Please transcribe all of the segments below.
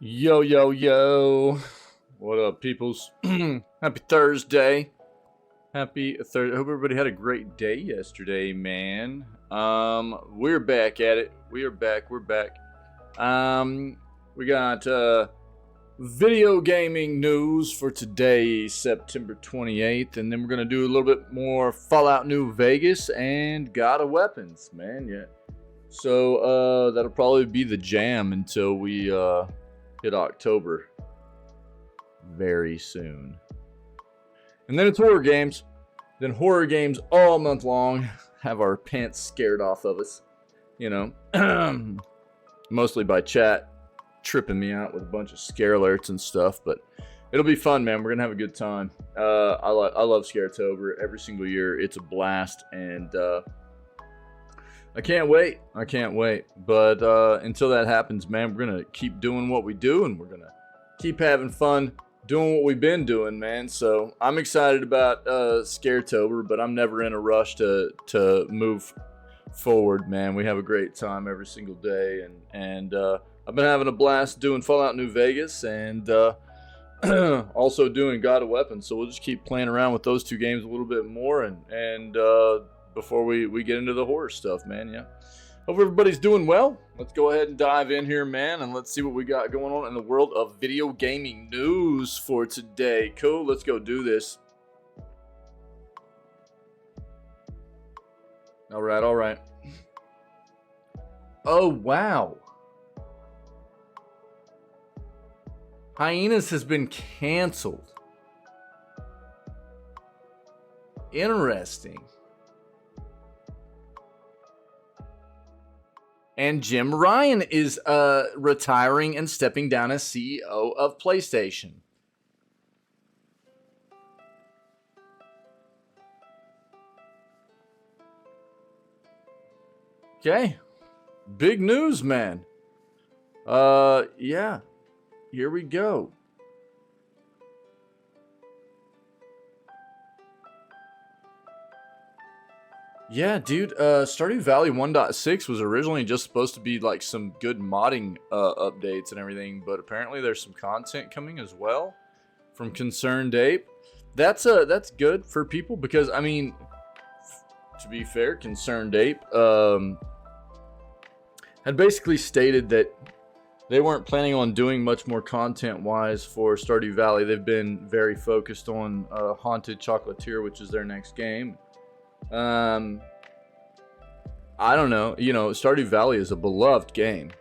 Yo, yo, yo. What up, peoples? Happy Thursday. Happy Thursday. Hope everybody had a great day yesterday, man. We're back at it. We are back. We're back. We got video gaming news for today, September 28th, and then we're gonna do a little bit more Fallout New Vegas and God of Weapons, man. Yeah. So that'll probably be the jam until we hit October very soon. And then it's horror games. Then horror games all month long. Have our pants scared off of us. You know, mostly by chat tripping me out with a bunch of scare alerts and stuff. But it'll be fun, man. We're going to have a good time. I love Scaretober every single year. It's a blast. And I can't wait. I can't wait. But until that happens, man, we're going to keep doing what we do. And we're going to keep having fun doing what we've been doing, man. So I'm excited about Scaretober, but I'm never in a rush to move forward, man. We have a great time every single day. And I've been having a blast doing Fallout New Vegas and also doing God of Weapons. So we'll just keep playing around with those two games a little bit more. And before we get into the horror stuff, man. Yeah, hope everybody's doing well. Let's go ahead and dive in here, man, and let's see what we got going on in the world of video gaming news for today. Cool, let's go do this. All right. Oh, wow. Hyenas has been canceled. Interesting. And Jim Ryan is retiring and stepping down as CEO of PlayStation. Okay. Big news, man. Yeah. Here we go. Yeah, dude, Stardew Valley 1.6 was originally just supposed to be like some good modding updates and everything, but apparently there's some content coming as well from Concerned Ape. That's good for people because, I mean, to be fair, Concerned Ape had basically stated that they weren't planning on doing much more content-wise for Stardew Valley. They've been very focused on Haunted Chocolatier, which is their next game. I don't know. You know, Stardew Valley is a beloved game,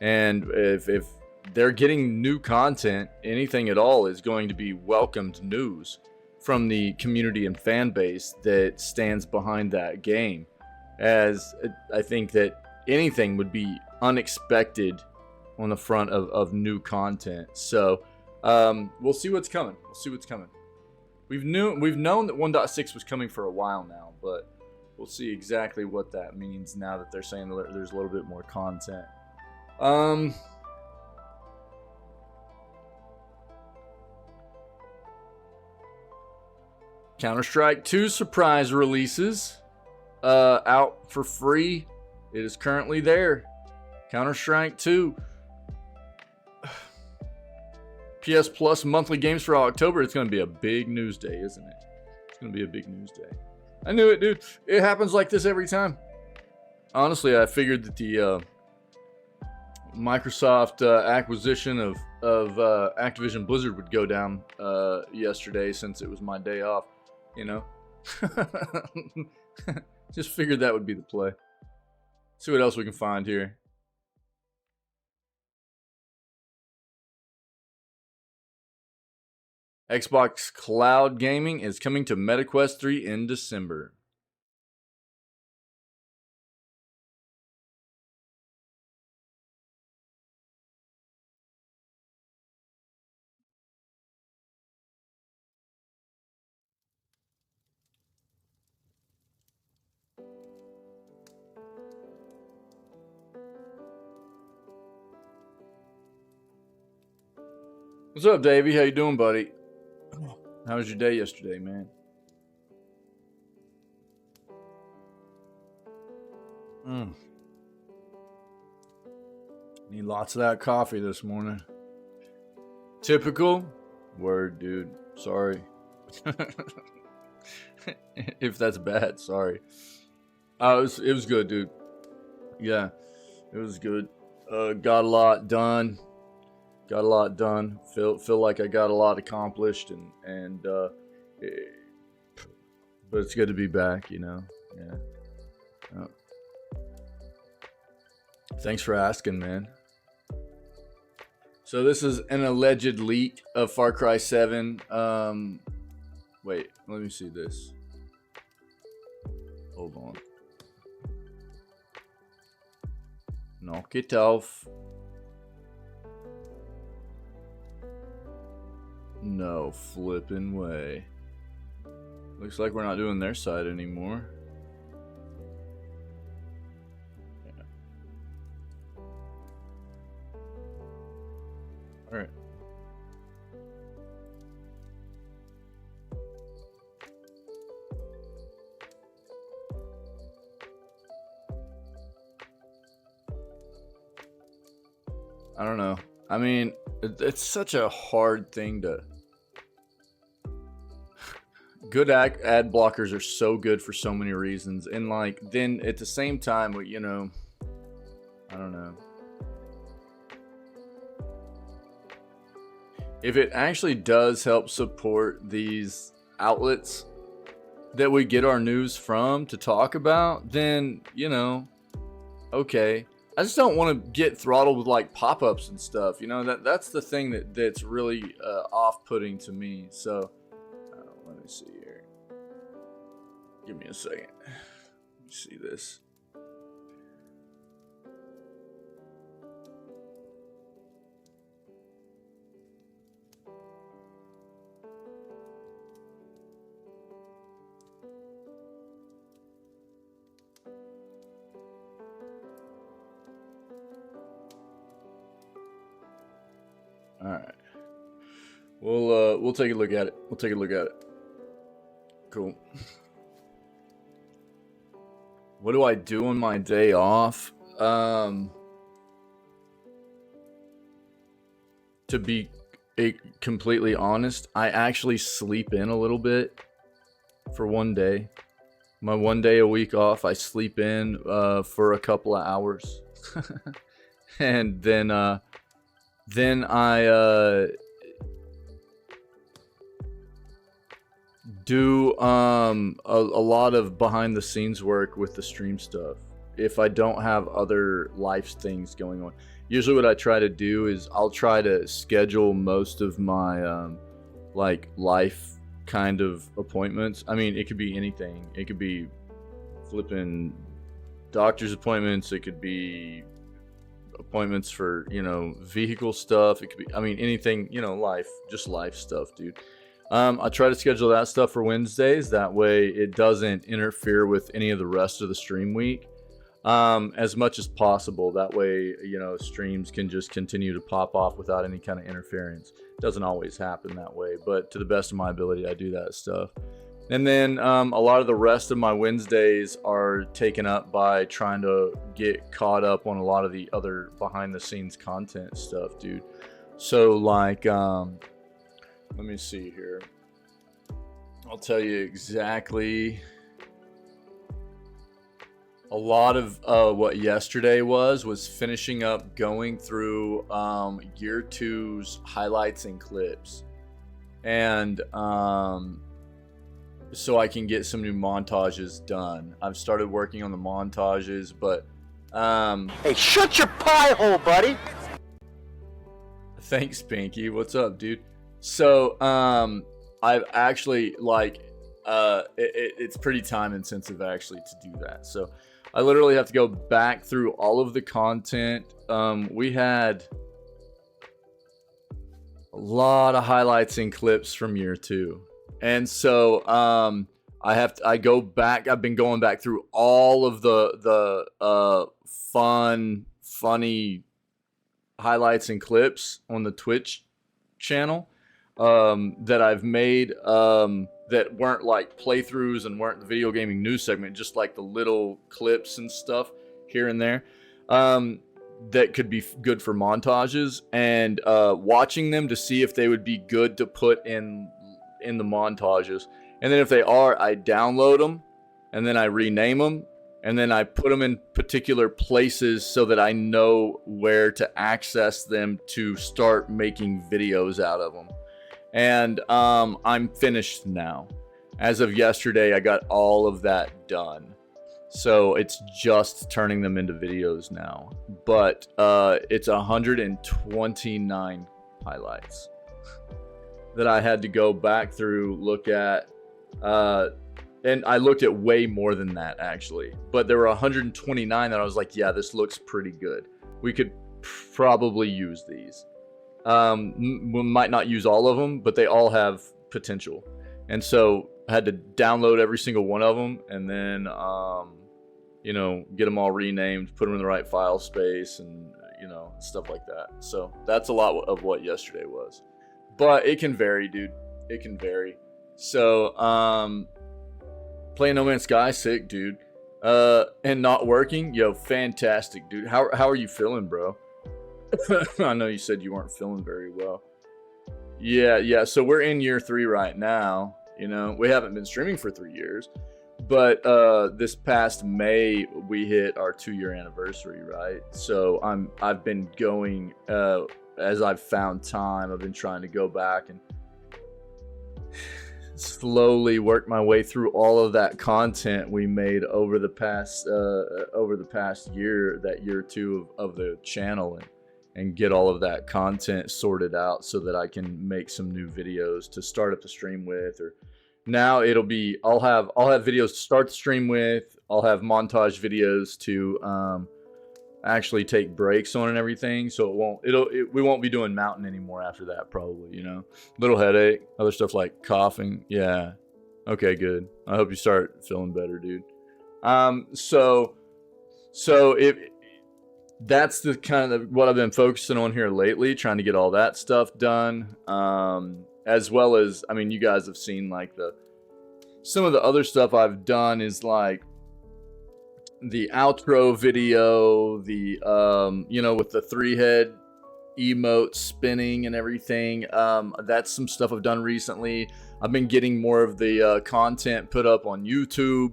and if they're getting new content, anything at all is going to be welcomed news from the community and fan base that stands behind that game. As I think that anything would be unexpected on the front of new content. So we'll see what's coming. We've known that 1.6 was coming for a while now, but we'll see exactly what that means now that they're saying that there's a little bit more content. Counter-Strike 2 surprise releases out for free. It is currently there. Counter-Strike 2. PS Plus monthly games for October. It's going to be a big news day, isn't it? It's going to be a big news day. I knew it, dude. It happens like this every time. Honestly, I figured that the Microsoft acquisition of Activision Blizzard would go down yesterday since it was my day off. You know? Just figured that would be the play. See what else we can find here. Xbox Cloud Gaming is coming to MetaQuest 3 in December. What's up, Davey? How you doing, buddy? How was your day yesterday, man? Need lots of that coffee this morning. Typical? Word, dude. Sorry. If that's bad, sorry. It was good, dude. Yeah, it was good. Got a lot done. Feel like I got a lot accomplished, but it's good to be back, you know. Yeah. Thanks for asking, man. So this is an alleged leak of Far Cry 7. Wait, let me see this. Hold on. Knock it off. No flipping way. Looks like we're not doing their side anymore. Yeah. Alright. I don't know. I mean, it's such a hard thing to... Good ad blockers are so good for so many reasons. And, like, then at the same time, you know... I don't know. If it actually does help support these outlets that we get our news from to talk about, then, you know, okay. I just don't want to get throttled with like pop-ups and stuff. You know, that's the thing that's really off-putting to me. So let me see here. Give me a second. Let me see this. All right. We'll take a look at it. Cool. What do I do on my day off? To be completely honest, I actually sleep in a little bit for one day. My one day a week off, I sleep in for a couple of hours. And then I do a lot of behind the scenes work with the stream stuff if I don't have other life things going on. Usually what I try to do is I'll try to schedule most of my like life kind of appointments. I mean, it could be anything. It could be flipping doctor's appointments, it could be appointments for, you know, vehicle stuff, it could be, I mean, anything, you know, life stuff, dude. I try to schedule that stuff for Wednesdays, that way it doesn't interfere with any of the rest of the stream week as much as possible. That way, you know, streams can just continue to pop off without any kind of interference. It doesn't always happen that way, but to the best of my ability, I do that stuff. And then a lot of the rest of my Wednesdays are taken up by trying to get caught up on a lot of the other behind the scenes content stuff, dude. So like, let me see here. I'll tell you exactly. A lot of what yesterday was finishing up going through year 2's highlights and clips. And so I can get some new montages done. I've started working on the montages, but hey, shut your pie hole, buddy. Thanks, Pinky. What's up, dude? So I've actually like it's pretty time intensive actually to do that. So I literally have to go back through all of the content. We had a lot of highlights and clips from year 2. And so I go back. I've been going back through all of the funny highlights and clips on the Twitch channel that I've made that weren't like playthroughs and weren't the video gaming news segment, just like the little clips and stuff here and there. that could be good for montages, and watching them to see if they would be good to put in the montages. And then if they are, I download them, and then I rename them, and then I put them in particular places so that I know where to access them to start making videos out of them. And I'm finished now. As of yesterday, I got all of that done. So it's just turning them into videos now. But it's 129 highlights that I had to go back through, look at. And I looked at way more than that, actually. But there were 129 that I was like, yeah, this looks pretty good. We could probably use these. We might not use all of them, but they all have potential. And so I had to download every single one of them, and then, you know, get them all renamed, put them in the right file space, and, you know, stuff like that. So that's a lot of what yesterday was. But it can vary, dude. It can vary. So, playing No Man's Sky, sick, dude. And not working, yo, fantastic, dude. How are you feeling, bro? I know you said you weren't feeling very well. Yeah. So we're in year 3 right now. You know, we haven't been streaming for 3 years, but this past May we hit our 2-year anniversary, right? So I've been going as I've found time. I've been trying to go back and slowly work my way through all of that content we made over the past year, that year or two of the channel, and get all of that content sorted out so that I can make some new videos to start up the stream with. Or now it'll be, I'll have videos to start the stream with. I'll have montage videos to actually take breaks on and everything. So we won't be doing mountain anymore after that, probably, you know. Little headache, other stuff like coughing. Yeah. Okay, good. I hope you start feeling better, dude. So if that's the kind of what I've been focusing on here lately, trying to get all that stuff done. As well as, I mean, you guys have seen like some of the other stuff I've done is like the outro video, the you know, with the 3-head emote spinning and everything. That's some stuff I've done recently. I've been getting more of the content put up on YouTube.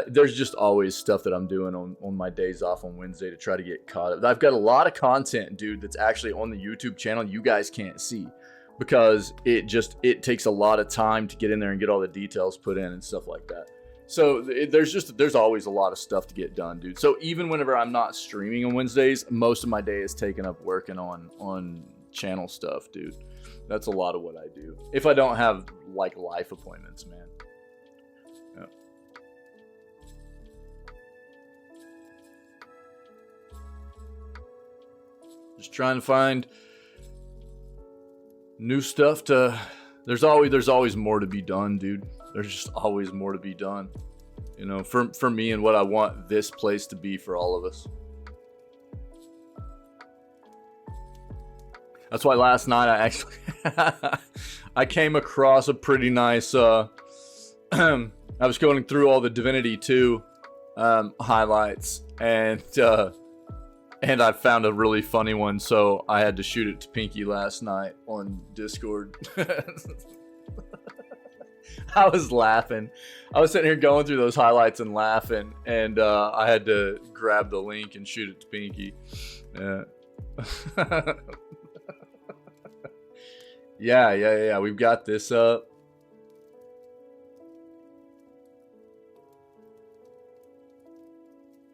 There's just always stuff that I'm doing on my days off on Wednesday to try to get caught up. I've got a lot of content, dude, that's actually on the YouTube channel you guys can't see, because it takes a lot of time to get in there and get all the details put in and stuff like that. So there's always a lot of stuff to get done, dude. So even whenever I'm not streaming on Wednesdays, most of my day is taken up working on channel stuff, dude. That's a lot of what I do. If I don't have like life appointments, man. Yeah. Just trying to find new stuff to. There's always more to be done, dude. There's just always more to be done, you know, for me and what I want this place to be for all of us. That's why last night I actually I came across a pretty nice I was going through all the Divinity 2 highlights, and I found a really funny one, so I had to shoot it to Pinky last night on Discord. I was laughing. I was sitting here going through those highlights and laughing, and I had to grab the link and shoot it to Pinky. Yeah. We've got this up.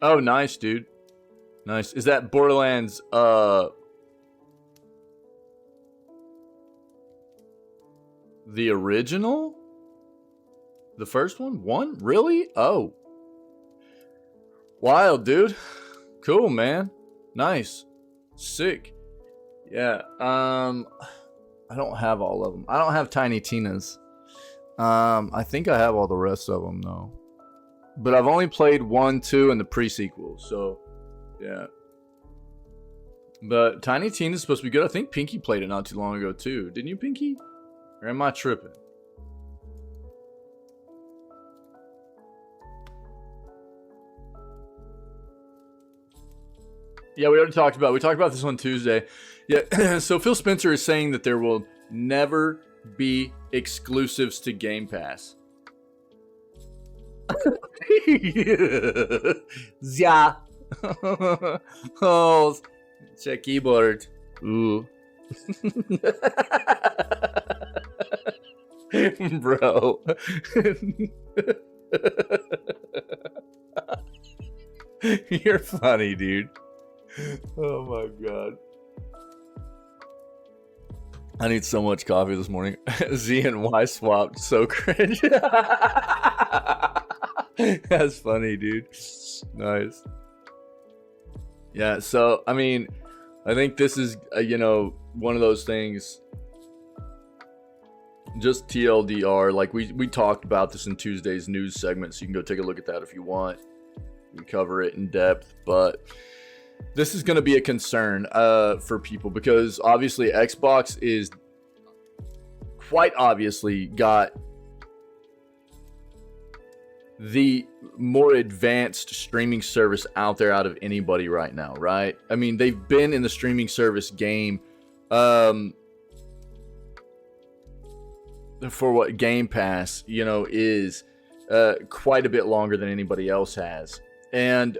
Oh, nice, dude. Nice. Is that Borderlands the original? The first one? One? Really? Oh. Wild, dude. Cool, man. Nice. Sick. Yeah. I don't have all of them. I don't have Tiny Tina's. I think I have all the rest of them, though. But I've only played 1, 2, and the pre-sequel, so yeah. But Tiny Tina's supposed to be good. I think Pinky played it not too long ago, too. Didn't you, Pinky? Or am I tripping? Yeah, we talked about this on Tuesday. Yeah, so Phil Spencer is saying that there will never be exclusives to Game Pass. Yeah. Oh, check keyboard. Ooh. Bro. You're funny, dude. Oh my god. I need so much coffee this morning. Z and Y swapped. So cringe. That's funny, dude. Nice. Yeah, so, I mean, I think this is, one of those things. Just TLDR. Like, we talked about this in Tuesday's news segment, so you can go take a look at that if you want. We cover it in depth, but this is going to be a concern for people because obviously Xbox is quite obviously got the more advanced streaming service out there out of anybody right now, right? I mean, they've been in the streaming service game for what Game Pass, is quite a bit longer than anybody else has. And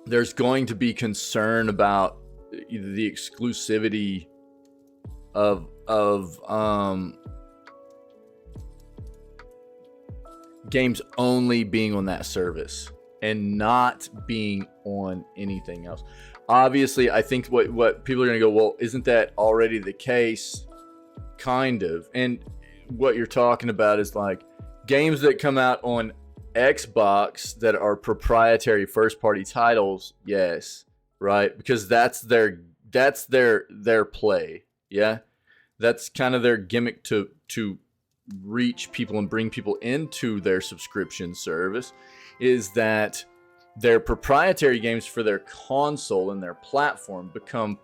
there's going to be concern about the exclusivity of games only being on that service and not being on anything else. Obviously, I think what people are going to go, well, isn't that already the case? Kind of. And what you're talking about is like games that come out on Xbox that are proprietary first-party titles, yes, right? Because that's their play, yeah. That's kind of their gimmick to reach people and bring people into their subscription service, is that their proprietary games for their console and their platform become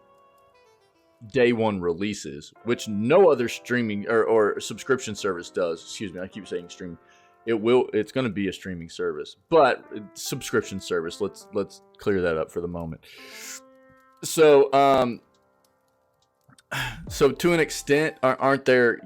day one releases, which no other streaming or subscription service does. Excuse me, I keep saying streaming. It's going to be a streaming service, but subscription service. Let's clear that up for the moment. So to an extent, aren't there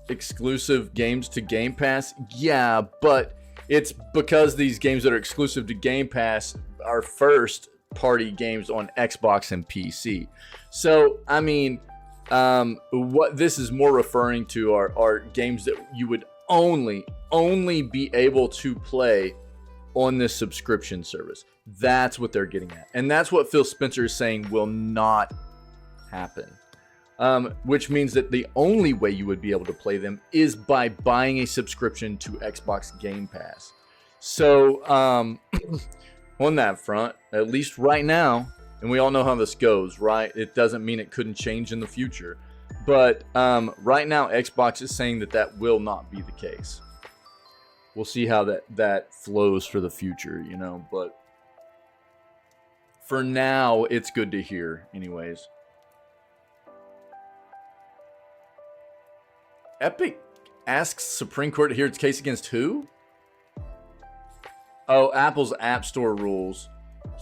exclusive games to Game Pass? Yeah, but it's because these games that are exclusive to Game Pass are first party games on Xbox and PC. So, I mean, what this is more referring to are games that you would only be able to play on this subscription service. That's what they're getting at. And that's what Phil Spencer is saying will not happen. Which means that the only way you would be able to play them is by buying a subscription to Xbox Game Pass. So, on that front, at least right now, and we all know how this goes, right? It doesn't mean it couldn't change in the future. But right now, Xbox is saying that will not be the case. We'll see how that flows for the future, But for now, it's good to hear anyways. Epic asks Supreme Court to hear its case against who? Oh, Apple's App Store rules.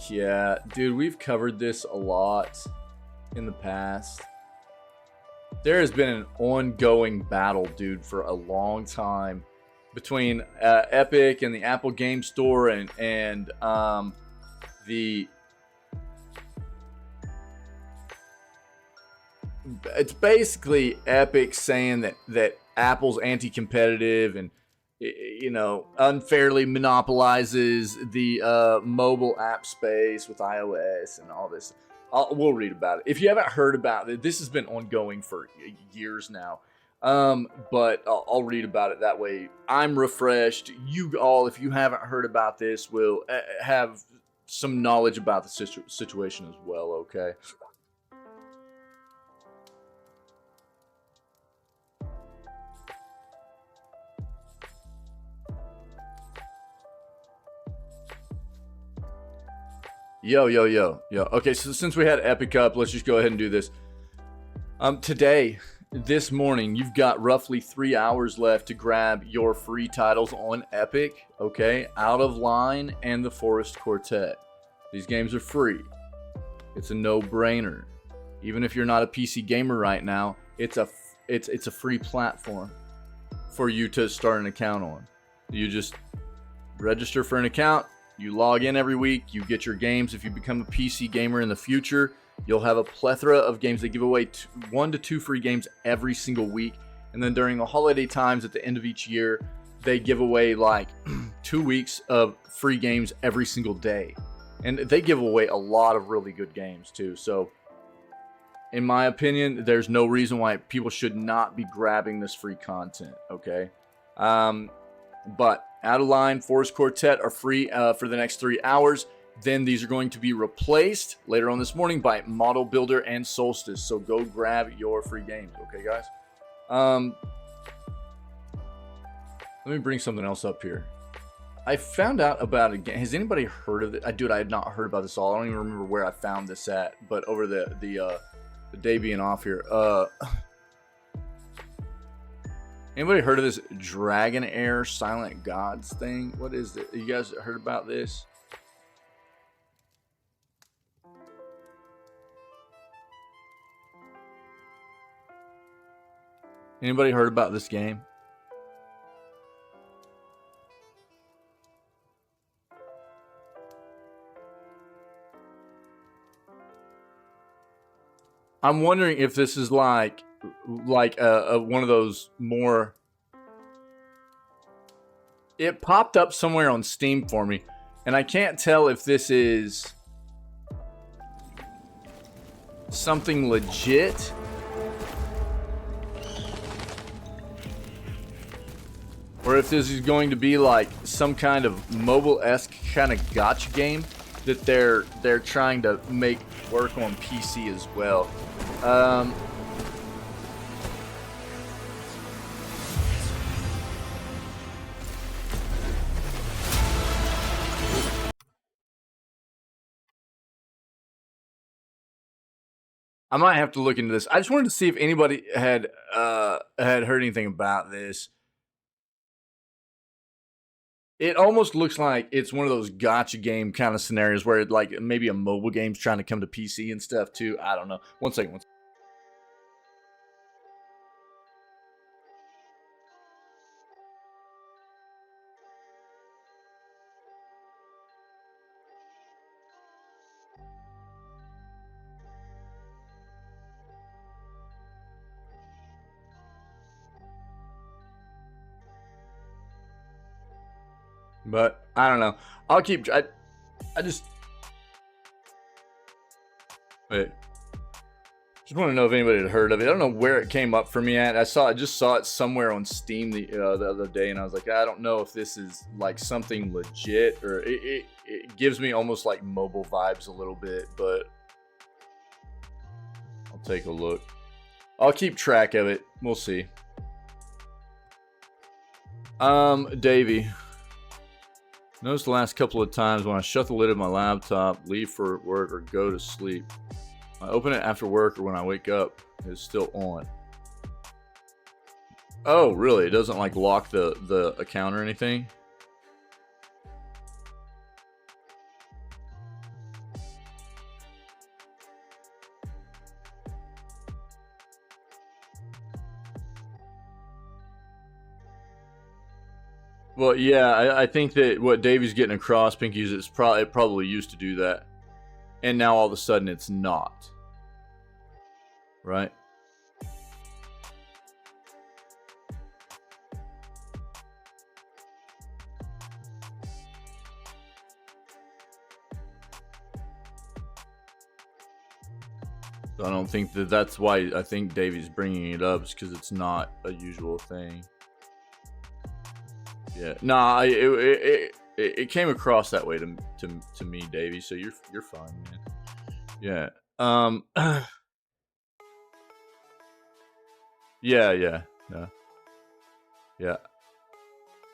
Yeah, dude, we've covered this a lot in the past. There has been an ongoing battle, dude, for a long time between Epic and the Apple Game Store and the... It's basically Epic saying that Apple's anti-competitive and unfairly monopolizes the mobile app space with iOS and all this. We'll read about it. If you haven't heard about it, this has been ongoing for years now. But I'll read about it that way. I'm refreshed. You all, if you haven't heard about this, will have some knowledge about the situation as well, okay? Yo. Okay, so since we had Epic up, let's just go ahead and do this. Today, this morning, you've got roughly 3 hours left to grab your free titles on Epic, okay? Out of Line and the Forest Quartet. These games are free. It's a no-brainer. Even if you're not a PC gamer right now, it's a free platform for you to start an account on. You just register for an account, you log in every week, you get your games. If you become a PC gamer in the future, you'll have a plethora of games. They give away 1 to 2 free games every single week. And then during the holiday times at the end of each year, they give away like 2 weeks of free games every single day. And they give away a lot of really good games too. So in my opinion, there's no reason why people should not be grabbing this free content, okay? But Out of Line, Forest Quartet are free for the next 3 hours. Then these are going to be replaced later on this morning by Model Builder and Solstice. So go grab your free games, okay, guys? Let me bring something else up here. I found out about a game. Has anybody heard of it? Dude, I had not heard about this at all. I don't even remember where I found this at. But over the day being off here. Anybody heard of this Dragon Air Silent Gods thing? What is it? You guys heard about this? Anybody heard about this game? I'm wondering if this is like one of those more. It popped up somewhere on Steam for me, and I can't tell if this is something legit or if this is going to be like some kind of mobile-esque kind of gotcha game that they're trying to make work on PC as well. I might have to look into this. I just wanted to see if anybody had heard anything about this. It almost looks like it's one of those gotcha game kind of scenarios where it, like maybe a mobile game's trying to come to PC and stuff too. I don't know. One second. But I don't know. I'll keep. I just wait. Just want to know if anybody had heard of it. I don't know where it came up for me at. I just saw it somewhere on Steam the other day, and I was like, I don't know if this is like something legit or it gives me almost like mobile vibes a little bit, but I'll take a look. I'll keep track of it. We'll see. Davey. Notice the last couple of times when I shut the lid of my laptop, leave for work, or go to sleep, I open it after work or when I wake up, it's still on. Oh, really? It doesn't like lock the account or anything? Well, yeah, I think that what Davey's getting across, Pinky, is it probably used to do that, and now all of a sudden it's not. Right? I don't think that's why I think Davey's bringing it up, is because it's not a usual thing. Yeah, nah, it came across that way to me, Davey. So you're fine, man. Yeah. Yeah.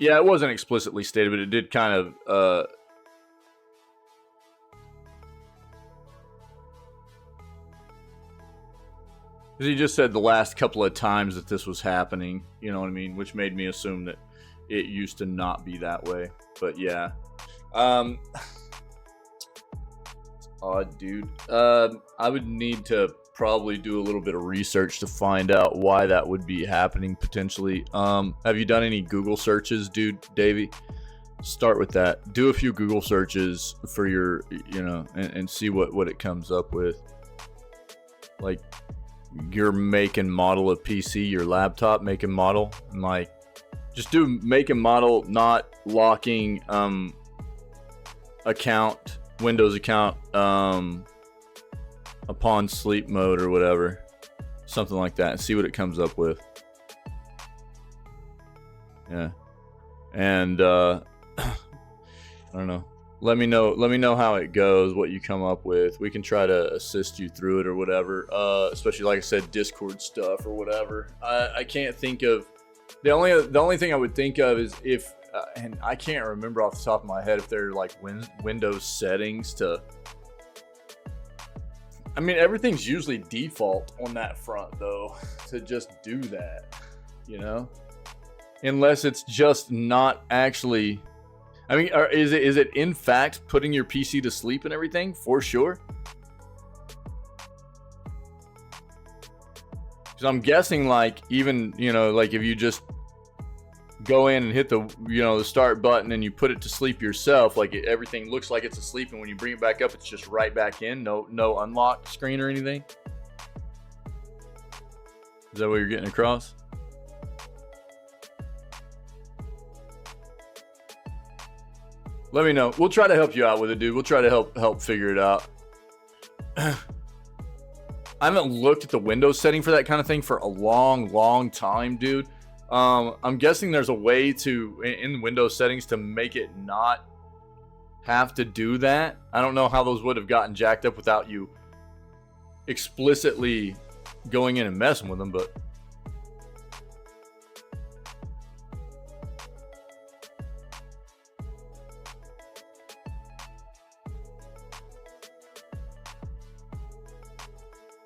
It wasn't explicitly stated, but it did kind of Because he just said the last couple of times that this was happening, you know what I mean? Which made me assume that it used to not be that way. But yeah. Odd, dude. I would need to probably do a little bit of research to find out why that would be happening potentially. Have you done any Google searches, dude, Davey? Start with that. Do a few Google searches for your, you know, and see what it comes up with. Like your make and model of PC, your laptop make and model, and like just do make and model, not locking account, Windows account upon sleep mode or whatever, something like that, and see what it comes up with. Yeah. And I don't know, let me know how it goes, what you come up with. We can try to assist you through it or whatever, especially like I said, Discord stuff or whatever. I can't think of the only thing I would think of is if and I can't remember off the top of my head if they're like Windows settings to, I mean, everything's usually default on that front though, to just do that, you know, unless it's just not actually, I mean, is it in fact putting your PC to sleep and everything for sure? Because I'm guessing like even, you know, like if you just go in and hit the, you know, the start button and you put it to sleep yourself, like everything looks like it's asleep, and when you bring it back up, it's just right back in, no unlock screen or anything. Is that what you're getting across? Let me know. We'll try to help you out with it, dude. We'll try to help figure it out. I haven't looked at the Windows setting for that kind of thing for a long time, dude. I'm guessing there's a way to, in Windows settings, to make it not have to do that. I don't know how those would have gotten jacked up without you explicitly going in and messing with them, but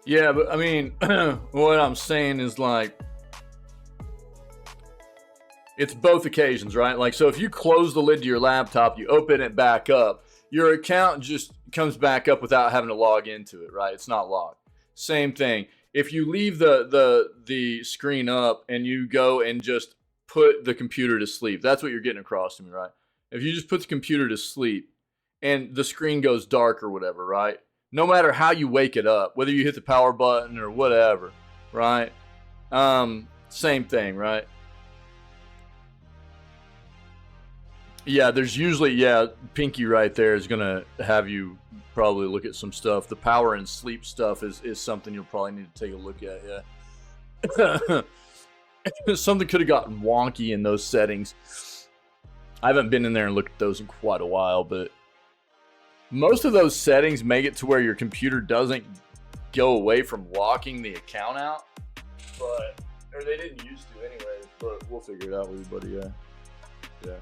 yeah, but I mean, what I'm saying is like, it's both occasions, right? Like, so if you close the lid to your laptop, you open it back up, your account just comes back up without having to log into it, right? It's not logged. Same thing. If you leave the screen up and you go and just put the computer to sleep, that's what you're getting across to me, right? If you just put the computer to sleep and the screen goes dark or whatever, right? No matter how you wake it up, whether you hit the power button or whatever, right? Same thing, right? Yeah, there's usually, yeah, Pinky right there is going to have you probably look at some stuff. The power and sleep stuff is something you'll probably need to take a look at, yeah. Something could have gotten wonky in those settings. I haven't been in there and looked at those in quite a while, but most of those settings make it to where your computer doesn't go away from locking the account out. But, or they didn't used to anyways, but we'll figure it out with you, buddy, yeah. Yeah.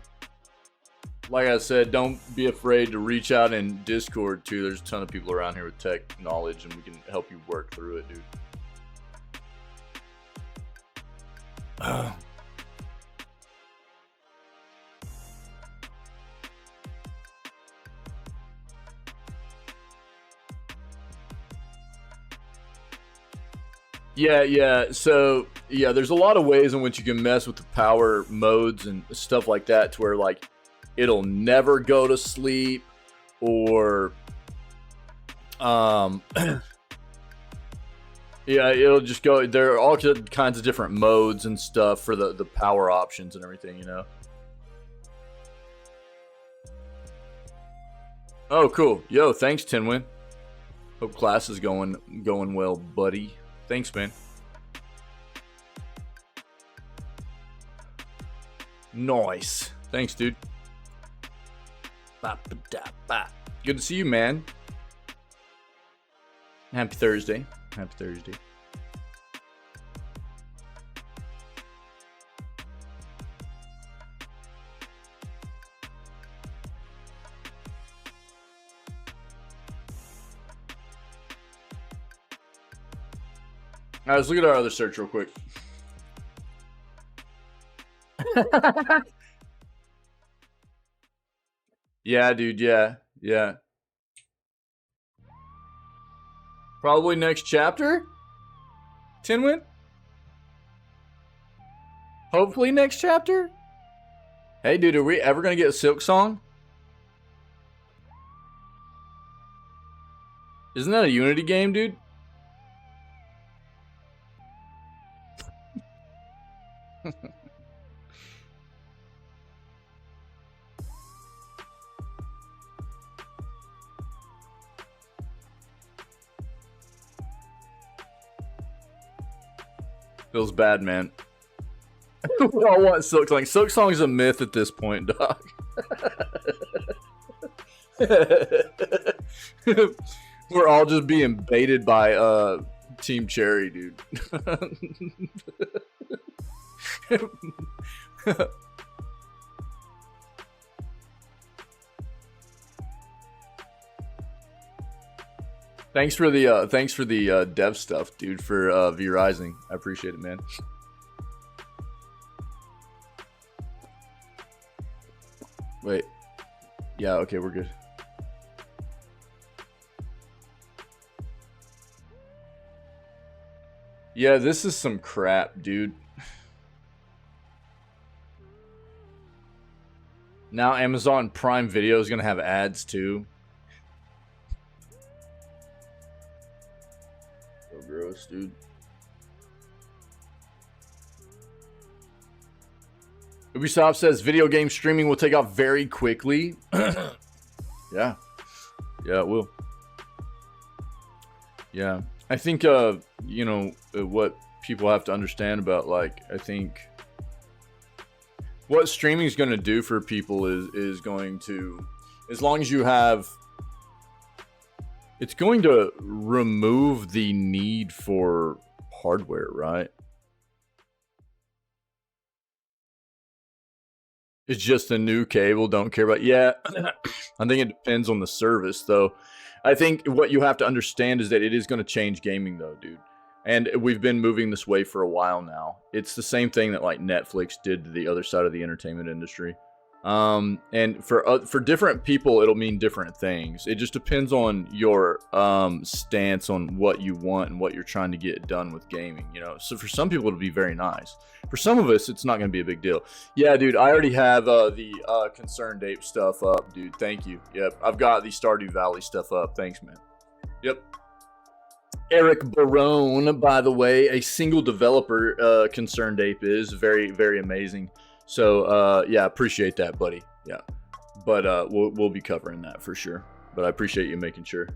Like I said, don't be afraid to reach out in Discord too. There's a ton of people around here with tech knowledge, and we can help you work through it, dude. Yeah. So, yeah, there's a lot of ways in which you can mess with the power modes and stuff like that to where, like, it'll never go to sleep, or yeah, it'll just go. There are all kinds of different modes and stuff for the power options and everything, you know. Oh, cool. Yo, thanks, Tinwin. Hope class is going well, buddy. Thanks, man. Nice. Thanks, dude. Good to see you, man. Happy Thursday. Happy Thursday. right, let's look at our other search real quick. Yeah, dude. Yeah. Probably next chapter? Tinwin? Hopefully next chapter? Hey, dude, are we ever going to get a Silk Song? Isn't that a Unity game, dude? Feels bad, man. We all want Silk Song. Silk Song's a myth at this point, dog. We're all just being baited by Team Cherry, dude. Thanks for the dev stuff, dude, for V Rising. I appreciate it, man. Wait. Yeah, okay, we're good. Yeah, this is some crap, dude. Now Amazon Prime Video is gonna have ads too. So gross, dude. Ubisoft says video game streaming will take off very quickly. Yeah, it will. Yeah, I think you know what people have to understand about, like, I think what streaming is going to do for people is going to, as long as you have, it's going to remove the need for hardware, right? It's just a new cable, don't care about. Yeah, I think it depends on the service, though. I think what you have to understand is that it is going to change gaming, though, dude. And we've been moving this way for a while now. It's the same thing that, like, Netflix did to the other side of the entertainment industry. And for different people, it'll mean different things. It just depends on your stance on what you want and what you're trying to get done with gaming, you know. So for some people, it'll be very nice. For some of us, it's not going to be a big deal. Yeah, dude, I already have the Concerned Ape stuff up, dude. Thank you. Yep, I've got the Stardew Valley stuff up. Thanks, man. Yep. Eric Barone, by the way, a single developer, Concerned Ape is very, very amazing. So, yeah, appreciate that, buddy. Yeah, but we'll be covering that for sure. But I appreciate you making sure.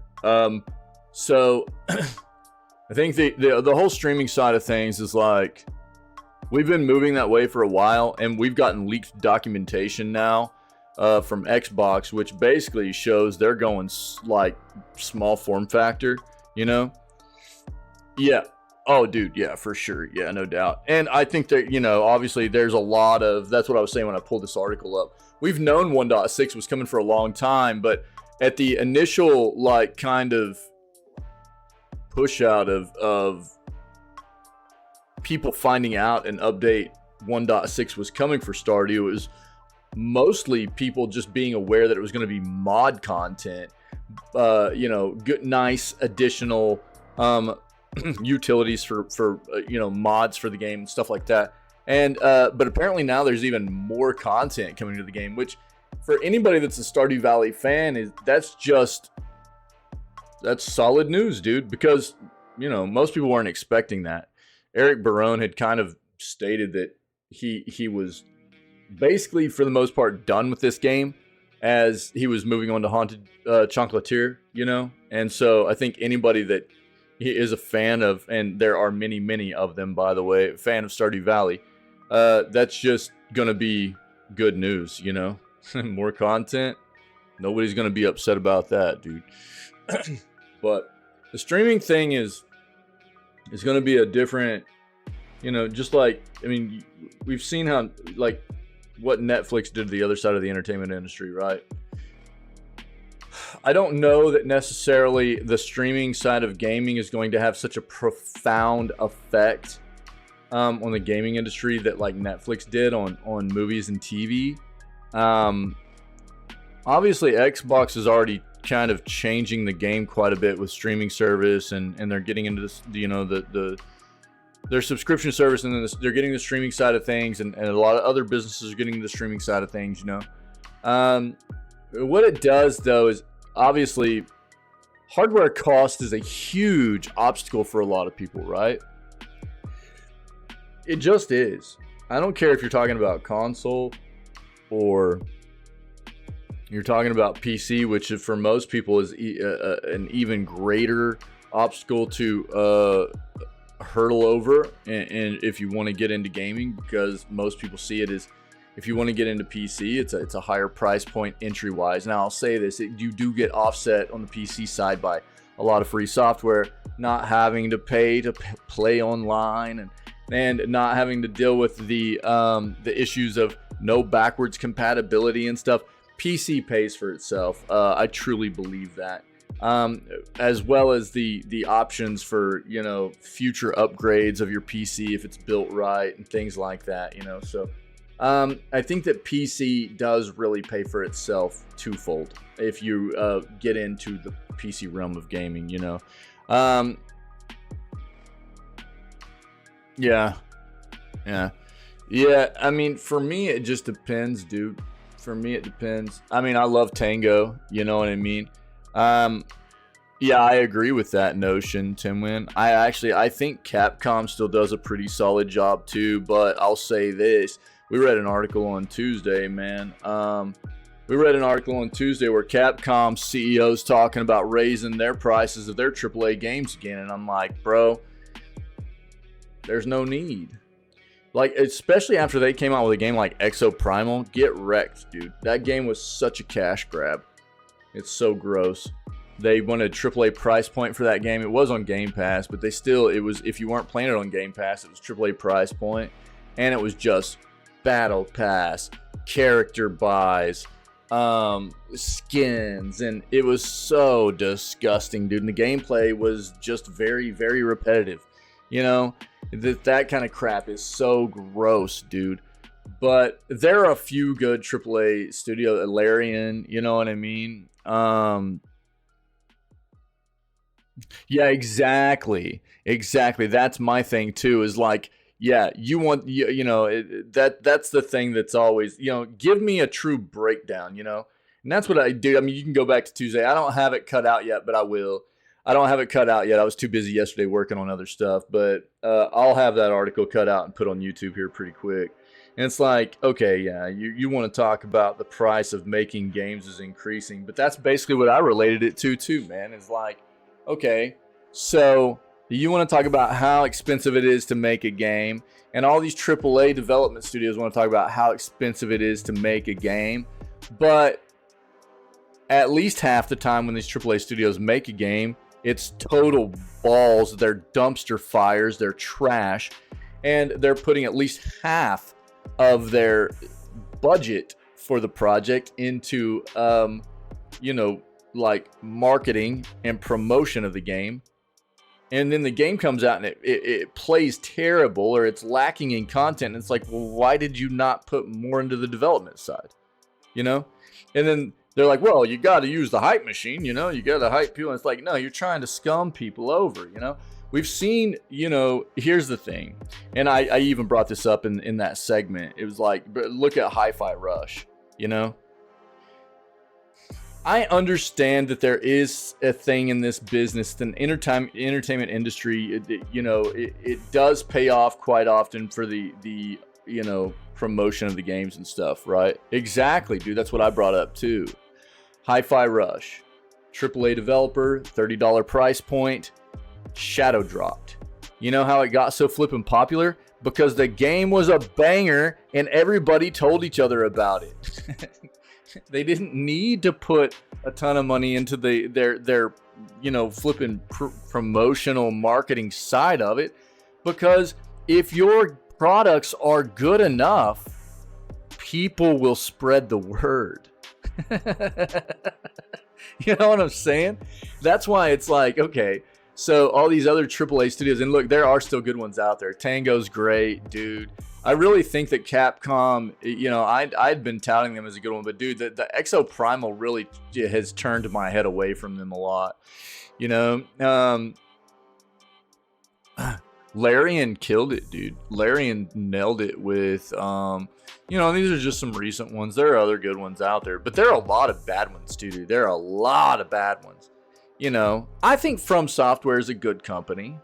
So, I think the whole streaming side of things is like, we've been moving that way for a while, and we've gotten leaked documentation now from Xbox, which basically shows they're going like small form factor, you know? Yeah. Oh, dude, yeah, for sure. Yeah, no doubt. And I think that, you know, obviously there's a lot of, that's what I was saying when I pulled this article up. We've known 1.6 was coming for a long time, but at the initial, like, kind of push out of people finding out an update 1.6 was coming for Stardew, it was mostly people just being aware that it was going to be mod content, you know, good, nice additional utilities for you know, mods for the game and stuff like that. And but apparently now there's even more content coming to the game, which for anybody that's a Stardew Valley fan that's solid news, dude, because, you know, most people weren't expecting that. Eric Barone had kind of stated that he was basically, for the most part, done with this game, as he was moving on to Haunted Chocolatier, you know. And so I think anybody that he is a fan of, and there are many, many of them, by the way, fan of Stardew Valley, that's just gonna be good news, you know. More content, nobody's gonna be upset about that, dude. But the streaming thing is gonna be a different, you know, just like, I mean, we've seen how, like, what Netflix did to the other side of the entertainment industry, right? I don't know that necessarily the streaming side of gaming is going to have such a profound effect on the gaming industry that like Netflix did on movies and TV. Obviously, Xbox is already kind of changing the game quite a bit with streaming service, and they're getting into this, their subscription service, and then they're getting the streaming side of things, and a lot of other businesses are getting the streaming side of things. What it does though is obviously hardware cost is a huge obstacle for a lot of people, right? It just is. I don't care if you're talking about console or you're talking about PC, which for most people is an even greater obstacle to hurdle over. And if you want to get into gaming, because most people see it as, if you want to get into PC, it's a higher price point entry wise. Now I'll say this, you do get offset on the PC side by a lot of free software, not having to pay to play online, and not having to deal with the issues of no backwards compatibility and stuff. PC pays for itself. I truly believe that. As well as the options for, future upgrades of your PC if it's built right and things like that, so I think that PC does really pay for itself twofold if you get into the PC realm of gaming, Yeah. I mean, for me, it just depends, dude. For me, it depends. I mean, I love Tango. You know what I mean? Yeah, I agree with that notion, Timwin. I think Capcom still does a pretty solid job too, but I'll say this. We read an article on Tuesday, man. We read an article on Tuesday where Capcom CEO's talking about raising their prices of their AAA games again, and I'm like, bro, there's no need. Like, especially after they came out with a game like Exo Primal, get wrecked, dude. That game was such a cash grab. It's so gross. They wanted a AAA price point for that game. It was on Game Pass, but it was, if you weren't playing it on Game Pass, it was AAA price point, and it was just battle pass, character buys, skins, and it was so disgusting, dude. And the gameplay was just very, very repetitive. That kind of crap is so gross, dude. But there are a few good AAA studio, Larian, you know what I mean? Yeah, exactly. That's my thing too, is like, yeah, you want, that's the thing that's always, give me a true breakdown, and that's what I do. I mean, you can go back to Tuesday. I don't have it cut out yet, but I will. I don't have it cut out yet. I was too busy yesterday working on other stuff, but I'll have that article cut out and put on YouTube here pretty quick. And it's like, okay, yeah, you want to talk about the price of making games is increasing, but that's basically what I related it to too, man. It's like, okay, so you want to talk about how expensive it is to make a game, and all these AAA development studios want to talk about how expensive it is to make a game, but at least half the time when these AAA studios make a game, it's total balls. They're dumpster fires. They're trash. And they're putting at least half of their budget for the project into, like marketing and promotion of the game. And then the game comes out and it plays terrible, or it's lacking in content. And it's like, well, why did you not put more into the development side? And then they're like, well, you got to use the hype machine, you got to hype people. And it's like, no, you're trying to scum people over, We've seen, here's the thing. And I even brought this up in that segment. It was like, look at Hi-Fi Rush, I understand that there is a thing in this business, the entertainment industry, it does pay off quite often for the promotion of the games and stuff, right? Exactly, dude. That's what I brought up too. Hi-Fi Rush, AAA developer, $30 price point, shadow dropped. You know how it got so flippin' popular? Because the game was a banger and everybody told each other about it. They didn't need to put a ton of money into their flippin' promotional marketing side of it, because if your products are good enough, people will spread the word. You know what I'm saying? That's why it's like, okay, so all these other AAA studios, and look, there are still good ones out there. Tango's great, dude. I really think that Capcom, you know, I'd been touting them as a good one, but dude, the Exo Primal really has turned my head away from them a lot. You know, Larian killed it, dude. Larian nailed it with, you know, these are just some recent ones. There are other good ones out there, but there are a lot of bad ones too, dude. There are a lot of bad ones. You know, I think From Software is a good company.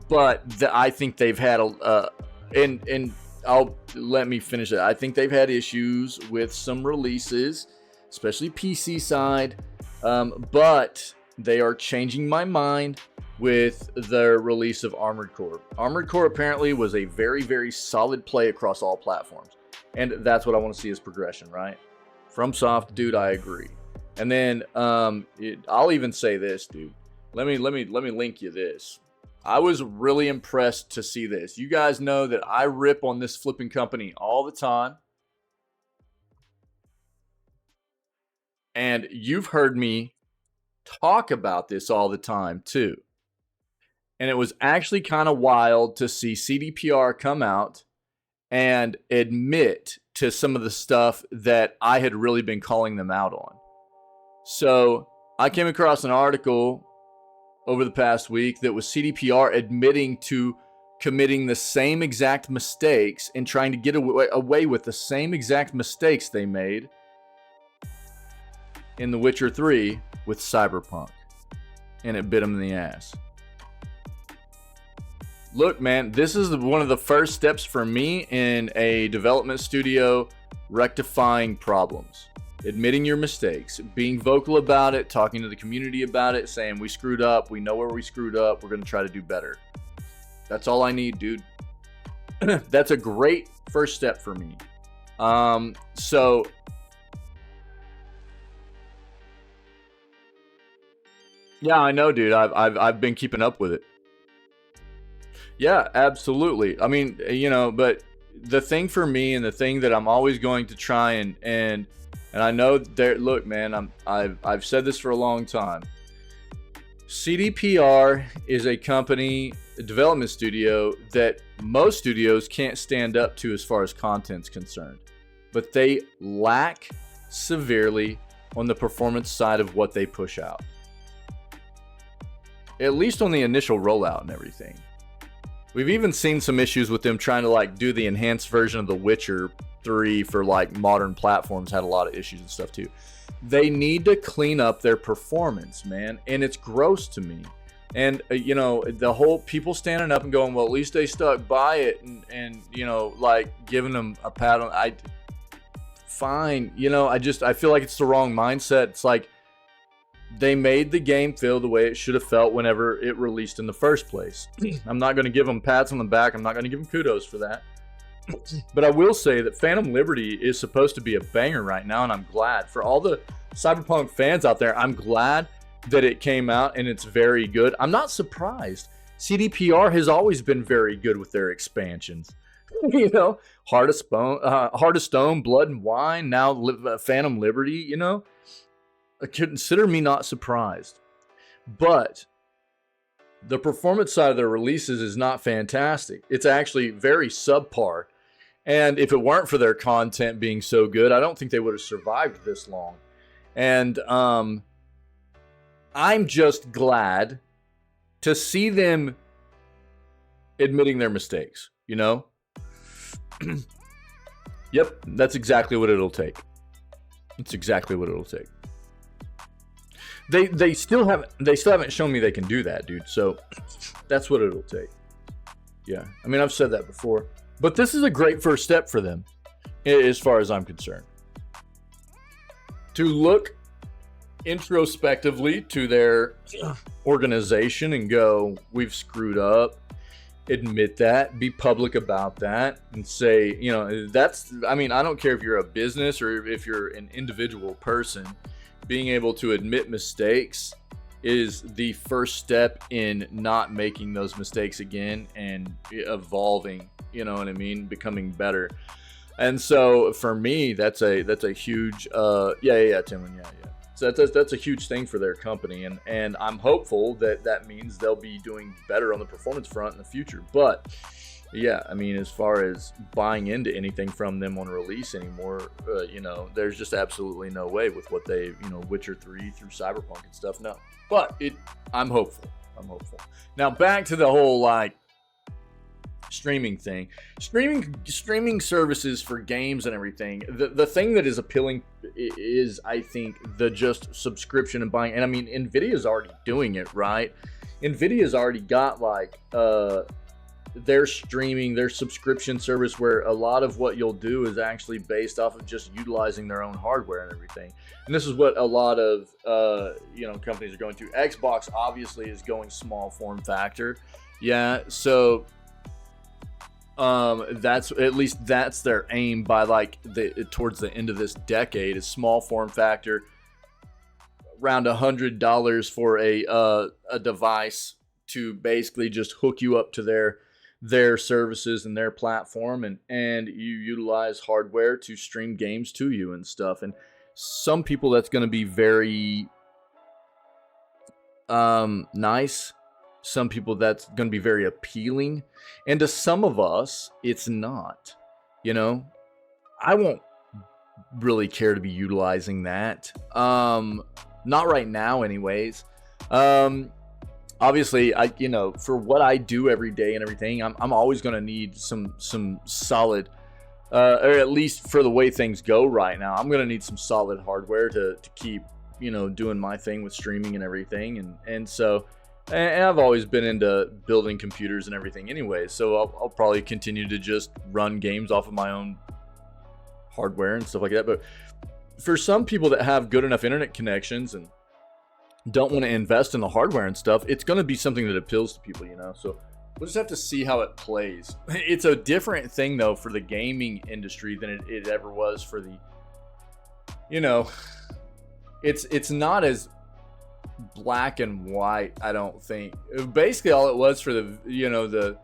But I think they've had and let me finish it. I think they've had issues with some releases, especially PC side. But they are changing my mind with the release of Armored Core. Armored Core apparently was a very, very solid play across all platforms. And that's what I want to see as progression, right? FromSoft, dude, I agree. And then I'll even say this, dude. Let me link you this. I was really impressed to see this. You guys know that I rip on this flipping company all the time. And you've heard me talk about this all the time too. And it was actually kind of wild to see CDPR come out and admit to some of the stuff that I had really been calling them out on. So I came across an article over the past week that was CDPR admitting to committing the same exact mistakes and trying to get away with the same exact mistakes they made in The Witcher 3 with Cyberpunk. And it bit them in the ass. Look, man, this is one of the first steps for me in a development studio rectifying problems. Admitting your mistakes, being vocal about it, talking to the community about it, saying we screwed up, we know where we screwed up, we're going to try to do better. That's all I need, dude. That's a great first step for me. So yeah, I know, dude. I've been keeping up with it. Yeah, absolutely. I mean, you know, but the thing for me and the thing that I'm always going to try and I know there, look, man, I've said this for a long time. CDPR is a company, a development studio that most studios can't stand up to as far as content's concerned. But they lack severely on the performance side of what they push out. At least on the initial rollout and everything. We've even seen some issues with them trying to like do the enhanced version of The Witcher 3 for like modern platforms. Had a lot of issues and stuff too. They need to clean up their performance, man, and it's gross to me. And you know, the whole people standing up and going, well, at least they stuck by it, and you know, like giving them a pat on. Fine, you know, I feel like it's the wrong mindset. It's like they made the game feel the way it should have felt whenever it released in the first place. I'm not going to give them pats on the back. I'm not going to give them kudos for that. But I will say that Phantom Liberty is supposed to be a banger right now, and I'm glad. For all the Cyberpunk fans out there, I'm glad that it came out and it's very good. I'm not surprised. CDPR has always been very good with their expansions. You know, Heart of Stone, Blood and Wine, now Phantom Liberty, you know. Consider me not surprised. But the performance side of their releases is not fantastic. It's actually very subpar. And if it weren't for their content being so good, I don't think they would have survived this long. And I'm just glad to see them admitting their mistakes, you know? Yep, that's exactly what it'll take. It's exactly what it'll take. They still haven't shown me they can do that, dude. So that's what it'll take. Yeah, I mean, I've said that before, but this is a great first step for them, as far as I'm concerned. To look introspectively to their organization and go, we've screwed up. Admit that, be public about that, and say, you know, that's, I mean, I don't care if you're a business or if you're an individual person, being able to admit mistakes is the first step in not making those mistakes again and evolving, you know what I mean, becoming better. And so for me, that's a huge yeah, Timon, yeah. So that's a huge thing for their company, and I'm hopeful that means they'll be doing better on the performance front in the future. But yeah, I mean, as far as buying into anything from them on release anymore, there's just absolutely no way with what they, Witcher 3 through Cyberpunk and stuff. No, but I'm hopeful. Now back to the whole like streaming thing, streaming services for games and everything. The thing that is appealing is, I think, the just subscription and buying. And I mean, Nvidia's already doing it, right? Nvidia's already got like their subscription service, where a lot of what you'll do is actually based off of just utilizing their own hardware and everything. And this is what a lot of companies are going to. Xbox obviously is going small form factor. Yeah, so that's their aim by like towards the end of this decade, is small form factor, around $100 for a device to basically just hook you up to their services and their platform, and you utilize hardware to stream games to you and stuff. And some people, that's going to be very nice. Some people, that's going to be very appealing, and to some of us it's not. I won't really care to be utilizing that, not right now anyways. Obviously, for what I do every day and everything, I'm always going to need some solid, or at least for the way things go right now, I'm going to need some solid hardware to keep, doing my thing with streaming and everything. And so, and I've always been into building computers and everything anyway, so I'll probably continue to just run games off of my own hardware and stuff like that. But for some people that have good enough internet connections and don't want to invest in the hardware and stuff, it's going to be something that appeals to people, So we'll just have to see how it plays. It's a different thing, though, for the gaming industry than it ever was for the, it's not as black and white, I don't think. Basically, all it was for the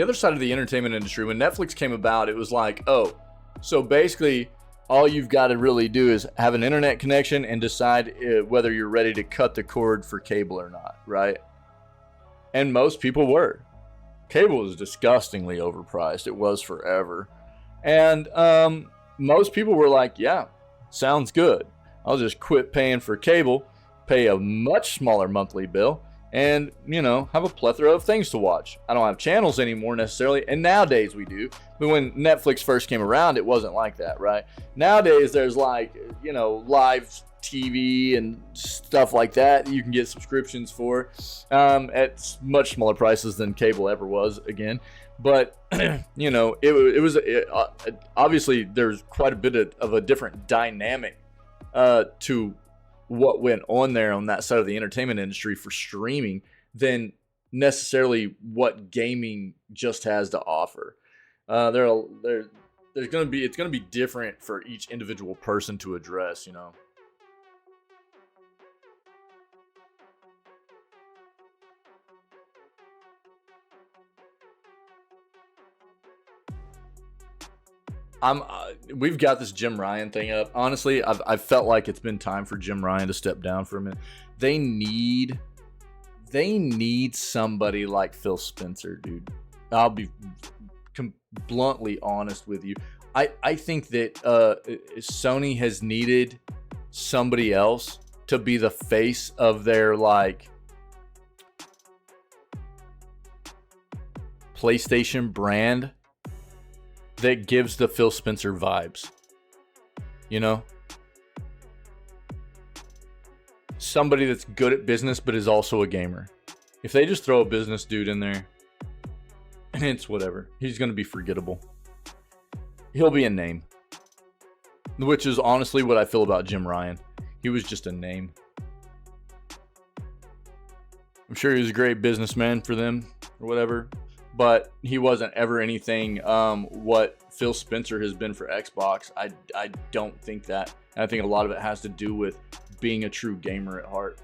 other side of the entertainment industry, when Netflix came about, it was like, oh, so basically all you've got to really do is have an internet connection and decide whether you're ready to cut the cord for cable or not, right? And most people were. Cable was disgustingly overpriced. It was forever. And most people were like, yeah, sounds good. I'll just quit paying for cable, pay a much smaller monthly bill, and, have a plethora of things to watch. I don't have channels anymore necessarily, and nowadays we do. But when Netflix first came around, it wasn't like that, right? Nowadays there's like, live TV and stuff like that you can get subscriptions for at much smaller prices than cable ever was, again. But, it was obviously there's quite a bit of a different dynamic to what went on there on that side of the entertainment industry for streaming than necessarily what gaming just has to offer. It's going to be different for each individual person to address, We've got this Jim Ryan thing up. Honestly, I've felt like it's been time for Jim Ryan to step down for a minute. They need somebody like Phil Spencer, dude. I'll be bluntly honest with you. I think that Sony has needed somebody else to be the face of their like PlayStation brand that gives the Phil Spencer vibes. Somebody that's good at business but is also a gamer. If they just throw a business dude in there, it's whatever. He's going to be forgettable. He'll be a name. Which is honestly what I feel about Jim Ryan. He was just a name. I'm sure he was a great businessman for them or whatever, but he wasn't ever anything what Phil Spencer has been for Xbox. I don't think that. And I think a lot of it has to do with being a true gamer at heart.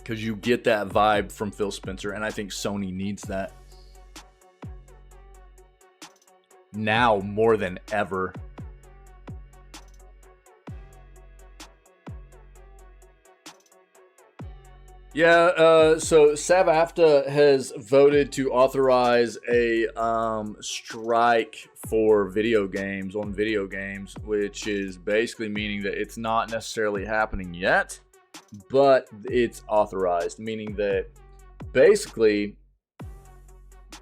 because you get that vibe from Phil Spencer, and I think Sony needs that now more than ever. Yeah, so SAG-AFTRA has voted to authorize a strike for video games on video games, which is basically meaning that it's not necessarily happening yet, but it's authorized, meaning that basically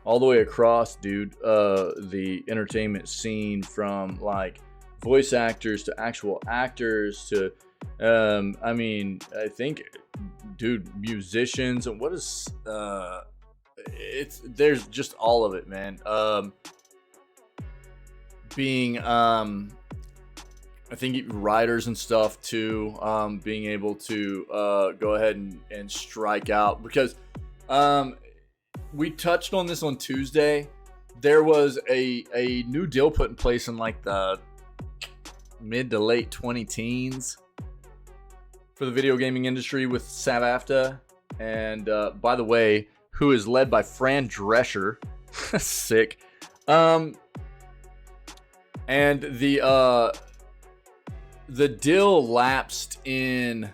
all the way across, dude, the entertainment scene, from like voice actors to actual actors to I mean, I think, dude, musicians, and what is there's just all of it, man. Being I think writers and stuff too, being able to go ahead and strike out, because we touched on this on Tuesday. There was a new deal put in place in like the mid to late 2010s for the video gaming industry with SAG-AFTRA, and by the way, who is led by Fran Drescher. Sick. And the deal lapsed in, I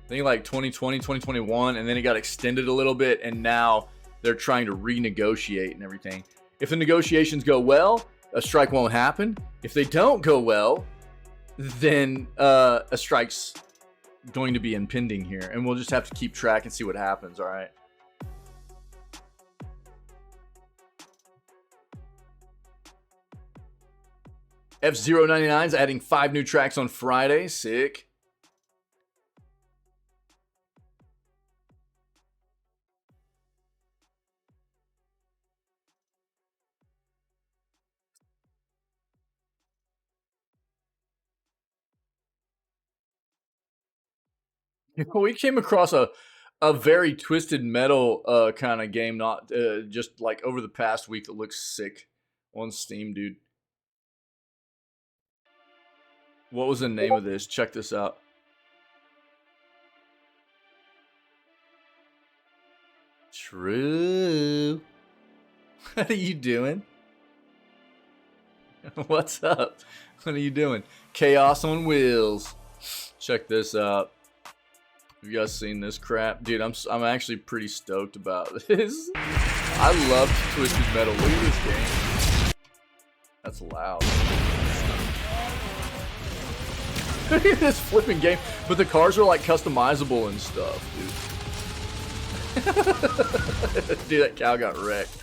think, like 2020, 2021, and then it got extended a little bit, and now they're trying to renegotiate and everything. If the negotiations go well, a strike won't happen. If they don't go well, then a strike's going to be impending here, and we'll just have to keep track and see what happens. All right. F099 is adding 5 new tracks on Friday. Sick. We came across a very Twisted Metal kind of game, not just like over the past week. It looks sick on Steam, dude. What was the name of this? Check this out. True. What are you doing? What's up? What are you doing? Chaos on Wheels. Check this out. Have you guys seen this crap? Dude, I'm actually pretty stoked about this. I love Twisted Metal. Look at this game. That's loud. Look at this flipping game. But the cars are like customizable and stuff, dude. Dude, that cow got wrecked.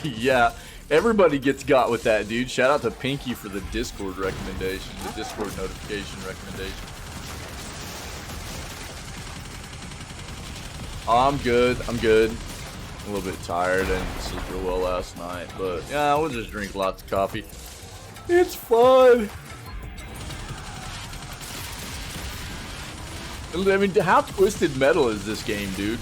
Yeah, everybody gets got with that, dude. Shout out to Pinky for the Discord recommendation, the Discord notification recommendation. Oh, I'm good. I'm good. A little bit tired. I didn't sleep real well last night, but yeah, we'll just drink lots of coffee. It's fun. I mean, how Twisted Metal is this game, dude?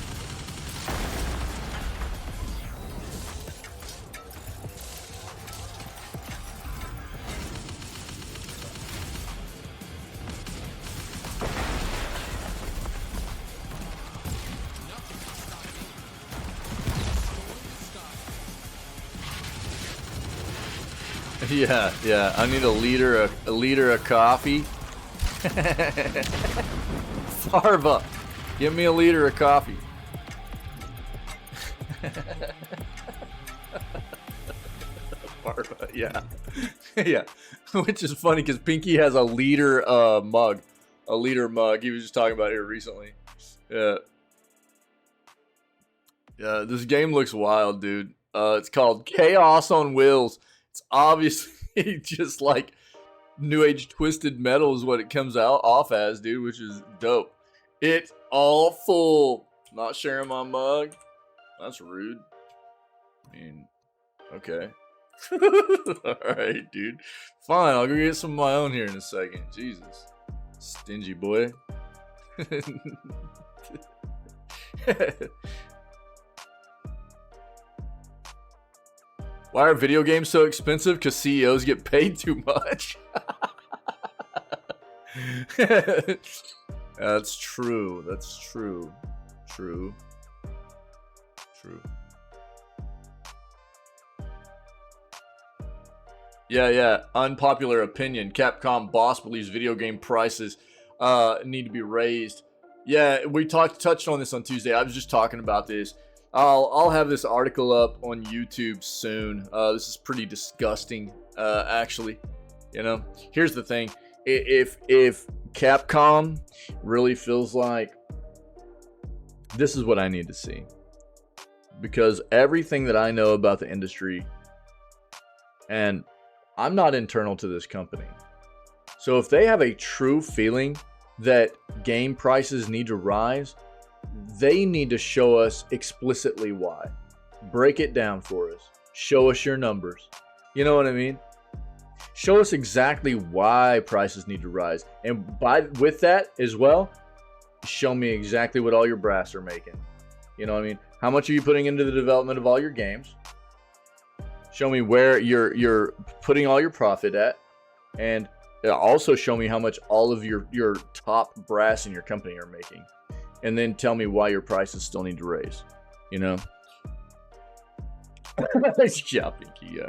Yeah. I need a liter of coffee. Farva, give me a liter of coffee. Farva, yeah, yeah. Which is funny because Pinky has a liter mug, He was just talking about it here recently. Yeah. Yeah, this game looks wild, dude. It's called Chaos on Wheels. It's obviously just like New Age Twisted Metal is what it comes out off as, dude, which is dope. It's all full. Not sharing my mug. That's rude. I mean, okay. Alright, dude. Fine, I'll go get some of my own here in a second. Jesus. Stingy boy. Why are video games so expensive? Because CEOs get paid too much. That's true. That's true. True. True. Yeah. Unpopular opinion. Capcom boss believes video game prices need to be raised. Yeah, we touched on this on Tuesday. I was just talking about this. I'll have this article up on YouTube soon. This is pretty disgusting, actually. You know, here's the thing: if Capcom really feels like this is what I need to see, because everything that I know about the industry, and I'm not internal to this company, so if they have a true feeling that game prices need to rise, they need to show us explicitly why. Break it down for us. Show us your numbers. You know what I mean? Show us exactly why prices need to rise. And with that as well, show me exactly what all your brass are making. You know what I mean? How much are you putting into the development of all your games? Show me where you're putting all your profit at. And also show me how much all of your top brass in your company are making. And then tell me why your prices still need to raise. You know? Yeah, Pinky, yeah.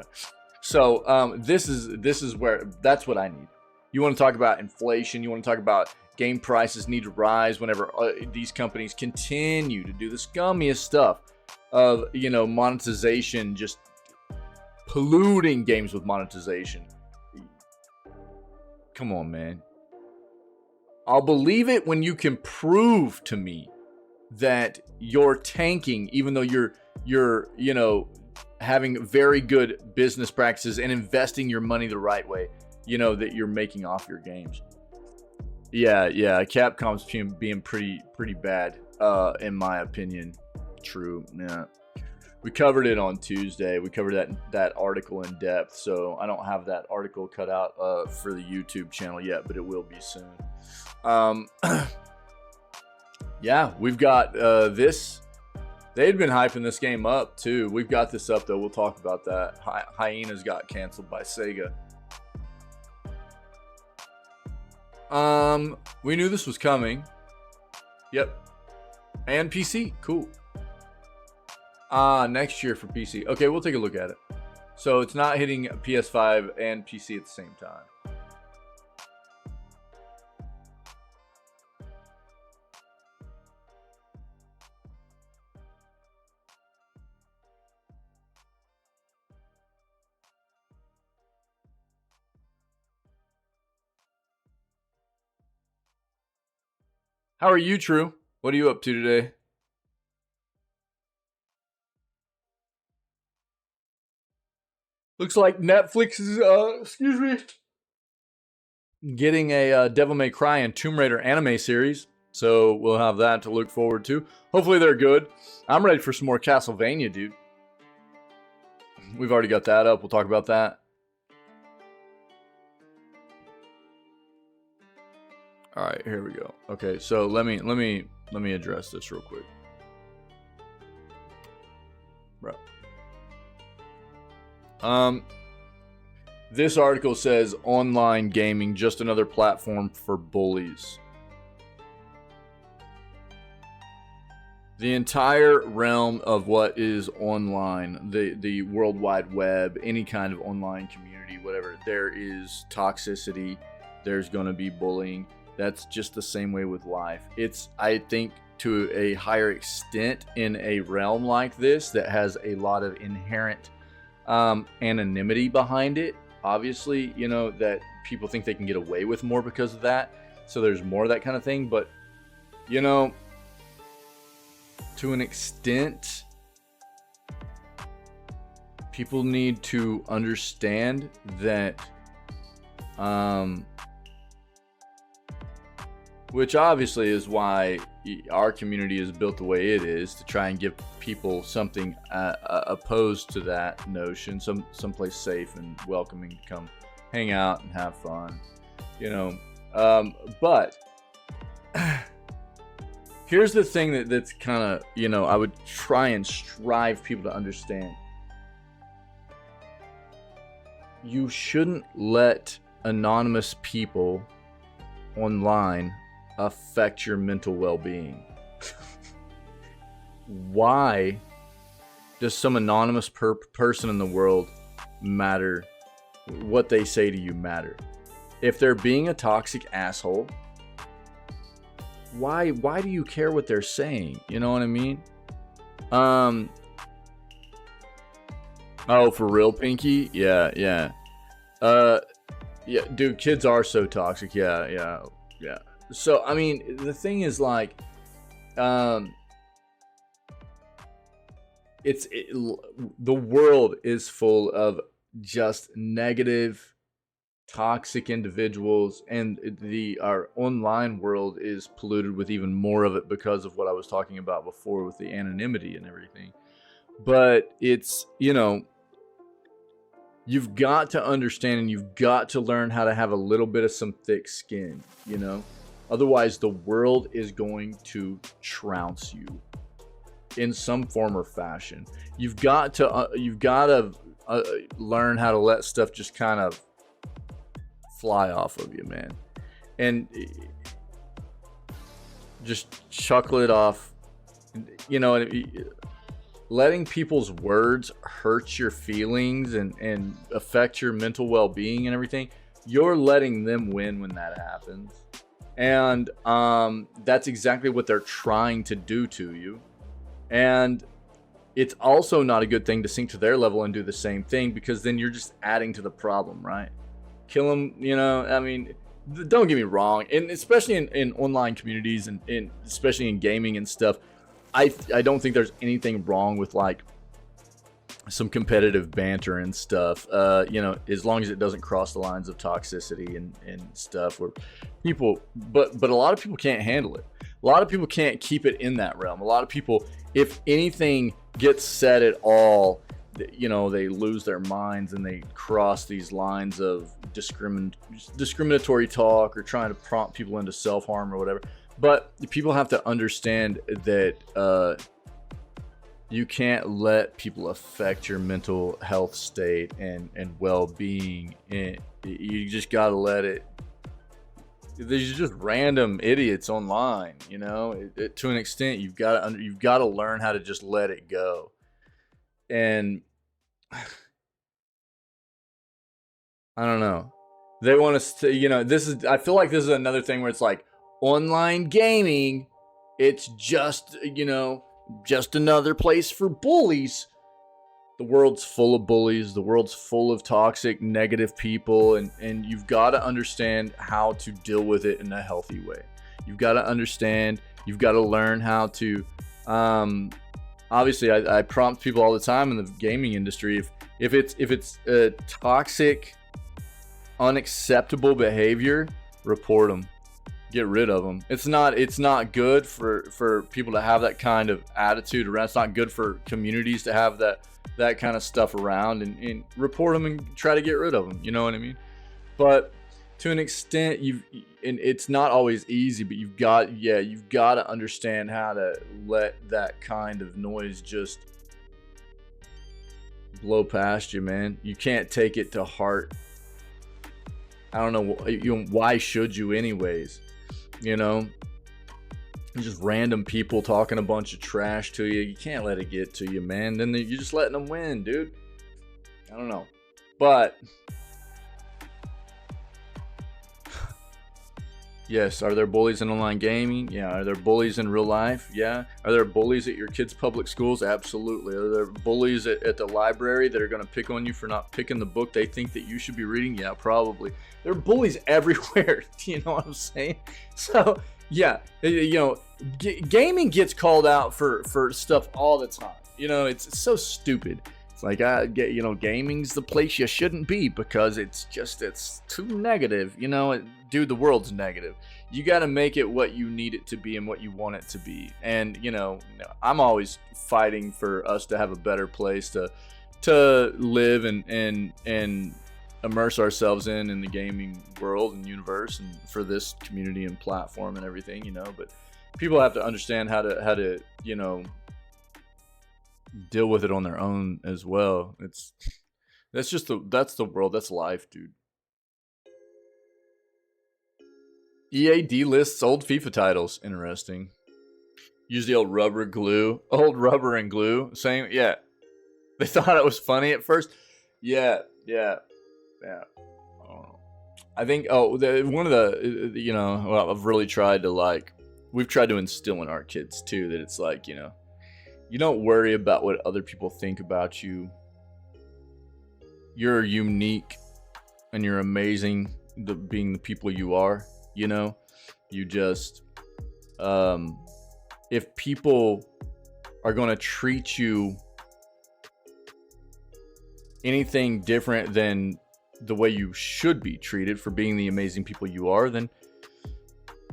So this is where, that's what I need. You want to talk about inflation. You want to talk about game prices need to rise whenever these companies continue to do the scummiest stuff of, you know, monetization, just polluting games with monetization. Come on, man. I'll believe it when you can prove to me that you're tanking, even though you're you know, having very good business practices and investing your money the right way, you know, that you're making off your games. Yeah, Capcom's being pretty bad, in my opinion. True, yeah. We covered it on Tuesday. We covered that article in depth, so I don't have that article cut out for the YouTube channel yet, but it will be soon. Yeah, we've got this. They'd been hyping this game up too. We've got this up though. We'll talk about that. Hyenas got canceled by Sega. We knew this was coming. Yep. And PC. Cool. Next year for PC. Okay, we'll take a look at it. So it's not hitting PS5 and PC at the same time. How are you, True? What are you up to today? Looks like Netflix is, excuse me, getting a Devil May Cry and Tomb Raider anime series. So we'll have that to look forward to. Hopefully they're good. I'm ready for some more Castlevania, dude. We've already got that up. We'll talk about that. All right, here we go. Okay, so let me address this real quick. Bro. This article says online gaming, just another platform for bullies. The entire realm of what is online, the World Wide Web, any kind of online community, whatever, there is toxicity, there's going to be bullying. That's just the same way with life. It's, I think, to a higher extent in a realm like this that has a lot of inherent anonymity behind it. Obviously, you know, that people think they can get away with more because of that. So there's more of that kind of thing. But, you know, to an extent, people need to understand that, which obviously is why our community is built the way it is, to try and give people something opposed to that notion, someplace safe and welcoming to come hang out and have fun, you know. But here's the thing that's kind of, you know, I would try and strive people to understand. you shouldn't let anonymous people online affect your mental well-being. Why does some anonymous person in the world matter? What they say to you matter? If they're being a toxic asshole, why do you care what they're saying? You know what I mean? Oh, for real, Pinky? Yeah. Yeah, dude, kids are so toxic. Yeah. So, I mean, the thing is, like, the world is full of just negative, toxic individuals, and our online world is polluted with even more of it because of what I was talking about before with the anonymity and everything. But it's, you've got to understand, and you've got to learn how to have a little bit of some thick skin, Otherwise, the world is going to trounce you in some form or fashion. You've got to learn how to let stuff just kind of fly off of you, man, and just chuckle it off. Letting people's words hurt your feelings and affect your mental well-being and everything, you're letting them win when that happens. And that's exactly what they're trying to do to you. And it's also not a good thing to sink to their level and do the same thing, because then you're just adding to the problem, right? Kill them, I mean, don't get me wrong, and especially in online communities and especially in gaming and stuff, I don't think there's anything wrong with, like, some competitive banter and stuff, as long as it doesn't cross the lines of toxicity and stuff where people, but a lot of people can't handle it. A lot of people can't keep it in that realm. A lot of people, if anything gets said at all, they lose their minds and they cross these lines of discriminatory talk or trying to prompt people into self-harm or whatever. But people have to understand that you can't let people affect your mental health state and well-being. And you just gotta let it. There's just random idiots online, to an extent. You've got to learn how to just let it go. And I don't know. They want us to, I feel like this is another thing where it's like, online gaming, it's just, just another place for bullies. The world's full of bullies. The world's full of toxic, negative people. And you've got to understand how to deal with it in a healthy way. You've got to understand. You've got to learn how to, obviously, I prompt people all the time in the gaming industry. If it's a toxic, unacceptable behavior, report them. Get rid of them. It's not good for people to have that kind of attitude around. It's not good for communities to have that kind of stuff around, and report them and try to get rid of them. You know what I mean? But to an extent, and it's not always easy, but you've got to understand how to let that kind of noise just blow past you, man. You can't take it to heart. I don't know, why should you anyways? Just random people talking a bunch of trash to you. You can't let it get to you, man. Then you're just letting them win, dude. I don't know. But yes, are there bullies in online gaming? Yeah. Are there bullies in real life? Yeah. Are there bullies at your kids' public schools? Absolutely. Are there bullies at the library that are going to pick on you for not picking the book they think that you should be reading? Yeah, probably. There are bullies everywhere. Do you know what I'm saying? So, yeah, gaming gets called out for stuff all the time. It's so stupid. It's like, gaming's the place you shouldn't be because it's too negative. Dude, the world's negative. You got to make it what you need it to be and what you want it to be. And, I'm always fighting for us to have a better place to live and immerse ourselves in the gaming world and universe, and for this community and platform and everything, but people have to understand how to deal with it on their own as well. That's just that's the world. That's life, dude. EA delists old FIFA titles. Interesting. Use the old rubber and glue. Same, yeah. They thought it was funny at first. Yeah. I think. One of the well, I've really tried to we've tried to instill in our kids too that it's like you don't worry about what other people think about you. You're unique, and you're amazing. Being the people you are. You just if people are going to treat you anything different than the way you should be treated for being the amazing people you are, then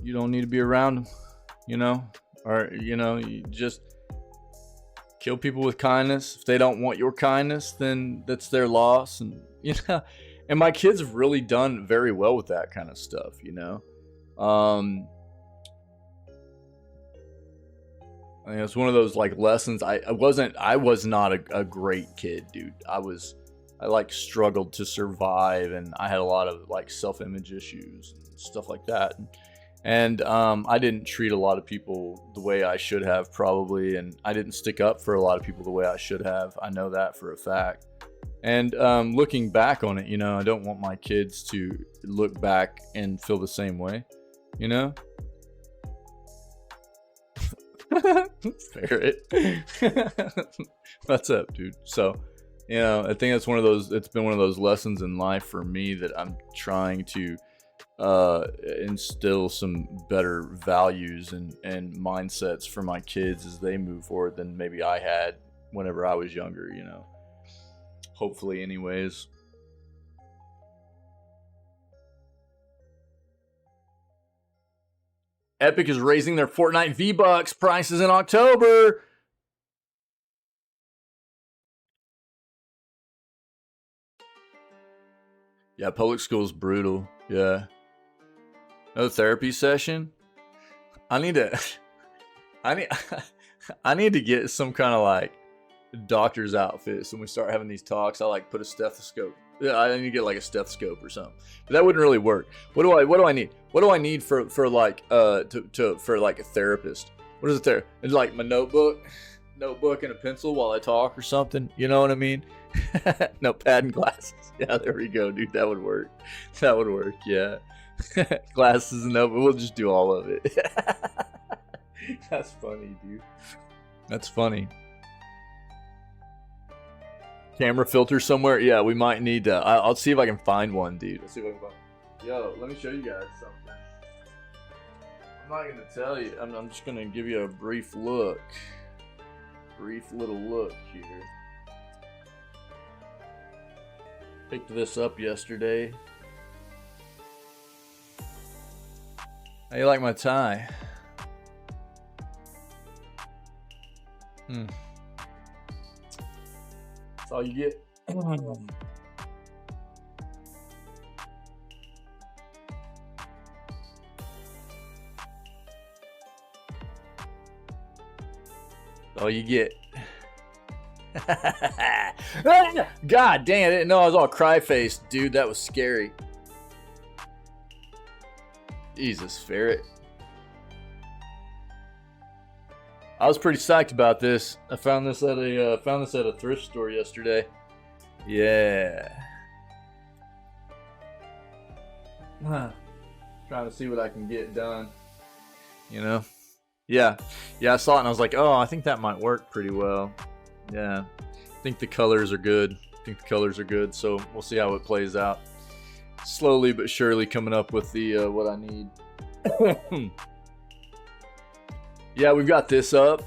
you don't need to be around them, or you just kill people with kindness. If they don't want your kindness, then that's their loss. And and my kids have really done very well with that kind of stuff. I mean, it's one of those lessons. I was not a great kid, dude. I struggled to survive, and I had a lot of self-image issues and stuff like that. And I didn't treat a lot of people the way I should have, probably, and I didn't stick up for a lot of people the way I should have. I know that for a fact. And looking back on it, I don't want my kids to look back and feel the same way, Ferret. What's up, dude? So, I think it's been one of those lessons in life for me that I'm trying to instill some better values and mindsets for my kids as they move forward than maybe I had whenever I was younger, hopefully anyways. Epic is raising their Fortnite V-Bucks prices in October. Yeah, public school is brutal. Yeah. No therapy session. I need to get some kind of doctor's outfit. So when we start having these talks, I put a stethoscope. Yeah, I need to get a stethoscope or something. But that wouldn't really work. What do I need? What do I need for a therapist? What is it there? It's my notebook and a pencil while I talk or something. You know what I mean? Notepad and glasses. Yeah, there we go, dude. That would work. Yeah. Glasses and notebook. We'll just do all of it. That's funny, dude. That's funny. Camera filter somewhere? Yeah, we might need to. I'll see if I can find one, dude. Let's see if I can find. Yo, let me show you guys something. I'm not gonna tell you. I'm just gonna give you a brief look. Brief little look here. Picked this up yesterday. How you like my tie? That's all you get. All you get. God dang, I didn't know I was all cry-faced, dude. That was scary. Jesus, Ferret. I was pretty psyched about this. I found this at a thrift store yesterday. Yeah. Trying to see what I can get done. Yeah, I saw it and I was like, oh, I think that might work pretty well. Yeah, I think the colors are good. So we'll see how it plays out. Slowly but surely coming up with the what I need. Yeah, we've got this up.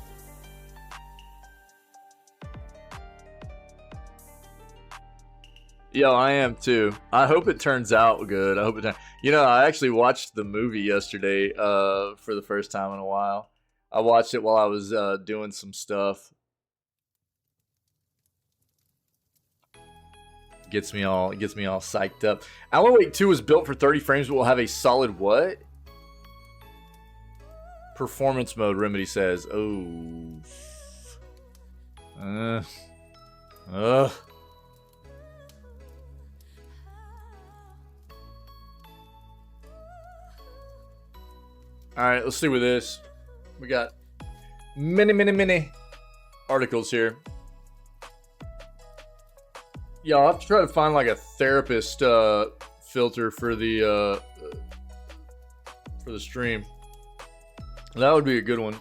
Yo, I am too. I hope it turns out good. I actually watched the movie yesterday for the first time in a while. I watched it while I was doing some stuff. Gets me all psyched up. Alan Wake 2 was built for 30 frames, but will have a solid what? Performance mode, Remedy says. Oh. All right, let's see with this. We got many articles here. Yeah, I'll have to try to find like a therapist filter for the stream. That would be a good one.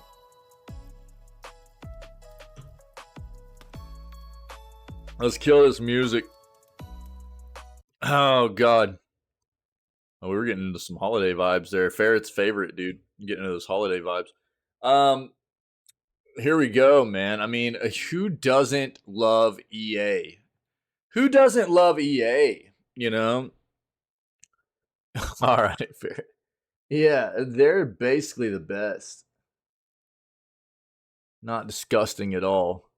Let's kill this music. Oh God. Oh, we were getting into some holiday vibes there. Ferret's favorite, dude. Getting into those holiday vibes. Here we go, man. I mean, who doesn't love EA? Who doesn't love EA? You know? All right, fair. Yeah, they're basically the best. Not disgusting at all.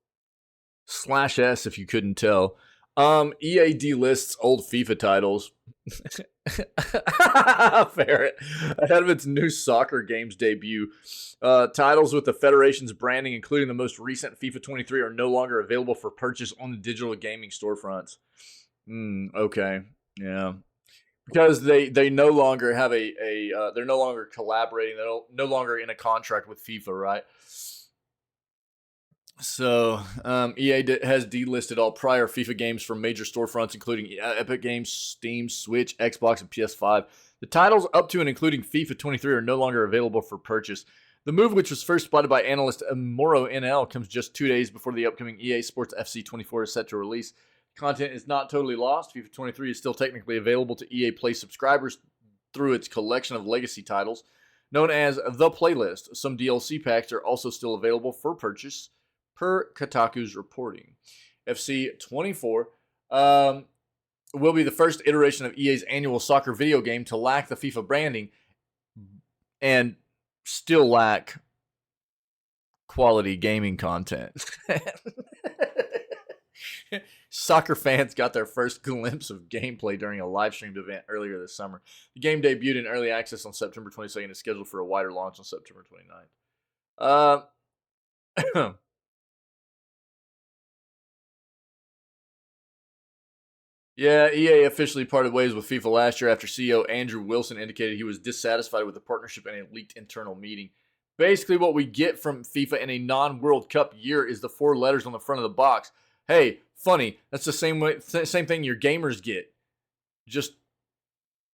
/S if you couldn't tell. EA delists old FIFA titles. Ferret. Ahead of its new soccer games debut. Titles with the Federation's branding, including the most recent FIFA 23, are no longer available for purchase on the digital gaming storefronts. Okay. Yeah. Because they no longer have they're no longer collaborating. They're no longer in a contract with FIFA, right? So, EA has delisted all prior FIFA games from major storefronts, including Epic Games, Steam, Switch, Xbox, and PS5. The titles up to and including FIFA 23 are no longer available for purchase. The move, which was first spotted by analyst Moro NL, comes just 2 days before the upcoming EA Sports FC 24 is set to release. Content is not totally lost. FIFA 23 is still technically available to EA Play subscribers through its collection of legacy titles, known as The Playlist. Some DLC packs are also still available for purchase, per Kotaku's reporting. FC 24 will be the first iteration of EA's annual soccer video game to lack the FIFA branding and still lack quality gaming content. Soccer fans got their first glimpse of gameplay during a live-streamed event earlier this summer. The game debuted in early access on September 22nd and is scheduled for a wider launch on September 29th. Yeah, EA officially parted ways with FIFA last year after CEO Andrew Wilson indicated he was dissatisfied with the partnership in a leaked internal meeting. Basically, what we get from FIFA in a non-World Cup year is the 4 letters on the front of the box. Hey, funny, that's the same thing your gamers get. Just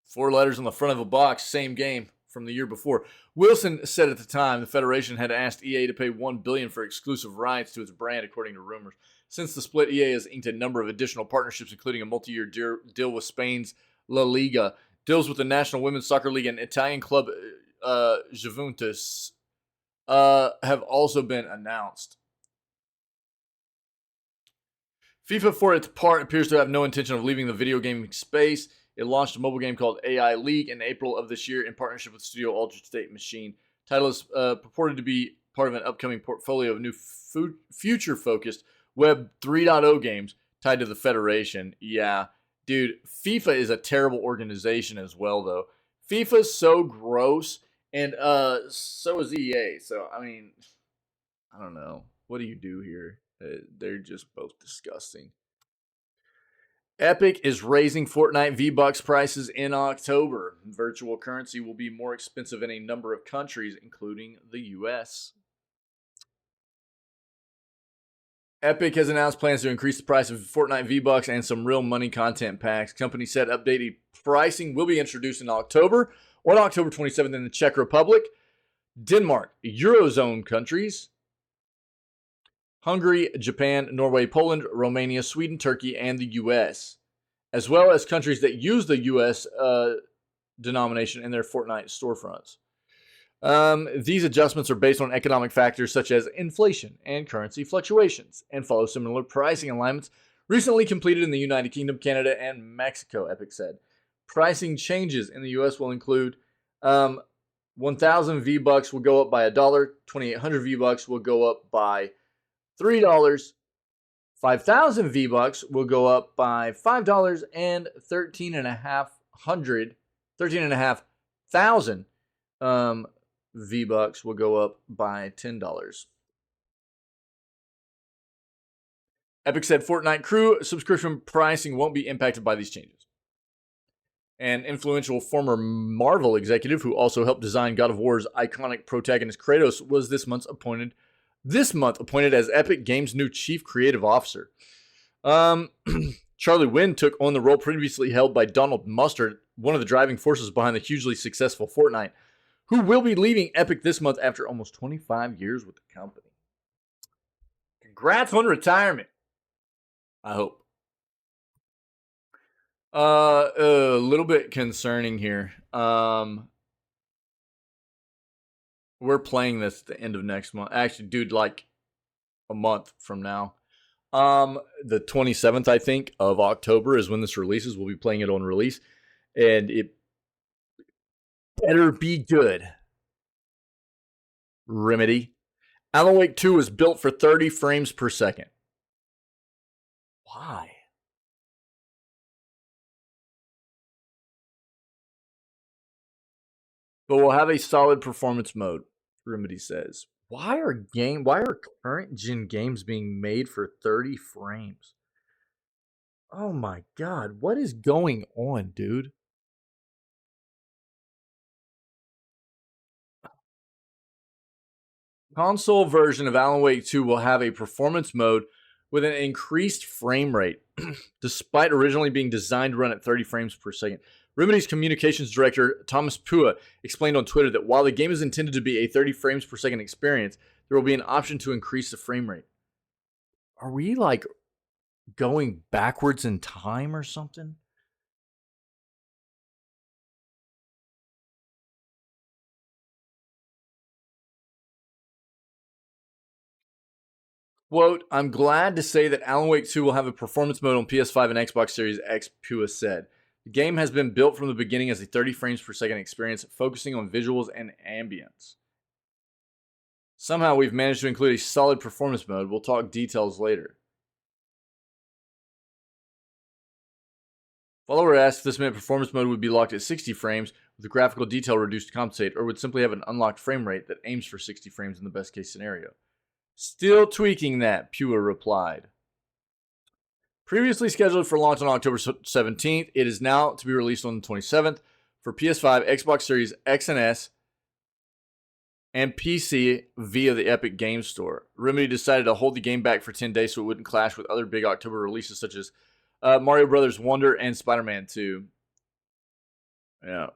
4 letters on the front of a box, same game from the year before. Wilson said at the time the Federation had asked EA to pay $1 billion for exclusive rights to its brand, according to rumors. Since the split, EA has inked a number of additional partnerships, including a multi-year deal with Spain's La Liga, deals with the National Women's Soccer League, and Italian club Juventus have also been announced. FIFA, for its part, appears to have no intention of leaving the video gaming space. It launched a mobile game called AI League in April of this year in partnership with studio Altered State Machine. The title is purported to be part of an upcoming portfolio of new future-focused Web 3.0 games tied to the Federation. Yeah, dude, FIFA is a terrible organization as well, though. FIFA's so gross, and so is EA. So, I mean, I don't know. What do you do here? They're just both disgusting. Epic is raising Fortnite V-Bucks prices in October. Virtual currency will be more expensive in a number of countries, including the US. Epic has announced plans to increase the price of Fortnite V-Bucks and some real money content packs. Company said updated pricing will be introduced in October, on October 27th in the Czech Republic, Denmark, Eurozone countries, Hungary, Japan, Norway, Poland, Romania, Sweden, Turkey, and the US, as well as countries that use the US denomination in their Fortnite storefronts. These adjustments are based on economic factors such as inflation and currency fluctuations and follow similar pricing alignments recently completed in the United Kingdom, Canada, and Mexico, Epic said. Pricing changes in the US will include 1,000 V-Bucks will go up by $1, 2,800 V-Bucks will go up by $3, 5,000 V-Bucks will go up by $5, and 13,500 V-Bucks will go up by $10. Epic said Fortnite crew subscription pricing won't be impacted by these changes. An influential former Marvel executive who also helped design God of War's iconic protagonist Kratos was this month appointed as Epic Games' new chief creative officer. Charlie Wynn took on the role previously held by Donald Mustard, one of the driving forces behind the hugely successful Fortnite, who will be leaving Epic this month after almost 25 years with the company. Congrats on retirement, I hope. A little bit concerning here. We're playing this at the end of next month. Actually, dude, like a month from now. The 27th, I think, of October is when this releases. We'll be playing it on release, and it better be good. Remedy. Alan Wake 2 was built for 30 frames per second. Why? But we'll have a solid performance mode, Remedy says. Why are current gen games being made for 30 frames? Oh my god, what is going on, dude? Console version of Alan Wake 2 will have a performance mode with an increased frame rate, despite originally being designed to run at 30 frames per second. Remedy's communications director, Thomas Pua, explained on Twitter that while the game is intended to be a 30 frames per second experience, there will be an option to increase the frame rate. Are we, like, going backwards in time or something? Quote, I'm glad to say that Alan Wake 2 will have a performance mode on PS5 and Xbox Series X, Pua said. The game has been built from the beginning as a 30 frames per second experience, focusing on visuals and ambience. Somehow we've managed to include a solid performance mode. We'll talk details later. Follower asked if this meant performance mode would be locked at 60 frames with the graphical detail reduced to compensate, or would simply have an unlocked frame rate that aims for 60 frames in the best case scenario. Still tweaking that, Pua replied. Previously scheduled for launch on October 17th, it is now to be released on the 27th for PS5, Xbox Series X and S, and PC via the Epic Games Store. Remedy decided to hold the game back for 10 days so it wouldn't clash with other big October releases such as Mario Brothers Wonder and Spider-Man 2. Yeah.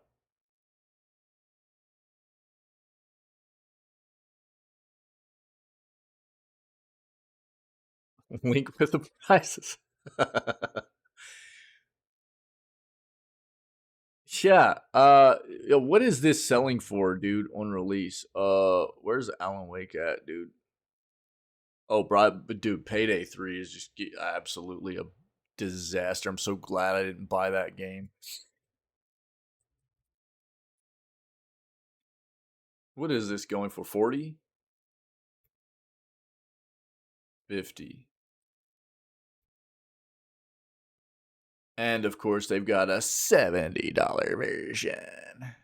Link with the prices. Yeah. What is this selling for, dude, on release? Where's Alan Wake at, dude? Oh, bro, but dude, Payday 3 is just absolutely a disaster. I'm so glad I didn't buy that game. What is this going for? 40? 50. And of course, they've got a $70 version.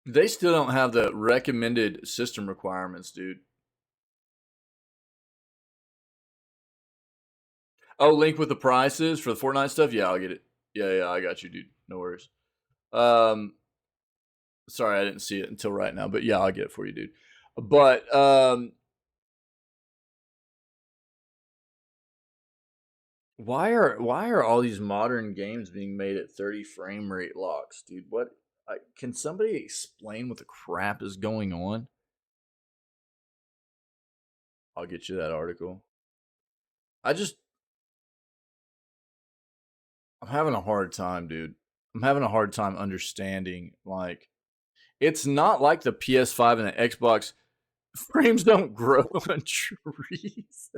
They still don't have the recommended system requirements, dude. Oh, link with the prices for the Fortnite stuff? Yeah, I'll get it. Yeah, I got you, dude. No worries. Sorry, I didn't see it until right now, but yeah, I'll get it for you, dude. But why are all these modern games being made at 30 frame rate locks, dude? What can somebody explain what the crap is going on? I'll get you that article. I'm having a hard time, dude. I'm having a hard time understanding, like, it's not like the PS5 and the Xbox. Frames don't grow on trees.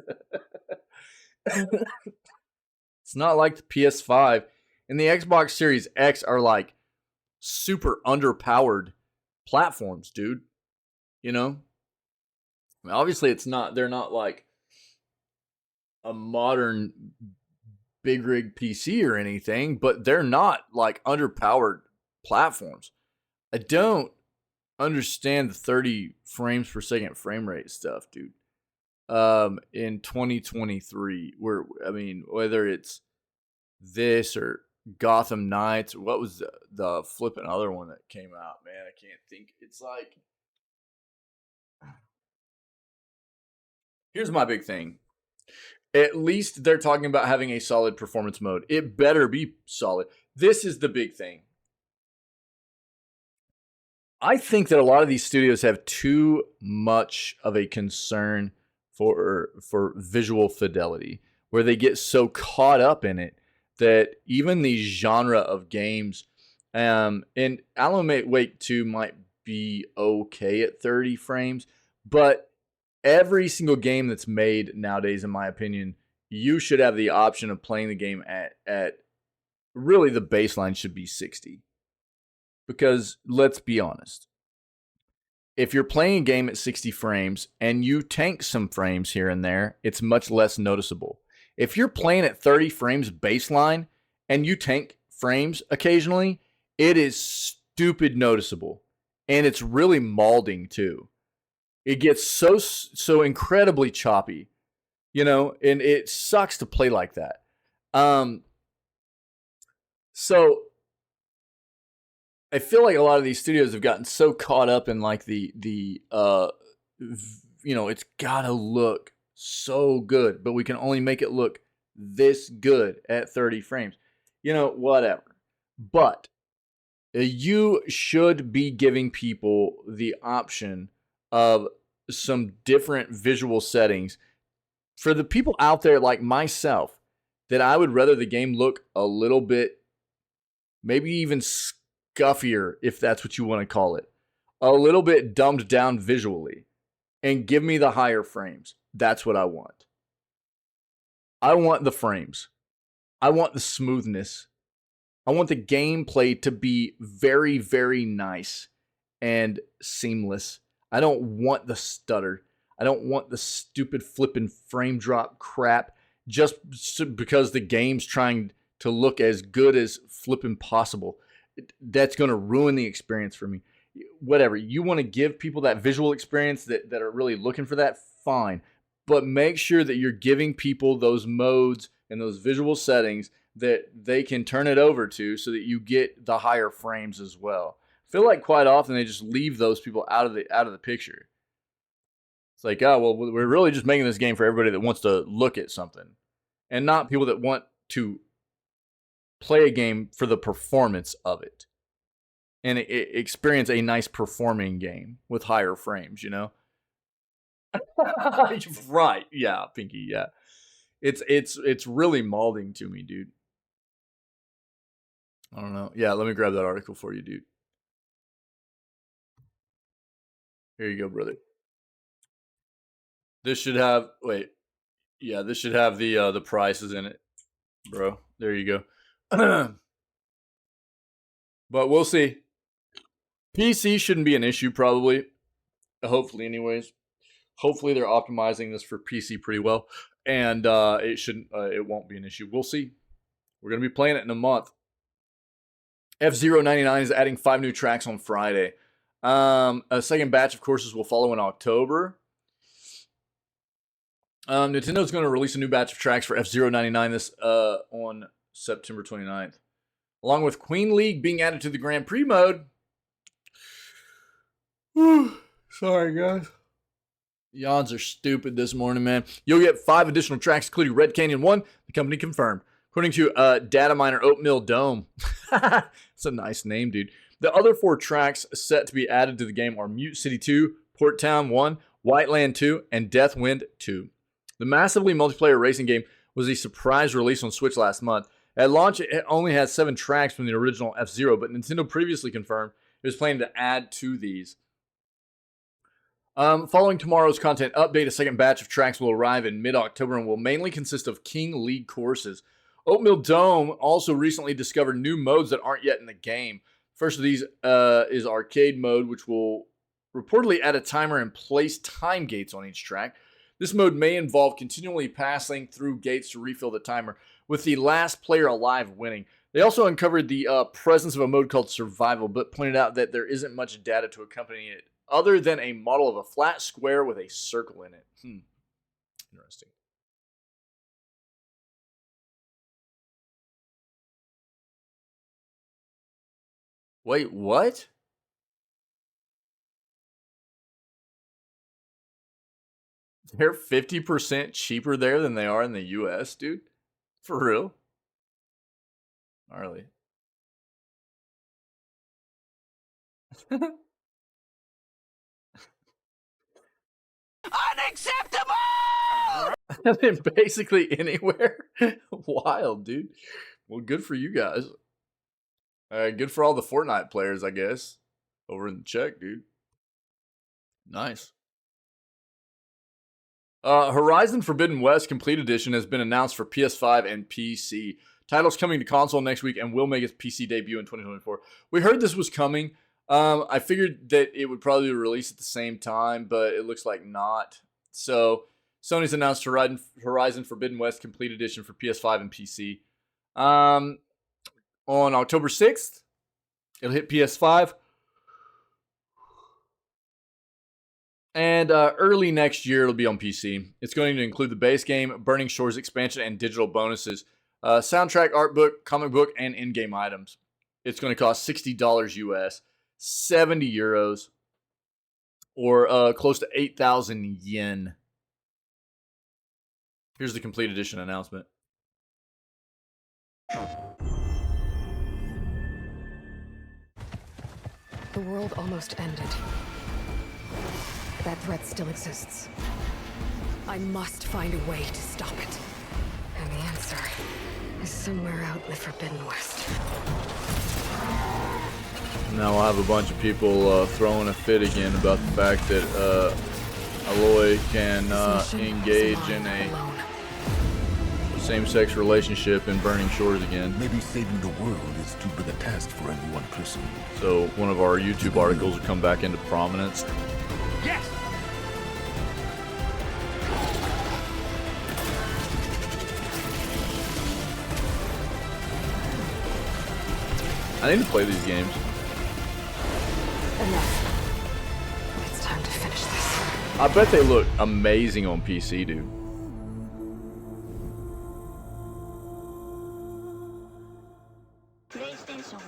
It's not like the PS5 and the Xbox Series X are like super underpowered platforms, dude. You know? I mean, obviously they're not like a modern big rig PC or anything, but they're not like underpowered platforms. I don't understand the 30 frames per second frame rate stuff, dude. in 2023. Where I mean, whether it's this or Gotham Knights, what was the flipping other one that came out? Man, I can't think. It's like, here's my big thing. At least they're talking about having a solid performance mode. It better be solid. This is the big thing. I think that a lot of these studios have too much of a concern for visual fidelity, where they get so caught up in it that even the genre of games, and Alan Wake 2 might be okay at 30 frames, but every single game that's made nowadays, in my opinion, you should have the option of playing the game at really the baseline should be 60. Because let's be honest, if you're playing a game at 60 frames and you tank some frames here and there, it's much less noticeable. If you're playing at 30 frames baseline and you tank frames occasionally, it is stupid noticeable. And it's really maulding too. It gets so incredibly choppy, you know, and it sucks to play like that. So I feel like a lot of these studios have gotten so caught up in like the you know, it's gotta look so good, but we can only make it look this good at 30 frames. You know, whatever. But you should be giving people the option of some different visual settings. For the people out there like myself, that I would rather the game look a little bit, maybe even scuffier, if that's what you want to call it, a little bit dumbed down visually, and give me the higher frames. That's what I want. I want the frames. I want the smoothness. I want the gameplay to be very, very nice and seamless. I don't want the stutter. I don't want the stupid flipping frame drop crap just because the game's trying to look as good as flipping possible. That's going to ruin the experience for me. Whatever. You want to give people that visual experience that are really looking for that, fine. But make sure that you're giving people those modes and those visual settings that they can turn it over to so that you get the higher frames as well. I feel like quite often they just leave those people out of the picture. It's like, oh, well, we're really just making this game for everybody that wants to look at something and not people that want to play a game for the performance of it and experience a nice performing game with higher frames, you know? Right. Yeah, Pinky, yeah. It's really maulding to me, dude. I don't know. Yeah, let me grab that article for you, dude. Here you go, brother. This should have this should have the prices in it, bro. There you go. But we'll see. PC shouldn't be an issue, probably. Hopefully, anyways. Hopefully, they're optimizing this for PC pretty well, and it won't be an issue. We'll see. We're gonna be playing it in a month. F-Zero 99 is adding 5 new tracks on Friday. A second batch of courses will follow in October. Nintendo's going to release a new batch of tracks for F-Zero 99 on September 29th. Along with Queen League being added to the Grand Prix mode. Sorry, guys. Yawns are stupid this morning, man. You'll get 5 additional tracks, including Red Canyon 1, the company confirmed. According to data miner Oatmeal Dome. That's a nice name, dude. The other 4 tracks set to be added to the game are Mute City 2, Port Town 1, Whiteland 2, and Deathwind 2. The massively multiplayer racing game was a surprise release on Switch last month. At launch, it only had 7 tracks from the original F-Zero, but Nintendo previously confirmed it was planning to add to these. Following tomorrow's content update, a second batch of tracks will arrive in mid-October and will mainly consist of King League courses. Oatmeal Dome also recently discovered new modes that aren't yet in the game. First of these is arcade mode, which will reportedly add a timer and place time gates on each track. This mode may involve continually passing through gates to refill the timer, with the last player alive winning. They also uncovered the presence of a mode called Survival, but pointed out that there isn't much data to accompany it, other than a model of a flat square with a circle in it. Interesting. Wait, what? They're 50% cheaper there than they are in the US, dude? For real? Gnarly. Unacceptable! Basically anywhere. Wild, dude. Well, good for you guys. Good for all the Fortnite players, I guess. Over in the Czech, dude. Nice. Horizon Forbidden West Complete Edition has been announced for PS5 and PC. Title's coming to console next week and will make its PC debut in 2024. We heard this was coming. I figured that it would probably release at the same time, but it looks like not. So Sony's announced Horizon Forbidden West Complete Edition for PS5 and PC. On October 6th, it'll hit PS5. And early next year, it'll be on PC. It's going to include the base game, Burning Shores expansion, and digital bonuses, soundtrack, art book, comic book, and in-game items. It's going to cost $60 US, 70 euros, or close to 8,000 yen. Here's the complete edition announcement. The world almost ended. That threat still exists. I must find a way to stop it. And the answer is somewhere out in the Forbidden West. Now we'll have a bunch of people throwing a fit again about the fact that Aloy can engage in a same-sex relationship in Burning Shores again. Maybe saving the world is too big a task for any one person. So one of our YouTube articles will come back into prominence. Yes! I need to play these games. Enough. It's time to finish this. I bet they look amazing on PC, dude. PlayStation.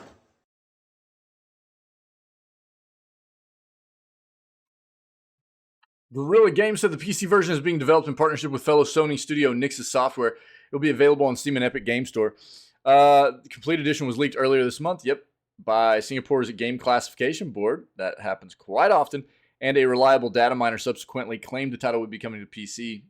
Guerrilla Games said the PC version is being developed in partnership with fellow Sony studio Nixxes Software. It will be available on Steam and Epic Game Store. The complete edition was leaked earlier this month, by Singapore's Game Classification Board. That happens quite often. And a reliable data miner subsequently claimed the title would be coming to PC.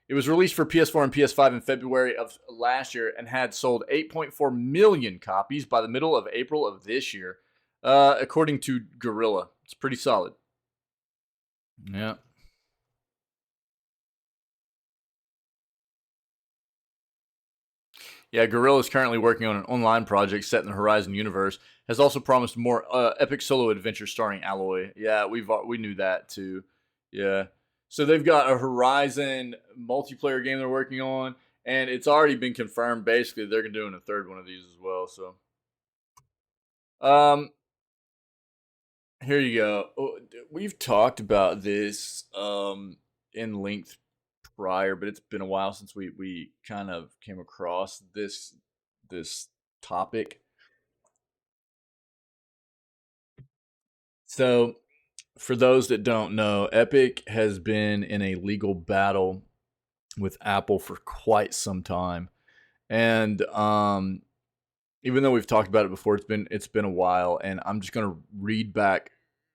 It was released for PS4 and PS5 in February of last year and had sold 8.4 million copies by the middle of April of this year, according to Guerrilla. It's pretty solid. Yeah. Yeah, Guerrilla is currently working on an online project set in the Horizon universe. Has also promised more epic solo adventures starring Aloy. Yeah, we knew that too. Yeah. So they've got a Horizon multiplayer game they're working on, and it's already been confirmed. Basically, they're doing a third one of these as well. So, here you go. We've talked about this in length prior, but it's been a while since we kind of came across this topic. So, for those that don't know, Epic has been in a legal battle with Apple for quite some time, and even though we've talked about it before, it's been a while, and I'm just gonna read back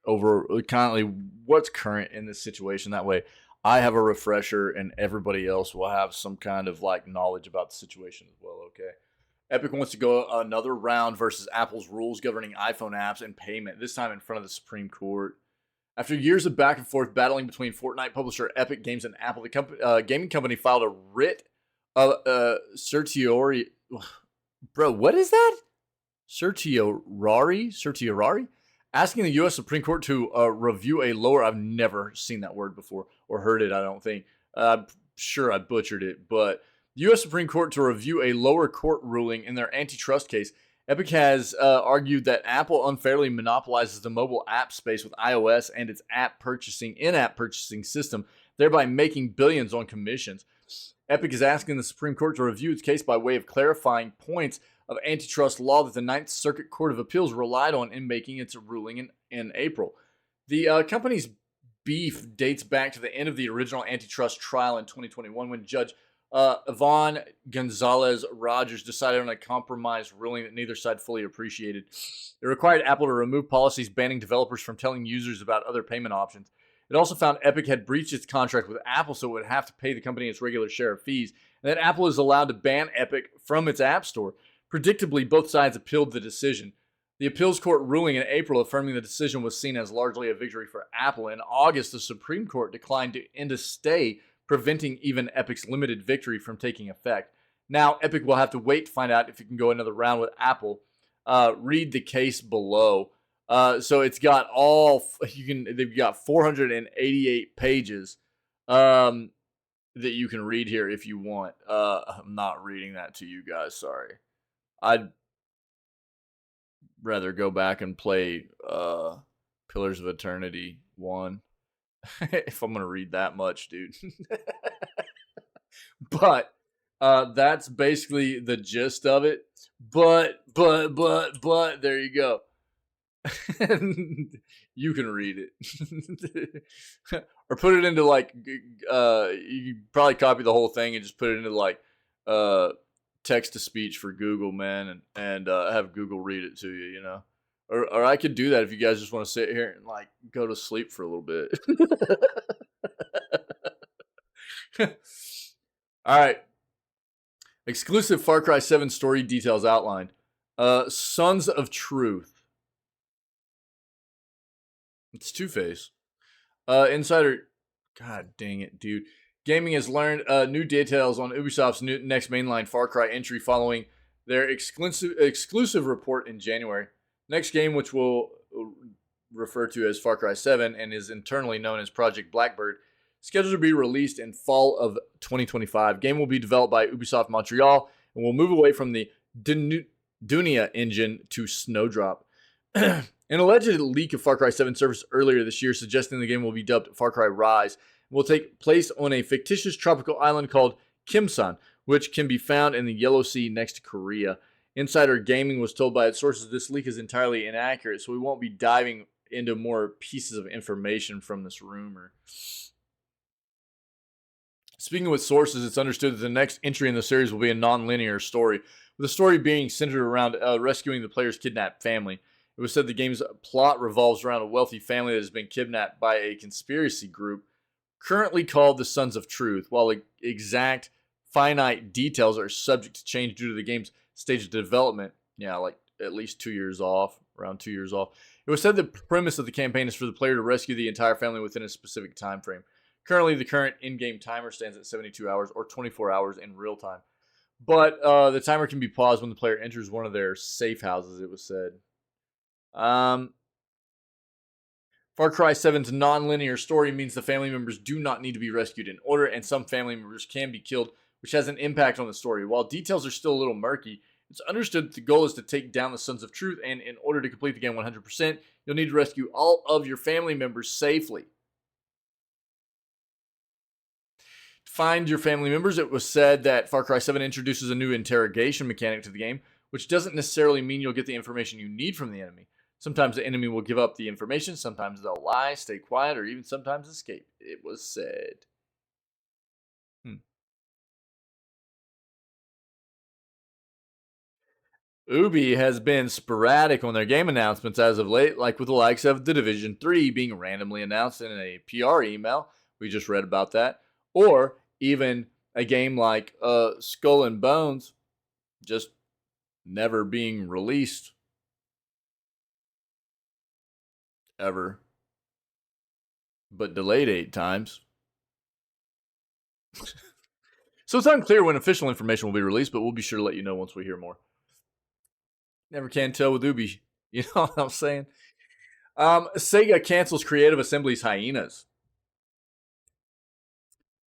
over currently what's current in this situation. That way, I have a refresher, and everybody else will have some kind of like knowledge about the situation as well. Okay. Epic wants to go another round versus Apple's rules governing iPhone apps and payment, this time in front of the Supreme Court. After years of back and forth battling between Fortnite publisher Epic Games and Apple, the gaming company filed a writ of certiorari. Bro, what is that? Certiorari? Asking the U.S. Supreme Court to review a lower... I've never seen that word before or heard it, I don't think. I'm sure I butchered it, but... U.S. Supreme Court to review a lower court ruling in their antitrust case. Epic has argued that Apple unfairly monopolizes the mobile app space with iOS and its in-app purchasing system thereby making billions on commissions. Epic is asking the Supreme Court to review its case by way of clarifying points of antitrust law that the Ninth Circuit Court of Appeals relied on in making its ruling in April. The company's beef dates back to the end of the original antitrust trial in 2021 when Judge Yvonne Gonzalez Rogers decided on a compromise ruling that neither side fully appreciated. It required Apple to remove policies banning developers from telling users about other payment options. It also found Epic had breached its contract with Apple, so it would have to pay the company its regular share of fees, and that Apple is allowed to ban Epic from its App Store. Predictably, both sides appealed the decision. The appeals court ruling in April affirming the decision was seen as largely a victory for Apple. In August, the Supreme Court declined to end a stay, preventing even Epic's limited victory from taking effect. Now, Epic will have to wait to find out if it can go another round with Apple. Read the case below. So it's got they've got 488 pages that you can read here if you want. I'm not reading that to you guys, sorry. I'd rather go back and play Pillars of Eternity 1 if I'm going to read that much, dude. But that's basically the gist of it. But there you go. You can read it. Or put it into like you can probably copy the whole thing and just put it into like text to speech for Google, man, and have Google read it to you, you know. Or I could do that if you guys just want to sit here and like go to sleep for a little bit. All right. Exclusive Far Cry 7 story details outlined. Sons of Truth. It's Two-Face. Insider. God dang it, dude. Gaming has learned new details on Ubisoft's next mainline Far Cry entry following their exclusive report in January. Next game, which we'll refer to as Far Cry 7 and is internally known as Project Blackbird, scheduled to be released in fall of 2025. Game will be developed by Ubisoft Montreal and will move away from the Dunia engine to Snowdrop. An alleged leak of Far Cry 7 surfaced earlier this year, suggesting the game will be dubbed Far Cry Rise and will take place on a fictitious tropical island called Kimsan, which can be found in the Yellow Sea next to Korea. Insider Gaming was told by its sources this leak is entirely inaccurate, so we won't be diving into more pieces of information from this rumor. Speaking with sources, it's understood that the next entry in the series will be a non-linear story, with the story being centered around rescuing the player's kidnapped family. It was said the game's plot revolves around a wealthy family that has been kidnapped by a conspiracy group currently called the Sons of Truth, while exact finite details are subject to change due to the game's stage of development. Yeah, like at least 2 years off, around 2 years off. It was said the premise of the campaign is for the player to rescue the entire family within a specific time frame. Currently, the current in-game timer stands at 72 hours or 24 hours in real time. But the timer can be paused when the player enters one of their safe houses, it was said. Far Cry 7's non-linear story means the family members do not need to be rescued in order, and some family members can be killed, which has an impact on the story. While details are still a little murky, it's understood that the goal is to take down the Sons of Truth, and in order to complete the game 100%, you'll need to rescue all of your family members safely. To find your family members, it was said that Far Cry 7 introduces a new interrogation mechanic to the game, which doesn't necessarily mean you'll get the information you need from the enemy. Sometimes the enemy will give up the information, sometimes they'll lie, stay quiet, or even sometimes escape, it was said. Ubi has been sporadic on their game announcements as of late, like with the likes of The Division 3 being randomly announced in a PR email. We just read about that. Or even a game like Skull and Bones just never being released. Ever. But delayed 8 times. So it's unclear when official information will be released, but we'll be sure to let you know once we hear more. Never can tell with Ubi. You know what I'm saying? Sega cancels Creative Assembly's Hyenas.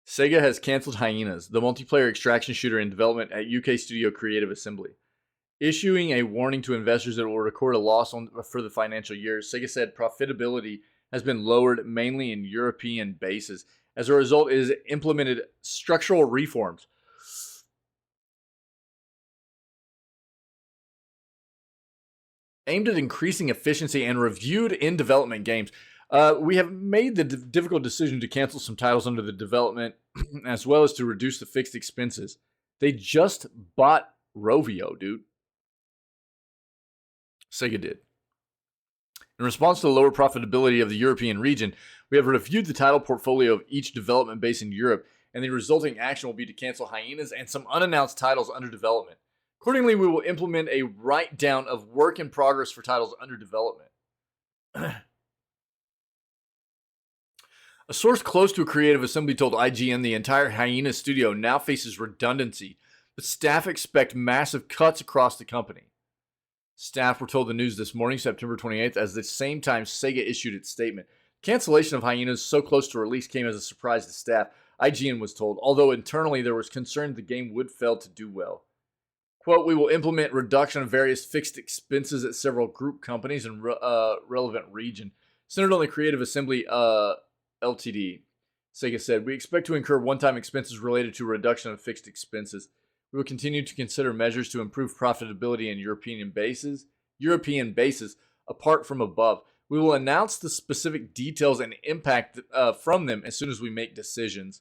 Sega has canceled Hyenas, the multiplayer extraction shooter in development at UK studio Creative Assembly. Issuing a warning to investors that it will record a loss for the financial year, Sega said profitability has been lowered mainly in European bases As a result, it has implemented structural reforms aimed at increasing efficiency and reviewed in development games. We have made the difficult decision to cancel some titles under the development, as well as to reduce the fixed expenses. They just bought Rovio, dude. Sega did. In response to the lower profitability of the European region, we have reviewed the title portfolio of each development base in Europe, and the resulting action will be to cancel Hyenas and some unannounced titles under development. Accordingly, we will implement a write-down of work in progress for titles under development. A source close to a creative assembly told IGN the entire Hyena studio now faces redundancy, but staff expect massive cuts across the company. Staff were told the news this morning, September 28th, as the same time Sega issued its statement. Cancellation of Hyenas so close to release came as a surprise to staff, IGN was told, although internally there was concern the game would fail to do well. Quote, we will implement reduction of various fixed expenses at several group companies in relevant region, centered on the Creative Assembly Ltd. Sega said, we expect to incur one-time expenses related to reduction of fixed expenses. We will continue to consider measures to improve profitability in European bases apart from above. We will announce the specific details and impact from them as soon as we make decisions.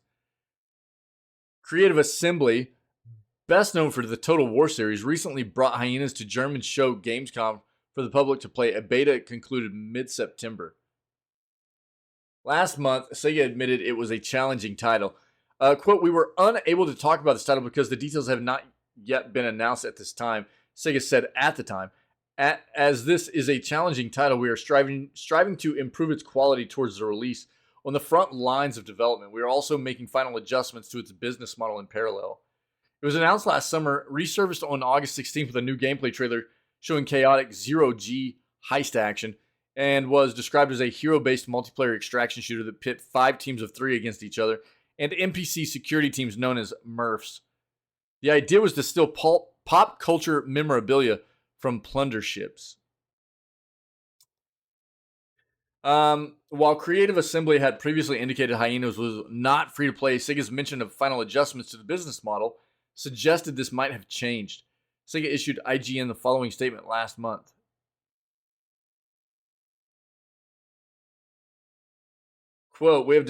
Creative Assembly, best known for the Total War series, recently brought Hyenas to German show Gamescom for the public to play. A beta concluded mid-September. Last month, Sega admitted it was a challenging title. Quote, we were unable to talk about this title because the details have not yet been announced at this time, Sega said at the time. As this is a challenging title, we are striving to improve its quality towards the release. On the front lines of development, we are also making final adjustments to its business model in parallel. It was announced last summer, resurfaced on August 16th with a new gameplay trailer showing chaotic zero-G heist action, and was described as a hero-based multiplayer extraction shooter that pit 5 teams of 3 against each other, and NPC security teams known as Murphs. The idea was to steal pop culture memorabilia from plunder ships. While Creative Assembly had previously indicated Hyenas was not free to play, Sega's mention of final adjustments to the business model suggested this might have changed. Sega issued IGN the following statement last month. Quote, we have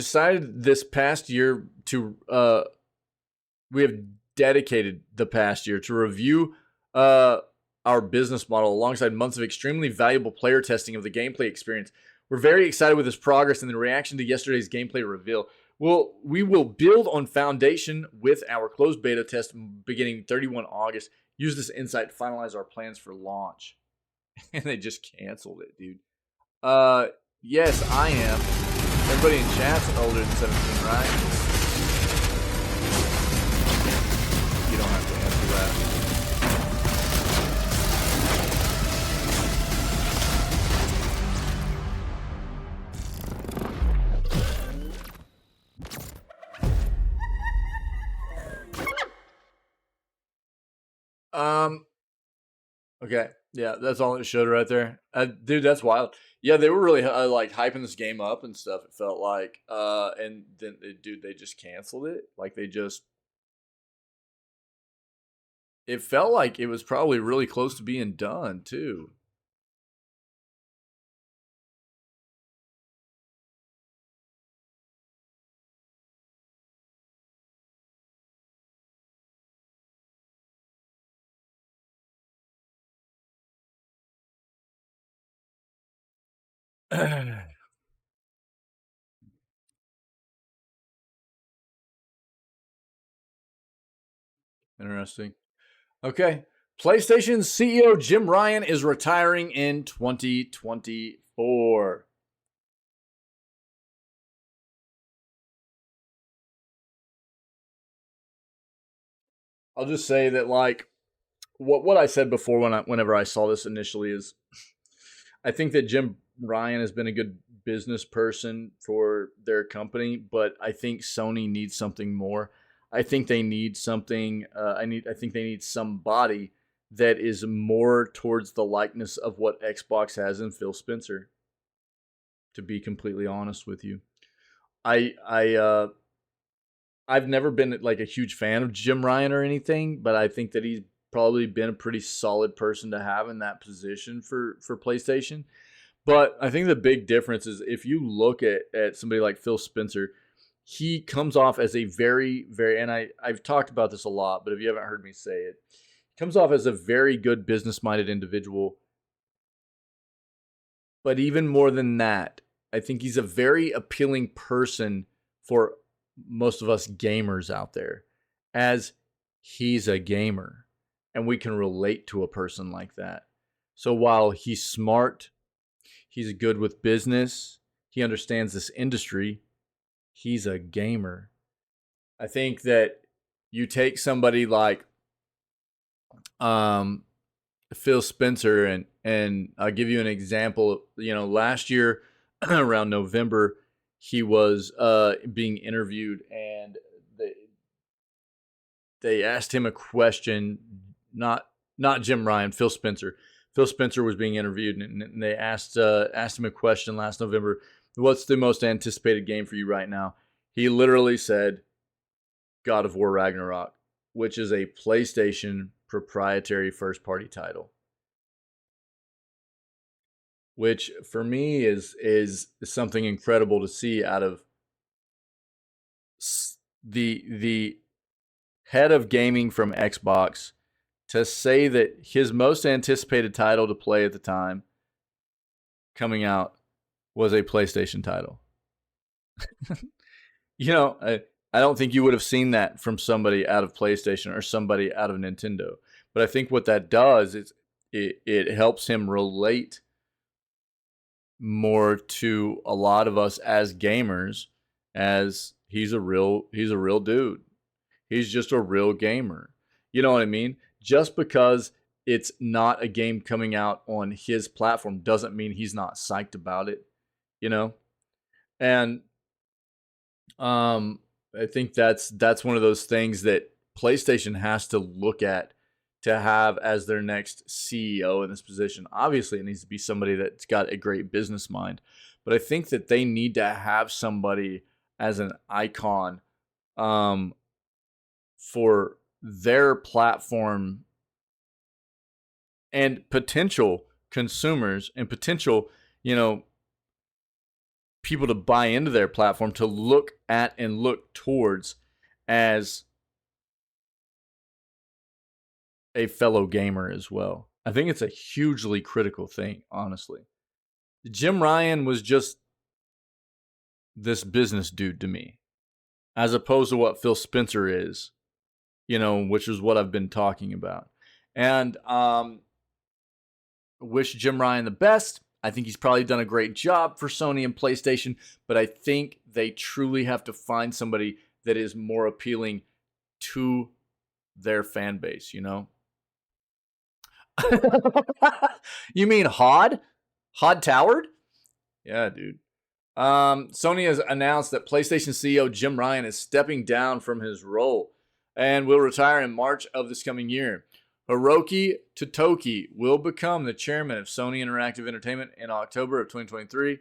dedicated the past year to review our business model alongside months of extremely valuable player testing of the gameplay experience. We're very excited with this progress and the reaction to yesterday's gameplay reveal. We will build on foundation with our closed beta test beginning 31 August. Use this insight to finalize our plans for launch. And they just canceled it, dude. Yes, I am. Everybody in chat's older than 17, right? You don't have to answer that. Okay. Yeah, that's all it showed right there. Dude, that's wild. Yeah, they were really like hyping this game up and stuff. It felt like, and then, dude, they just canceled it. Like it felt like it was probably really close to being done too. Interesting. Okay. PlayStation CEO Jim Ryan is retiring in 2024. I'll just say that, like, what I said before whenever I saw this initially is, I think that Jim Ryan has been a good business person for their company, but I think Sony needs something more. I think they need something. I think they need somebody that is more towards the likeness of what Xbox has in Phil Spencer. To be completely honest with you, I've never been like a huge fan of Jim Ryan or anything, but I think that he's probably been a pretty solid person to have in that position for PlayStation. But I think the big difference is if you look at somebody like Phil Spencer, he comes off as a very, and I've talked about this a lot, but if you haven't heard me say it, he comes off as a very good business-minded individual. But even more than that, I think he's a very appealing person for most of us gamers out there, as he's a gamer and we can relate to a person like that. So while he's smart, he's good with business, he understands this industry, he's a gamer. I think that you take somebody like Phil Spencer, and I'll give you an example. You know, last year around November, he was being interviewed, and they asked him a question. Not Jim Ryan, Phil Spencer. Phil Spencer was being interviewed, and they asked him a question last November. What's the most anticipated game for you right now? He literally said, God of War Ragnarok, which is a PlayStation proprietary first-party title. Which for me is something incredible to see out of the head of gaming from Xbox, to say that his most anticipated title to play at the time coming out was a PlayStation title. You know, I don't think you would have seen that from somebody out of PlayStation or somebody out of Nintendo. But I think what that does is it helps him relate more to a lot of us as gamers, as he's a real dude. He's just a real gamer. You know what I mean? Just because it's not a game coming out on his platform doesn't mean he's not psyched about it, you know? And I think that's one of those things that PlayStation has to look at to have as their next CEO in this position. Obviously, it needs to be somebody that's got a great business mind, but I think that they need to have somebody as an icon for their platform and potential consumers and potential, you know, people to buy into their platform to look at and look towards as a fellow gamer as well. I think it's a hugely critical thing, honestly. Jim Ryan was just this business dude to me, as opposed to what Phil Spencer is, you know, which is what I've been talking about. And wish Jim Ryan the best. I think he's probably done a great job for Sony and PlayStation, but I think they truly have to find somebody that is more appealing to their fan base, you know? You mean Hod? Hod Towered? Yeah, dude. Sony has announced that PlayStation CEO Jim Ryan is stepping down from his role and will retire in March of this coming year. Hiroki Totoki will become the chairman of Sony Interactive Entertainment in October of 2023,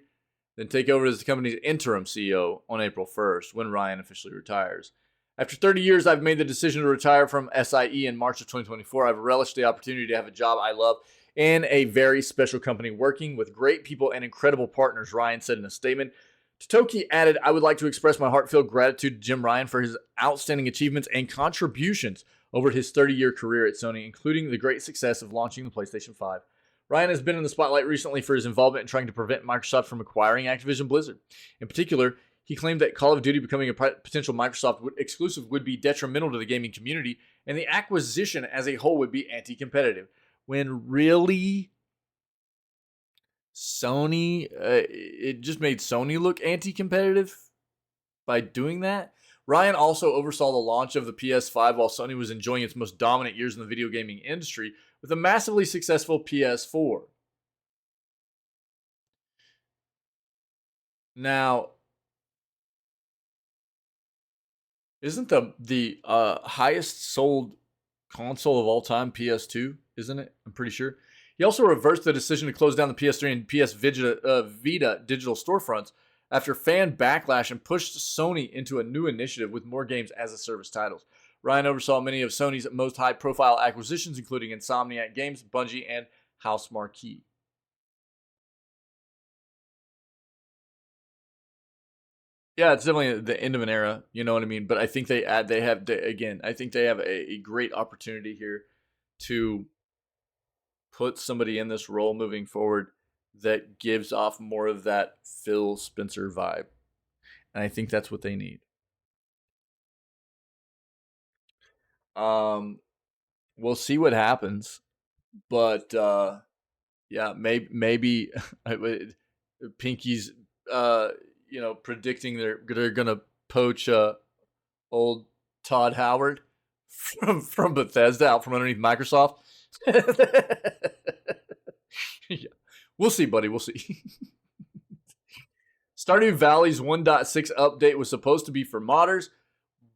then take over as the company's interim CEO on April 1st, when Ryan officially retires. After 30 years, I've made the decision to retire from SIE in March of 2024. I've relished the opportunity to have a job I love in a very special company working with great people and incredible partners, Ryan said in a statement. Totoki added, I would like to express my heartfelt gratitude to Jim Ryan for his outstanding achievements and contributions over his 30-year career at Sony, including the great success of launching the PlayStation 5. Ryan has been in the spotlight recently for his involvement in trying to prevent Microsoft from acquiring Activision Blizzard. In particular, he claimed that Call of Duty becoming a potential Microsoft exclusive would be detrimental to the gaming community, and the acquisition as a whole would be anti-competitive. When really, Sony, it just made Sony look anti-competitive by doing that. Ryan also oversaw the launch of the PS5 while Sony was enjoying its most dominant years in the video gaming industry with a massively successful PS4. Now, isn't the highest sold console of all time PS2, isn't it? I'm pretty sure. He also reversed the decision to close down the PS3 and PS Vita digital storefronts after fan backlash and pushed Sony into a new initiative with more games as a service titles. Ryan oversaw many of Sony's most high-profile acquisitions, including Insomniac Games, Bungie, and House Marquee. Yeah, it's definitely the end of an era. You know what I mean? But I think I think they have a great opportunity here to put somebody in this role moving forward that gives off more of that Phil Spencer vibe. And I think that's what they need. Um, we'll see what happens, but yeah, maybe Pinky's predicting they're gonna poach old Todd Howard from Bethesda out from underneath Microsoft. Yeah. We'll see, buddy. We'll see. Stardew Valley's 1.6 update was supposed to be for modders,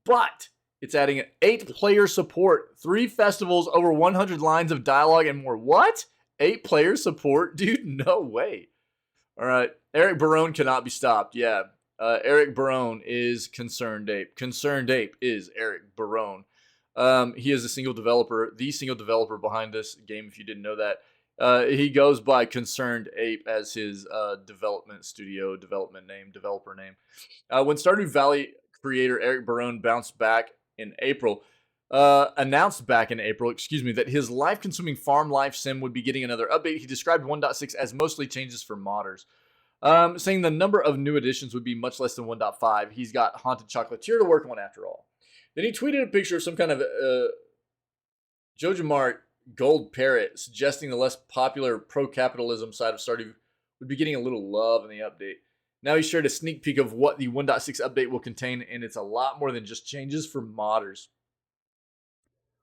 but it's adding an 8-player support, 3 festivals, over 100 lines of dialogue, and more. What? 8-player support? Dude, no way. All right. Eric Barone cannot be stopped. Yeah. Eric Barone is Concerned Ape. Concerned Ape is Eric Barone. He is the single developer behind this game, if you didn't know that. He goes by Concerned Ape as his developer name. When Stardew Valley creator Eric Barone announced back in April, that his life-consuming farm life sim would be getting another update. He described 1.6 as mostly changes for modders, saying the number of new additions would be much less than 1.5. He's got Haunted Chocolatier to work on after all. Then he tweeted a picture of some kind of JojaMart gold parrot, suggesting the less popular pro-capitalism side of Stardew would be getting a little love in the update. Now he shared a sneak peek of what the 1.6 update will contain, and it's a lot more than just changes for modders.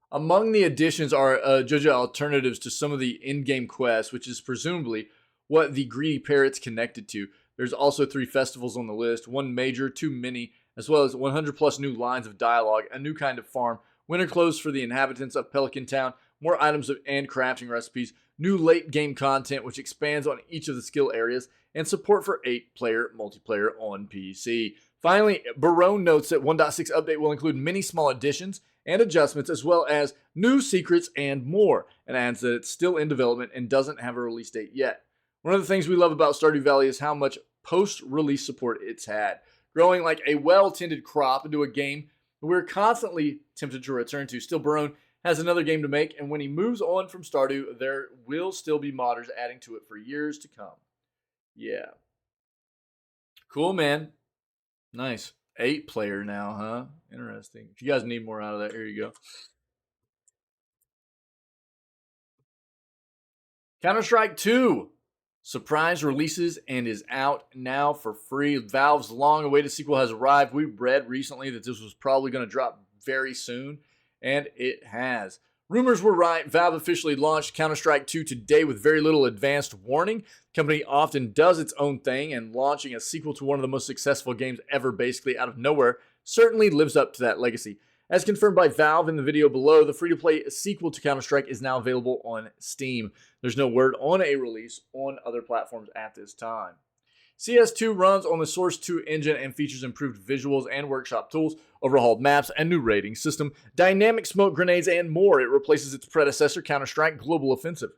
Among the additions are JoJo alternatives to some of the in-game quests, which is presumably what the greedy parrot's connected to. There's also 3 festivals on the list, 1 major, 2 mini, as well as 100 plus new lines of dialogue, a new kind of farm, winter clothes for the inhabitants of Pelican Town, more items and crafting recipes, new late game content which expands on each of the skill areas, and support for 8-player multiplayer on PC. Finally, Barone notes that 1.6 update will include many small additions and adjustments, as well as new secrets and more, and adds that it's still in development and doesn't have a release date yet. One of the things we love about Stardew Valley is how much post-release support it's had, growing like a well-tended crop into a game we're constantly tempted to return to. Still, Barone has another game to make, and when he moves on from Stardew, there will still be modders adding to it for years to come. Yeah. Cool, man. Nice. 8-player now, huh? Interesting. If you guys need more out of that, here you go. Counter-Strike 2 surprise releases and is out now for free. Valve's long-awaited sequel has arrived. We read recently that this was probably going to drop very soon, and it has. Rumors were right. Valve officially launched Counter-Strike 2 today with very little advanced warning. The company often does its own thing, and launching a sequel to one of the most successful games ever basically out of nowhere certainly lives up to that legacy. As confirmed by Valve in the video below, the free-to-play sequel to Counter-Strike is now available on Steam. There's no word on a release on other platforms at this time. CS2 runs on the Source 2 engine and features improved visuals and workshop tools, overhauled maps, and new rating system, dynamic smoke grenades, and more. It replaces its predecessor, Counter-Strike Global Offensive.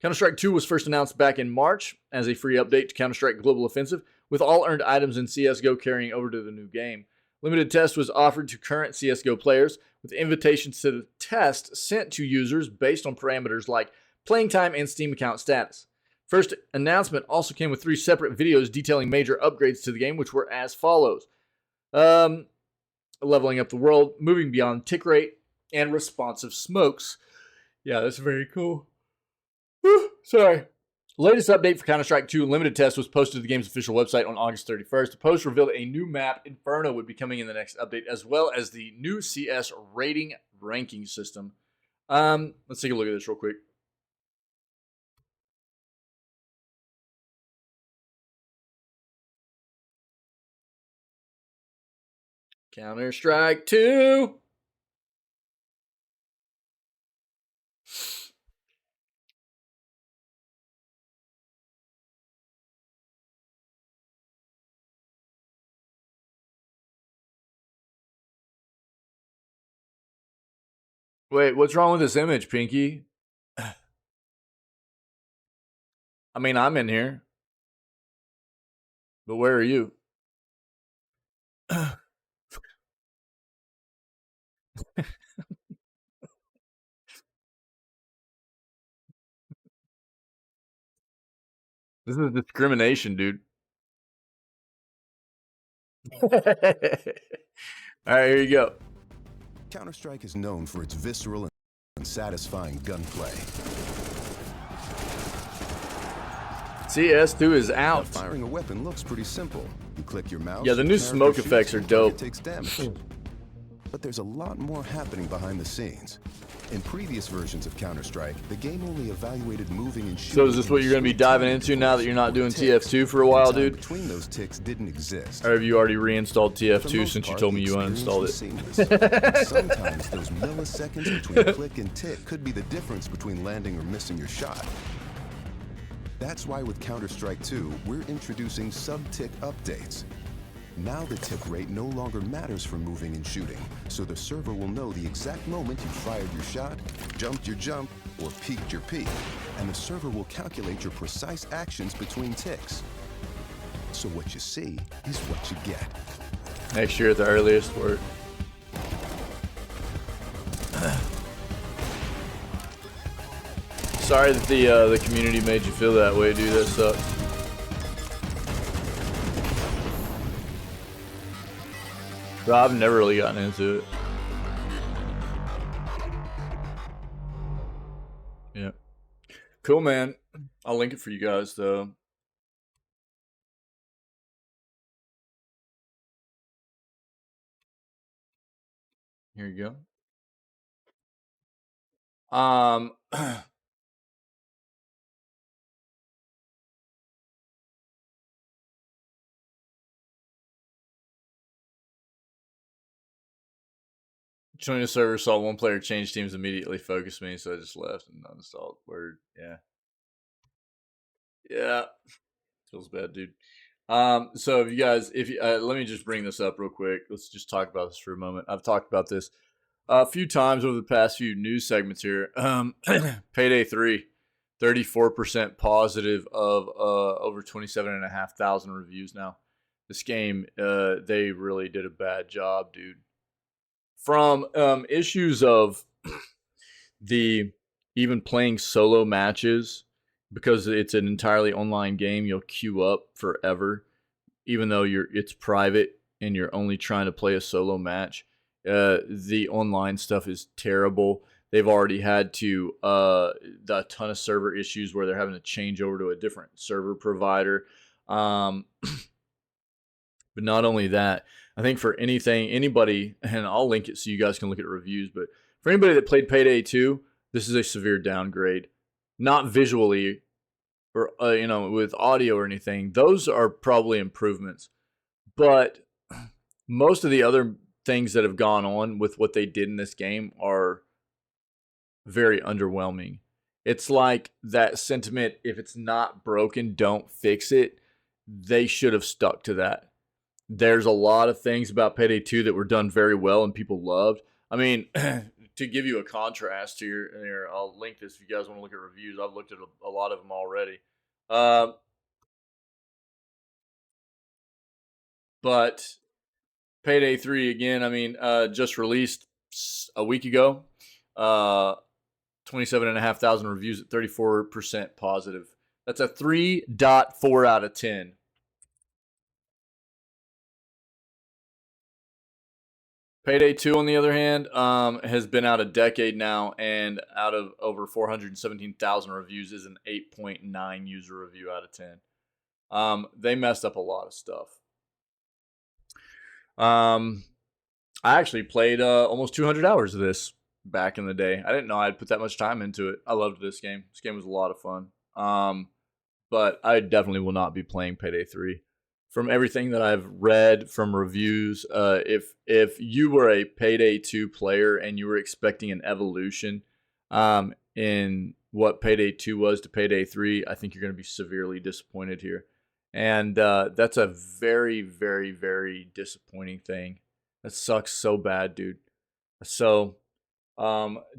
Counter-Strike 2 was first announced back in March as a free update to Counter-Strike Global Offensive, with all earned items in CSGO carrying over to the new game. Limited test was offered to current CSGO players, with invitations to the test sent to users based on parameters like playing time and Steam account status. First announcement also came with 3 separate videos detailing major upgrades to the game, which were as follows. Leveling up the world, moving beyond tick rate, and responsive smokes. Yeah, that's very cool. Whew, sorry. Latest update for Counter-Strike 2 limited test was posted to the game's official website on August 31st. The post revealed a new map, Inferno, would be coming in the next update, as well as the new CS rating ranking system. Let's take a look at this real quick. Counter-Strike 2. Wait, what's wrong with this image, Pinky? I mean, I'm in here. But where are you? This is discrimination, dude. All right, here you go. Counter-Strike is known for its visceral and satisfying gunplay. CS2 is Now, out. firing a weapon looks pretty simple. You click your mouse. Yeah, the new character smoke shoots, effects are and target dope. takes damage. But there's a lot more happening behind the scenes. In previous versions of Counter-Strike, the game only evaluated moving and shooting. So is this what you're going to be diving into now that you're not doing TF2 for a while, dude? Between those ticks didn't exist. Or have you already reinstalled For the TF2 most since you part, told me the you experience uninstalled was it? seamless. But sometimes those milliseconds between click and tick could be the difference between landing or missing your shot. That's why with Counter-Strike 2, we're introducing sub-tick updates. Now the tick rate no longer matters for moving and shooting, so the server will know the exact moment you fired your shot, jumped your jump, or peeked your peek, and the server will calculate your precise actions between ticks. So what you see is what you get. Next year at the earliest. Word. Sorry that the community made you feel that way, dude. That sucks. But I've never really gotten into it. Yeah. Cool, man. I'll link it for you guys, though. Here you go. Joining the server, saw one player change teams, immediately focused me, so I just left and uninstalled. Word, yeah. Yeah. Feels bad, dude. So if you guys, let me just bring this up real quick. Let's just talk about this for a moment. I've talked about this a few times over the past few news segments here. Payday 3, 34% positive of over 27,500 reviews now. This game, they really did a bad job, dude. From issues of the even playing solo matches, because it's an entirely online game, you'll queue up forever, even though it's private and you're only trying to play a solo match. The online stuff is terrible. They've already had to a ton of server issues where they're having to change over to a different server provider. But not only that, I think for anybody, and I'll link it so you guys can look at reviews, but for anybody that played Payday 2, this is a severe downgrade. Not visually or, with audio or anything. Those are probably improvements. But most of the other things that have gone on with what they did in this game are very underwhelming. It's like that sentiment, if it's not broken, don't fix it. They should have stuck to that. There's a lot of things about Payday 2 that were done very well and people loved. I mean, to give you a contrast here, I'll link this if you guys want to look at reviews. I've looked at a lot of them already. But Payday 3, again, I mean, just released a week ago. 27,500 reviews at 34% positive. That's a 3.4 out of 10. Payday 2, on the other hand, has been out a decade now, and out of over 417,000 reviews is an 8.9 user review out of 10. They messed up a lot of stuff. I actually played almost 200 hours of this back in the day. I didn't know I'd put that much time into it. I loved this game. This game was a lot of fun. But I definitely will not be playing Payday 3. From everything that I've read from reviews, if you were a Payday 2 player and you were expecting an evolution in what Payday 2 was to Payday 3, I think you're going to be severely disappointed here. And that's a very, very, very disappointing thing. That sucks so bad, dude. So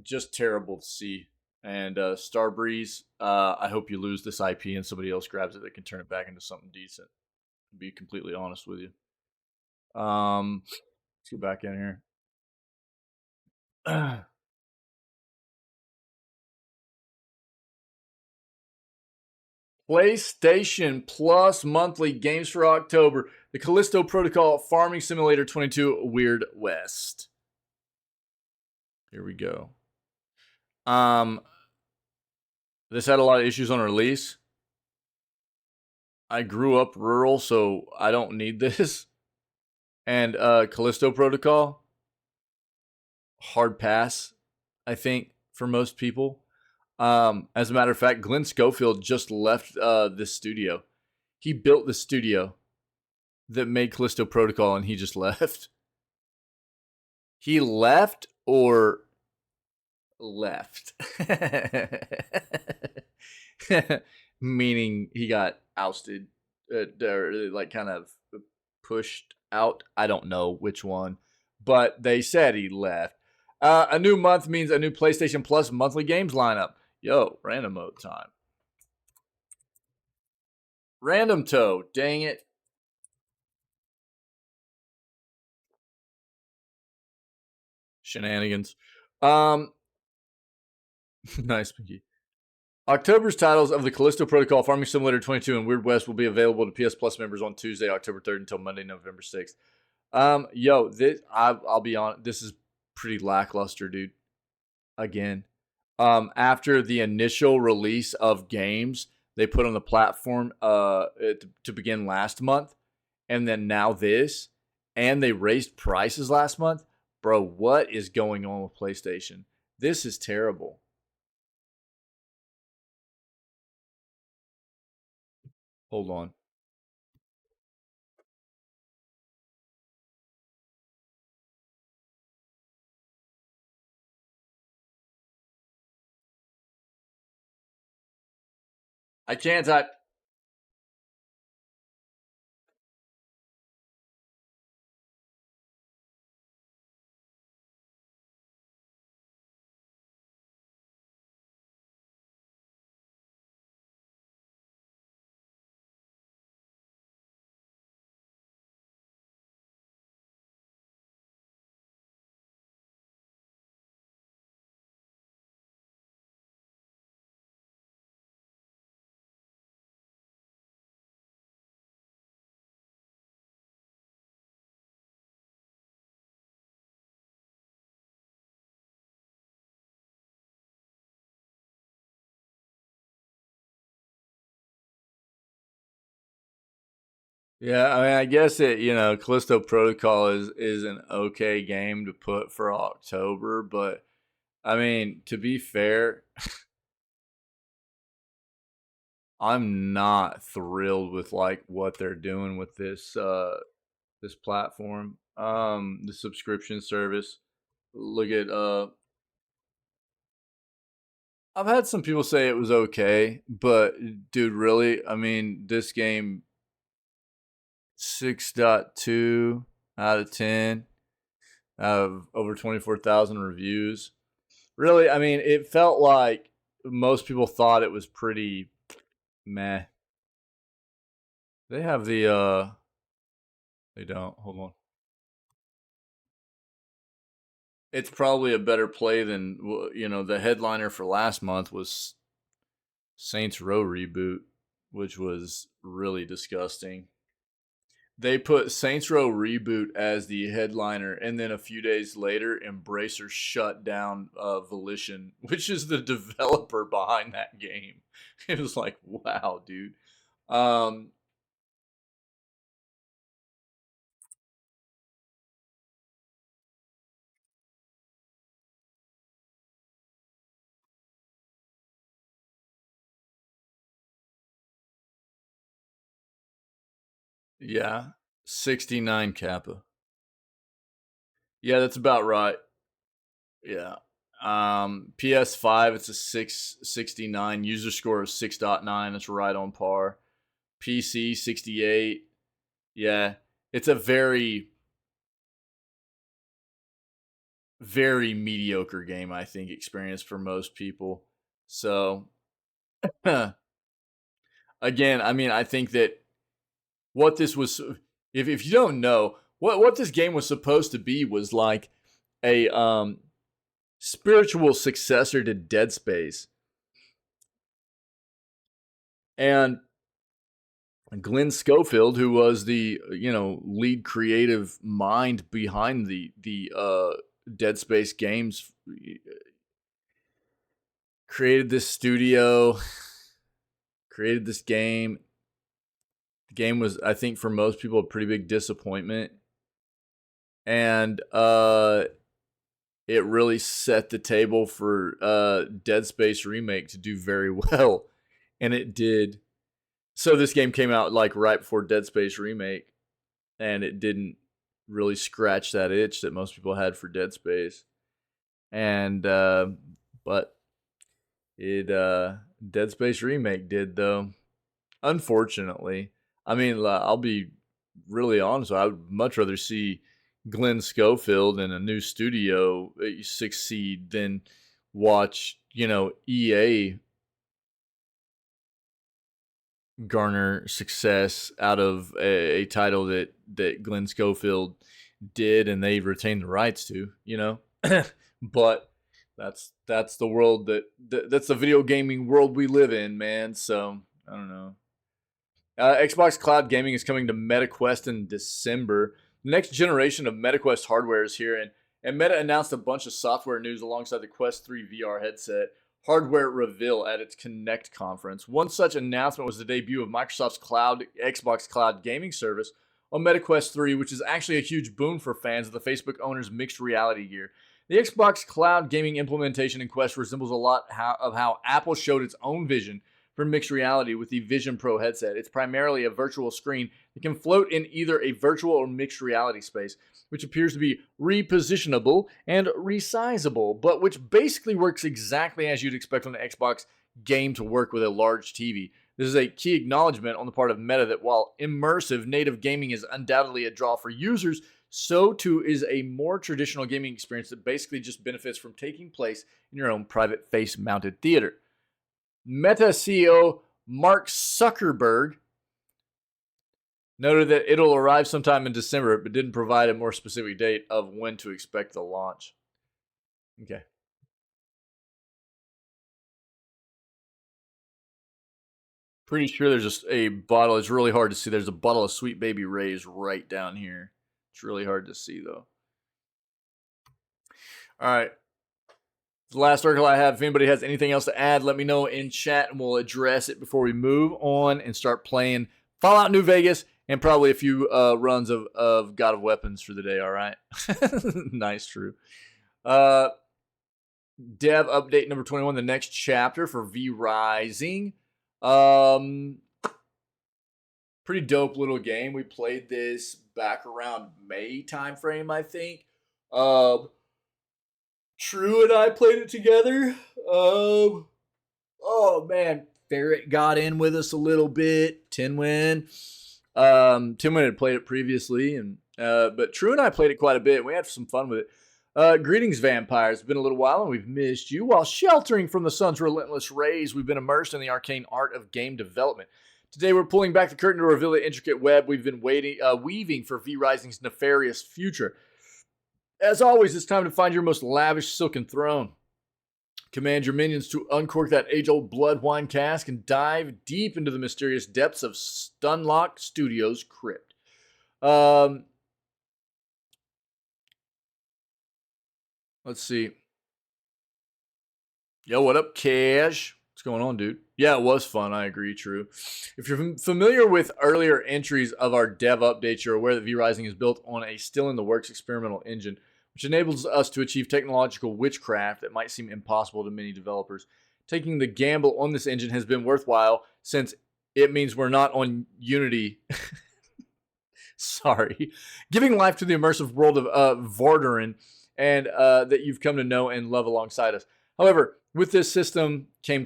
Just terrible to see. And Starbreeze, I hope you lose this IP and somebody else grabs it that can turn it back into something decent. To be completely honest with you. Let's get back in here. PlayStation Plus monthly games for October. The Callisto Protocol Farming Simulator 22 Weird West. Here we go. This had a lot of issues on release. I grew up rural, so I don't need this. And Callisto Protocol, hard pass, I think, for most people. As a matter of fact, Glenn Schofield just left this studio. He built the studio that made Callisto Protocol, and he just left. He left or left? Meaning he got ousted, or like kind of pushed out. I don't know which one, but they said he left. A new month means a new PlayStation Plus monthly games lineup. Yo, random mode time. Random toe, dang it. Shenanigans. Nice, Pinky. October's titles of the Callisto Protocol, Farming Simulator 22, and Weird West will be available to PS Plus members on Tuesday, October 3rd until Monday, November 6th. Yo, this I'll be honest, this is pretty lackluster, dude. Again. After the initial release of games they put on the platform to begin last month, and then now this, and they raised prices last month. Bro, what is going on with PlayStation? This is terrible. Hold on. I can't type. Yeah, I mean, I guess Callisto Protocol is an okay game to put for October, but I mean, to be fair, I'm not thrilled with like what they're doing with this this platform. The subscription service. Look at I've had some people say it was okay, but dude, really, I mean, this game 6.2 out of 10 out of over 24,000 reviews. Really, I mean, it felt like most people thought it was pretty meh. They have the they don't. Hold on. It's probably a better play than the headliner for last month was Saints Row reboot, which was really disgusting. They put Saints Row reboot as the headliner, and then a few days later, Embracer shut down Volition, which is the developer behind that game. It was like, wow, dude. Yeah, 69 Kappa. Yeah, that's about right. Yeah. PS5, it's a 669. User score of 6.9. That's right on par. PC 68. Yeah. It's a very very mediocre game, I think, experience for most people. So, again, I mean, I think that what this was, if you don't know, what this game was supposed to be was like a spiritual successor to Dead Space. And Glenn Schofield, who was the lead creative mind behind the Dead Space games, created this studio, created this game. The game was, I think, for most people, a pretty big disappointment, and it really set the table for Dead Space Remake to do very well, and it did. So this game came out like right before Dead Space Remake, and it didn't really scratch that itch that most people had for Dead Space. And but it Dead Space Remake did, though. Unfortunately, I mean, I'll be really honest. I would much rather see Glenn Schofield in a new studio succeed than watch EA garner success out of a title that Glenn Schofield did and they retained the rights to, but that's the world that's the video gaming world we live in, man. So I don't know. Xbox Cloud Gaming is coming to MetaQuest in December. The next generation of MetaQuest hardware is here, and Meta announced a bunch of software news alongside the Quest 3 VR headset hardware reveal at its Connect conference. One such announcement was the debut of Microsoft's Xbox Cloud gaming service on MetaQuest 3, which is actually a huge boon for fans of the Facebook owner's mixed reality gear. The Xbox Cloud gaming implementation in Quest resembles a lot of how Apple showed its own vision for mixed reality with the Vision Pro headset. It's primarily a virtual screen that can float in either a virtual or mixed reality space, which appears to be repositionable and resizable, but which basically works exactly as you'd expect on an Xbox game to work with a large TV. This is a key acknowledgement on the part of Meta that while immersive native gaming is undoubtedly a draw for users, so too is a more traditional gaming experience that basically just benefits from taking place in your own private face-mounted theater. Meta CEO Mark Zuckerberg noted that it'll arrive sometime in December, but didn't provide a more specific date of when to expect the launch. Okay. Pretty sure there's just a bottle. It's really hard to see. There's a bottle of Sweet Baby Ray's right down here. It's really hard to see, though. All right. The last article I have. If anybody has anything else to add, let me know in chat, and we'll address it before we move on and start playing Fallout New Vegas and probably a few runs of God of Weapons for the day, all right? Nice, true. Dev update number 21, the next chapter for V Rising. Pretty dope little game. We played this back around May timeframe, I think. True and I played it together. Oh man, Ferret got in with us a little bit. Tinwin had played it previously, and but True and I played it quite a bit. We had some fun with it. Greetings, vampires. It's been a little while, and we've missed you. While sheltering from the sun's relentless rays, we've been immersed in the arcane art of game development. Today, we're pulling back the curtain to reveal the intricate web we've been weaving for V Rising's nefarious future. As always, it's time to find your most lavish silken throne. Command your minions to uncork that age-old blood wine cask and dive deep into the mysterious depths of Stunlock Studios' crypt. Let's see. Yo, what up, Cash? What's going on, dude? Yeah, it was fun. I agree, True. If you're familiar with earlier entries of our dev updates, you're aware that V Rising is built on a still-in-the-works experimental engine, which enables us to achieve technological witchcraft that might seem impossible to many developers. Taking the gamble on this engine has been worthwhile since it means we're not on Unity. Sorry. Giving life to the immersive world of Vordarin and that you've come to know and love alongside us. However, with this system came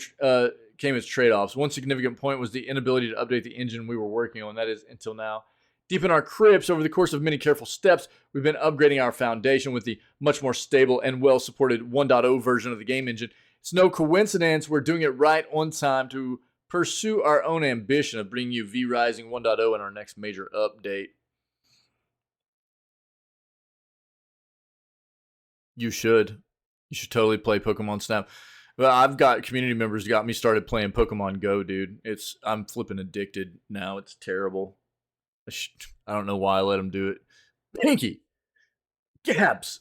its trade-offs. One significant point was the inability to update the engine we were working on. That is, until now. Deep in our crypts, over the course of many careful steps, we've been upgrading our foundation with the much more stable and well-supported 1.0 version of the game engine. It's no coincidence we're doing it right on time to pursue our own ambition of bringing you V-Rising 1.0 in our next major update. You should. You should totally play Pokemon Snap. Well, I've got community members who got me started playing Pokemon Go, dude. I'm flipping addicted now. It's terrible. I don't know why I let them do it. Pinky, Gabs,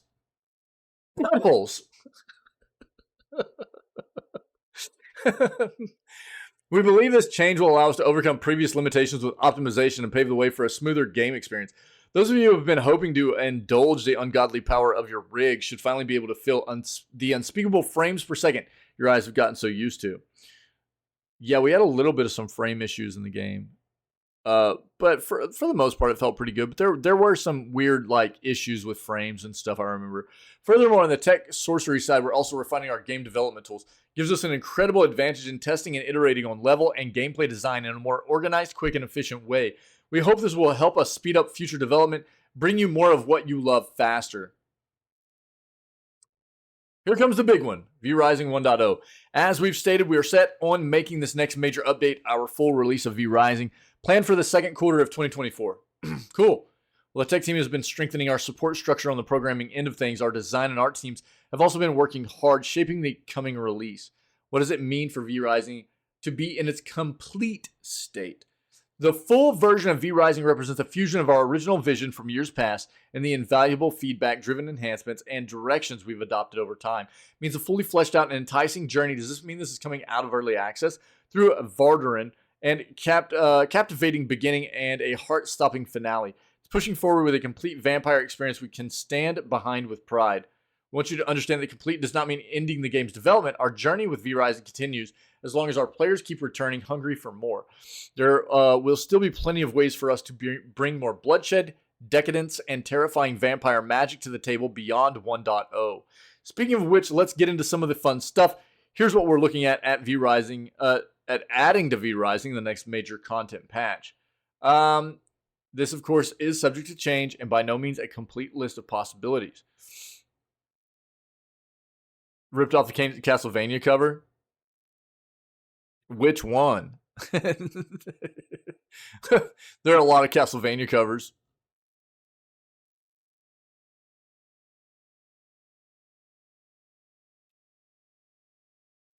Pebbles. We believe this change will allow us to overcome previous limitations with optimization and pave the way for a smoother game experience. Those of you who have been hoping to indulge the ungodly power of your rig should finally be able to feel the unspeakable frames per second your eyes have gotten so used to. Yeah, we had a little bit of some frame issues in the game. But for the most part, it felt pretty good. But there were some weird issues with frames and stuff, I remember. Furthermore, on the tech sorcery side, we're also refining our game development tools. Gives us an incredible advantage in testing and iterating on level and gameplay design in a more organized, quick, and efficient way. We hope this will help us speed up future development, bring you more of what you love faster. Here comes the big one, V-Rising 1.0. As we've stated, we are set on making this next major update our full release of V-Rising, planned for the second quarter of 2024. Cool. Well, the tech team has been strengthening our support structure on the programming end of things. Our design and art teams have also been working hard, shaping the coming release. What does it mean for V-Rising to be in its complete state? The full version of V-Rising represents a fusion of our original vision from years past and the invaluable feedback-driven enhancements and directions we've adopted over time. It means a fully fleshed out and enticing journey. Does this mean this is coming out of early access? Through Vardaran and captivating beginning and a heart-stopping finale. It's pushing forward with a complete vampire experience we can stand behind with pride. We want you to understand that complete does not mean ending the game's development. Our journey with V-Rising continues as long as our players keep returning hungry for more. There will still be plenty of ways for us to bring more bloodshed, decadence, and terrifying vampire magic to the table beyond 1.0. Speaking of which, let's get into some of the fun stuff. Here's what we're looking at V-Rising, at adding to V-Rising the next major content patch. This, of course, is subject to change and by no means a complete list of possibilities. Ripped off the Castlevania cover? Which one? There are a lot of Castlevania covers.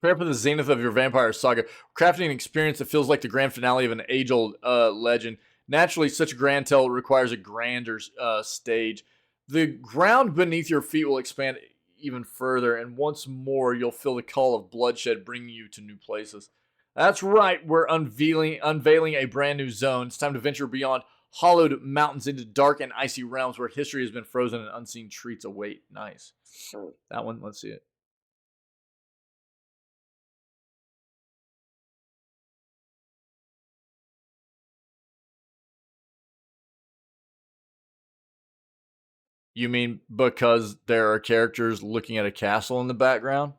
Prepare for the zenith of your vampire saga. Crafting an experience that feels like the grand finale of an age-old legend. Naturally, such a grand tale requires a grander stage. The ground beneath your feet will expand even further, and once more, you'll feel the call of bloodshed bringing you to new places. That's right, we're unveiling a brand new zone. It's time to venture beyond hollowed mountains into dark and icy realms where history has been frozen and unseen treats await. Nice. That one, let's see it. You mean because there are characters looking at a castle in the background?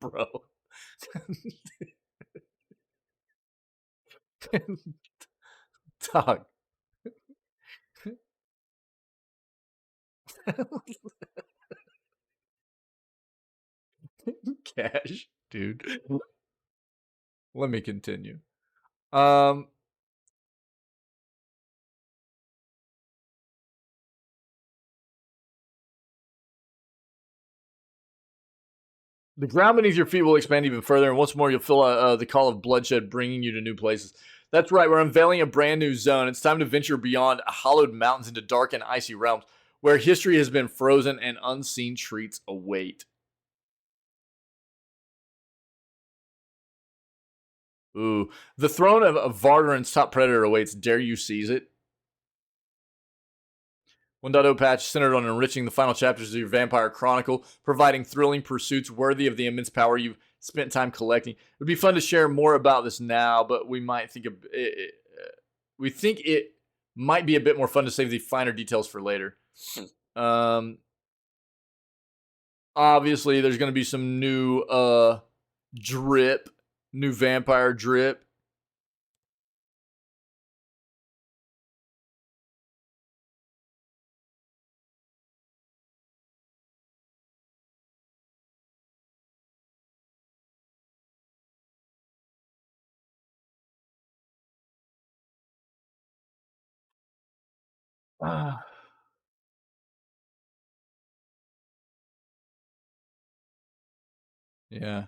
Bro. Dog. Cash, dude. Let me continue. The ground beneath your feet will expand even further, and once more you'll feel the call of bloodshed bringing you to new places. That's right, we're unveiling a brand new zone. It's time to venture beyond hollowed mountains into dark and icy realms, where history has been frozen and unseen treats await. Ooh, the throne of Vardaran's top predator awaits. Dare you seize it? 1.0 patch centered on enriching the final chapters of your Vampire Chronicle, providing thrilling pursuits worthy of the immense power you've spent time collecting. It would be fun to share more about this now, but we think it might be a bit more fun to save the finer details for later. Obviously, there's going to be some new new vampire drip. Yeah.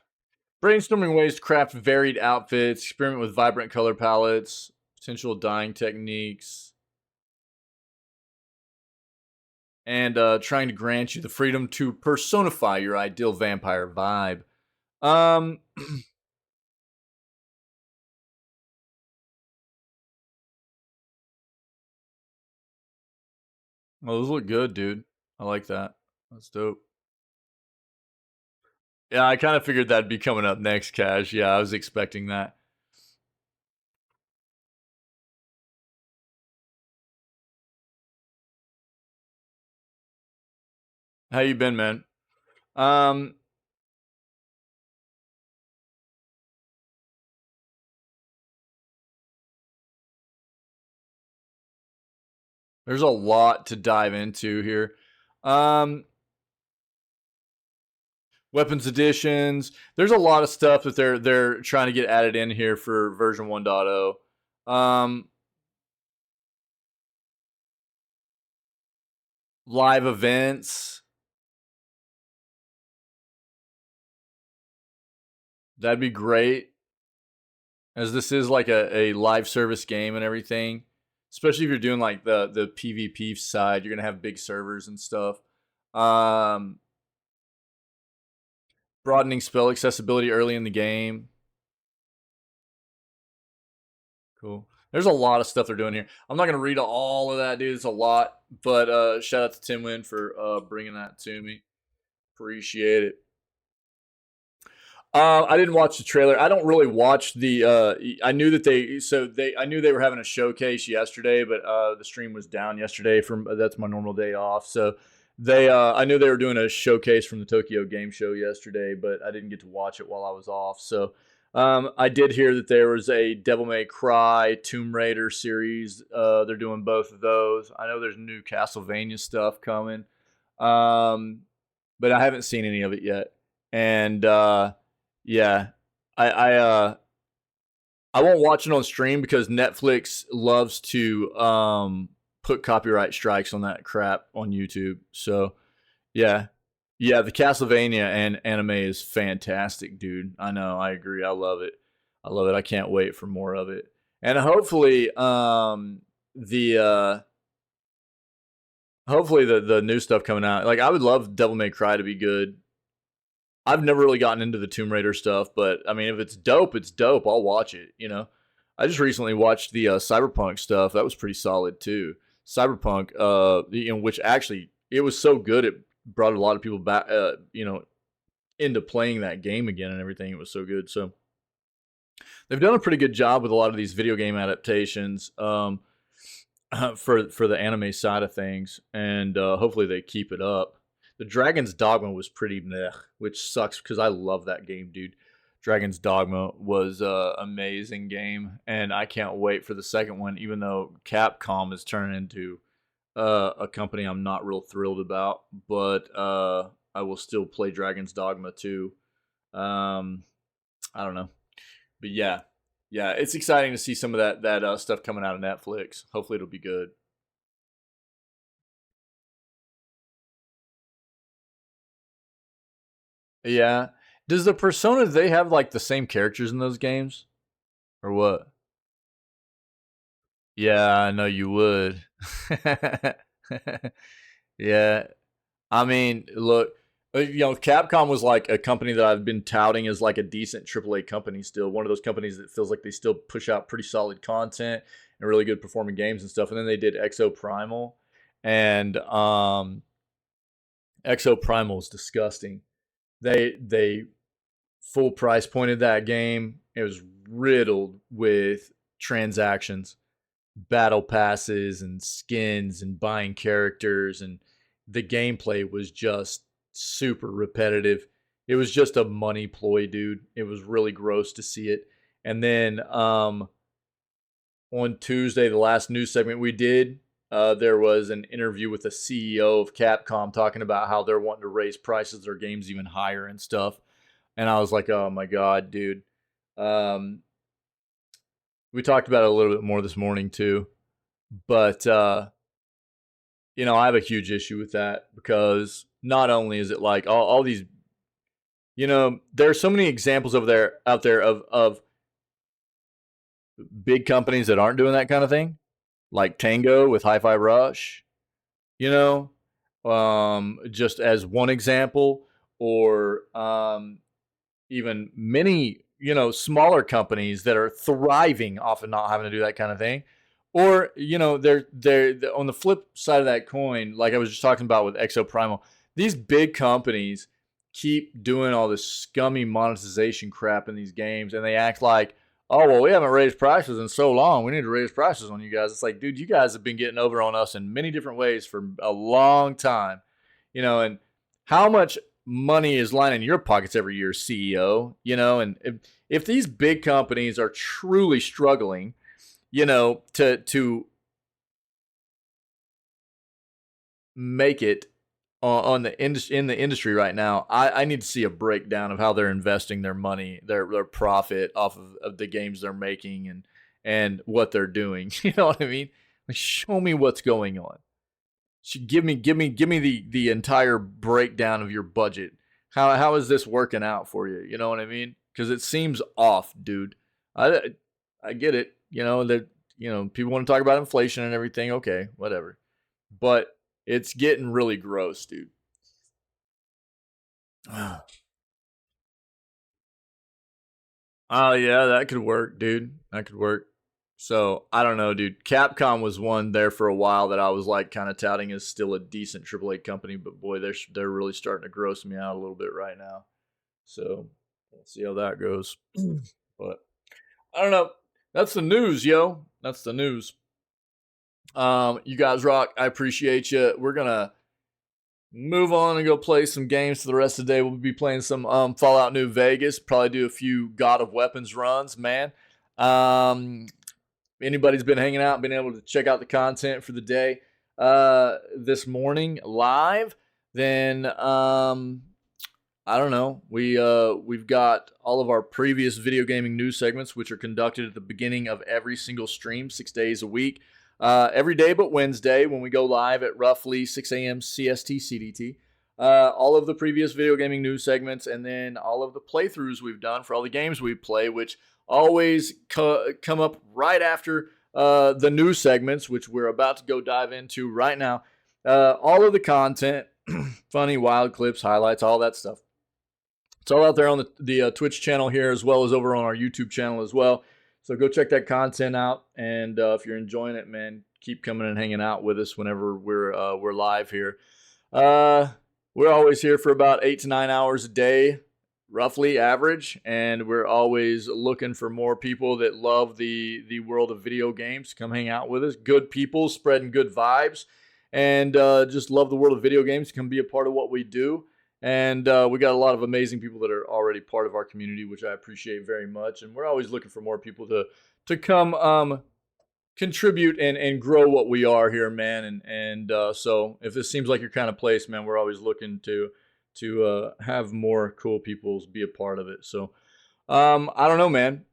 Brainstorming ways to craft varied outfits, experiment with vibrant color palettes, potential dyeing techniques, and trying to grant you the freedom to personify your ideal vampire vibe. Um, well, those look good, dude. I like that. That's dope. Yeah, I kind of figured that'd be coming up next, Cash. Yeah, I was expecting that. How you been, man? Um, there's a lot to dive into here. Um, weapons additions. There's a lot of stuff that they're trying to get added in here for version 1.0. Live events. That'd be great. As this is like a live service game and everything. Especially if you're doing like the PvP side, you're gonna have big servers and stuff. Um, broadening spell accessibility early in the game. Cool. There's a lot of stuff they're doing here. I'm not gonna read all of that, dude. It's a lot, but shout out to Tim Wynn for bringing that to me. Appreciate it. I didn't watch the trailer. I don't really watch the. I knew that I knew they were having a showcase yesterday, but the stream was down yesterday. From that's my normal day off, so I knew they were doing a showcase from the Tokyo Game Show yesterday, but I didn't get to watch it while I was off. So I did hear that there was a Devil May Cry Tomb Raider series. They're doing both of those. I know there's new Castlevania stuff coming, but I haven't seen any of it yet, and. Yeah, I I won't watch it on stream because Netflix loves to put copyright strikes on that crap on YouTube. So yeah, yeah, the Castlevania and anime is fantastic, dude. I know, I agree. I love it. I love it. I can't wait for more of it. And the hopefully the new stuff coming out. Like I would love Devil May Cry to be good. I've never really gotten into the Tomb Raider stuff, but I mean, if it's dope, it's dope. I'll watch it. You know, I just recently watched the Cyberpunk stuff. That was pretty solid too. Cyberpunk, which actually it was so good it brought a lot of people back, into playing that game again and everything. It was so good. So they've done a pretty good job with a lot of these video game adaptations for the anime side of things, and hopefully they keep it up. The Dragon's Dogma was pretty meh, which sucks because I love that game, dude. Dragon's Dogma was an amazing game, and I can't wait for the second one, even though Capcom is turning into a company I'm not real thrilled about, but I will still play Dragon's Dogma too. I don't know. But yeah, yeah, it's exciting to see some of that stuff coming out of Netflix. Hopefully it'll be good. Yeah. Does the Persona they have like the same characters in those games or what? Yeah, I know you would. Yeah. I mean, look, Capcom was like a company that I've been touting as like a decent AAA company still. One of those companies that feels like they still push out pretty solid content and really good performing games and stuff. And then they did Exo Primal, and Exo Primal is disgusting. They full price pointed that game. It was riddled with transactions, battle passes, and skins, and buying characters, and the gameplay was just super repetitive. It was just a money ploy, dude. It was really gross to see it. And then on Tuesday, the last news segment we did, there was an interview with the CEO of Capcom talking about how they're wanting to raise prices of their games even higher and stuff. And I was like, oh my God, dude. We talked about it a little bit more this morning too. But you know, I have a huge issue with that because not only is it like all these, you know, there are so many examples out there of big companies that aren't doing that kind of thing, like Tango with Hi-Fi Rush, you know, just as one example, or even many, you know, smaller companies that are thriving off of not having to do that kind of thing. Or, you know, they're on the flip side of that coin, like I was just talking about with Exoprimal, these big companies keep doing all this scummy monetization crap in these games, and they act like, oh, well, we haven't raised prices in so long. We need to raise prices on you guys. It's like, dude, you guys have been getting over on us in many different ways for a long time. You know, and how much money is lining your pockets every year, CEO? You know, and if these big companies are truly struggling, you know, to make it on the in the industry right now, I need to see a breakdown of how they're investing their money, their profit off of the games they're making, and what they're doing. You know what I mean? Like, show me what's going on. Give me the entire breakdown of your budget. How is this working out for you? You know what I mean? Because it seems off, dude. I get it. You know that, you know, people want to talk about inflation and everything. Okay, whatever. But it's getting really gross, dude. Oh yeah, that could work, dude. That could work. So I don't know, dude. Capcom was one there for a while that I was like kind of touting as still a decent AAA company, but boy, they're really starting to gross me out a little bit right now. So let's see how that goes. But I don't know. That's the news, yo. That's the news. You guys rock. I appreciate you. We're gonna move on and go play some games for the rest of the day. We'll be playing some Fallout New Vegas. Probably do a few God of Weapons runs, man. Anybody's been hanging out, been able to check out the content for the day this morning live, then I don't know. We've got all of our previous video gaming news segments, which are conducted at the beginning of every single stream, 6 days a week. Every day but Wednesday, when we go live at roughly 6 a.m. CST CDT. All of the previous video gaming news segments, and then all of the playthroughs we've done for all the games we play, which always come up right after the news segments, which we're about to go dive into right now. All of the content, funny, wild clips, highlights, all that stuff. It's all out there on the Twitch channel here, as well as over on our YouTube channel as well. So go check that content out, and if you're enjoying it, man, keep coming and hanging out with us whenever we're live here. We're always here for about 8 to 9 hours a day, roughly average, and we're always looking for more people that love the world of video games to come hang out with us. Good people spreading good vibes, and just love the world of video games, come be a part of what we do. And we got a lot of amazing people that are already part of our community, which I appreciate very much. And we're always looking for more people to come contribute and grow what we are here, man. And so if this seems like your kind of place, man, we're always looking to have more cool people be a part of it. So I don't know, man.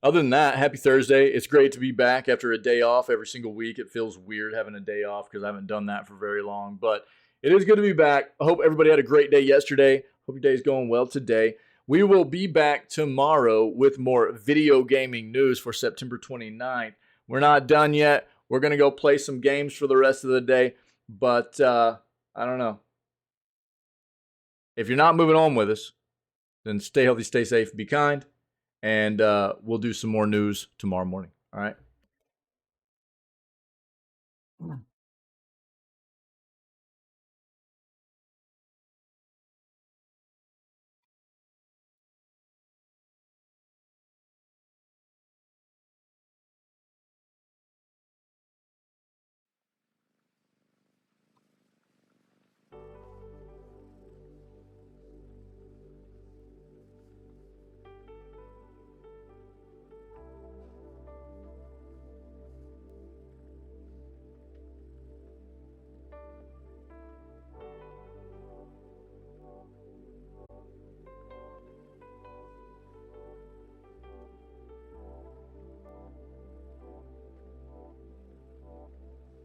Other than that, happy Thursday. It's great to be back after a day off every single week. It feels weird having a day off because I haven't done that for very long, but it is good to be back. I hope everybody had a great day yesterday. Hope your day is going well today. We will be back tomorrow with more video gaming news for September 29th. We're not done yet. We're going to go play some games for the rest of the day. But I don't know. If you're not moving on with us, then stay healthy, stay safe, be kind. And we'll do some more news tomorrow morning. All right?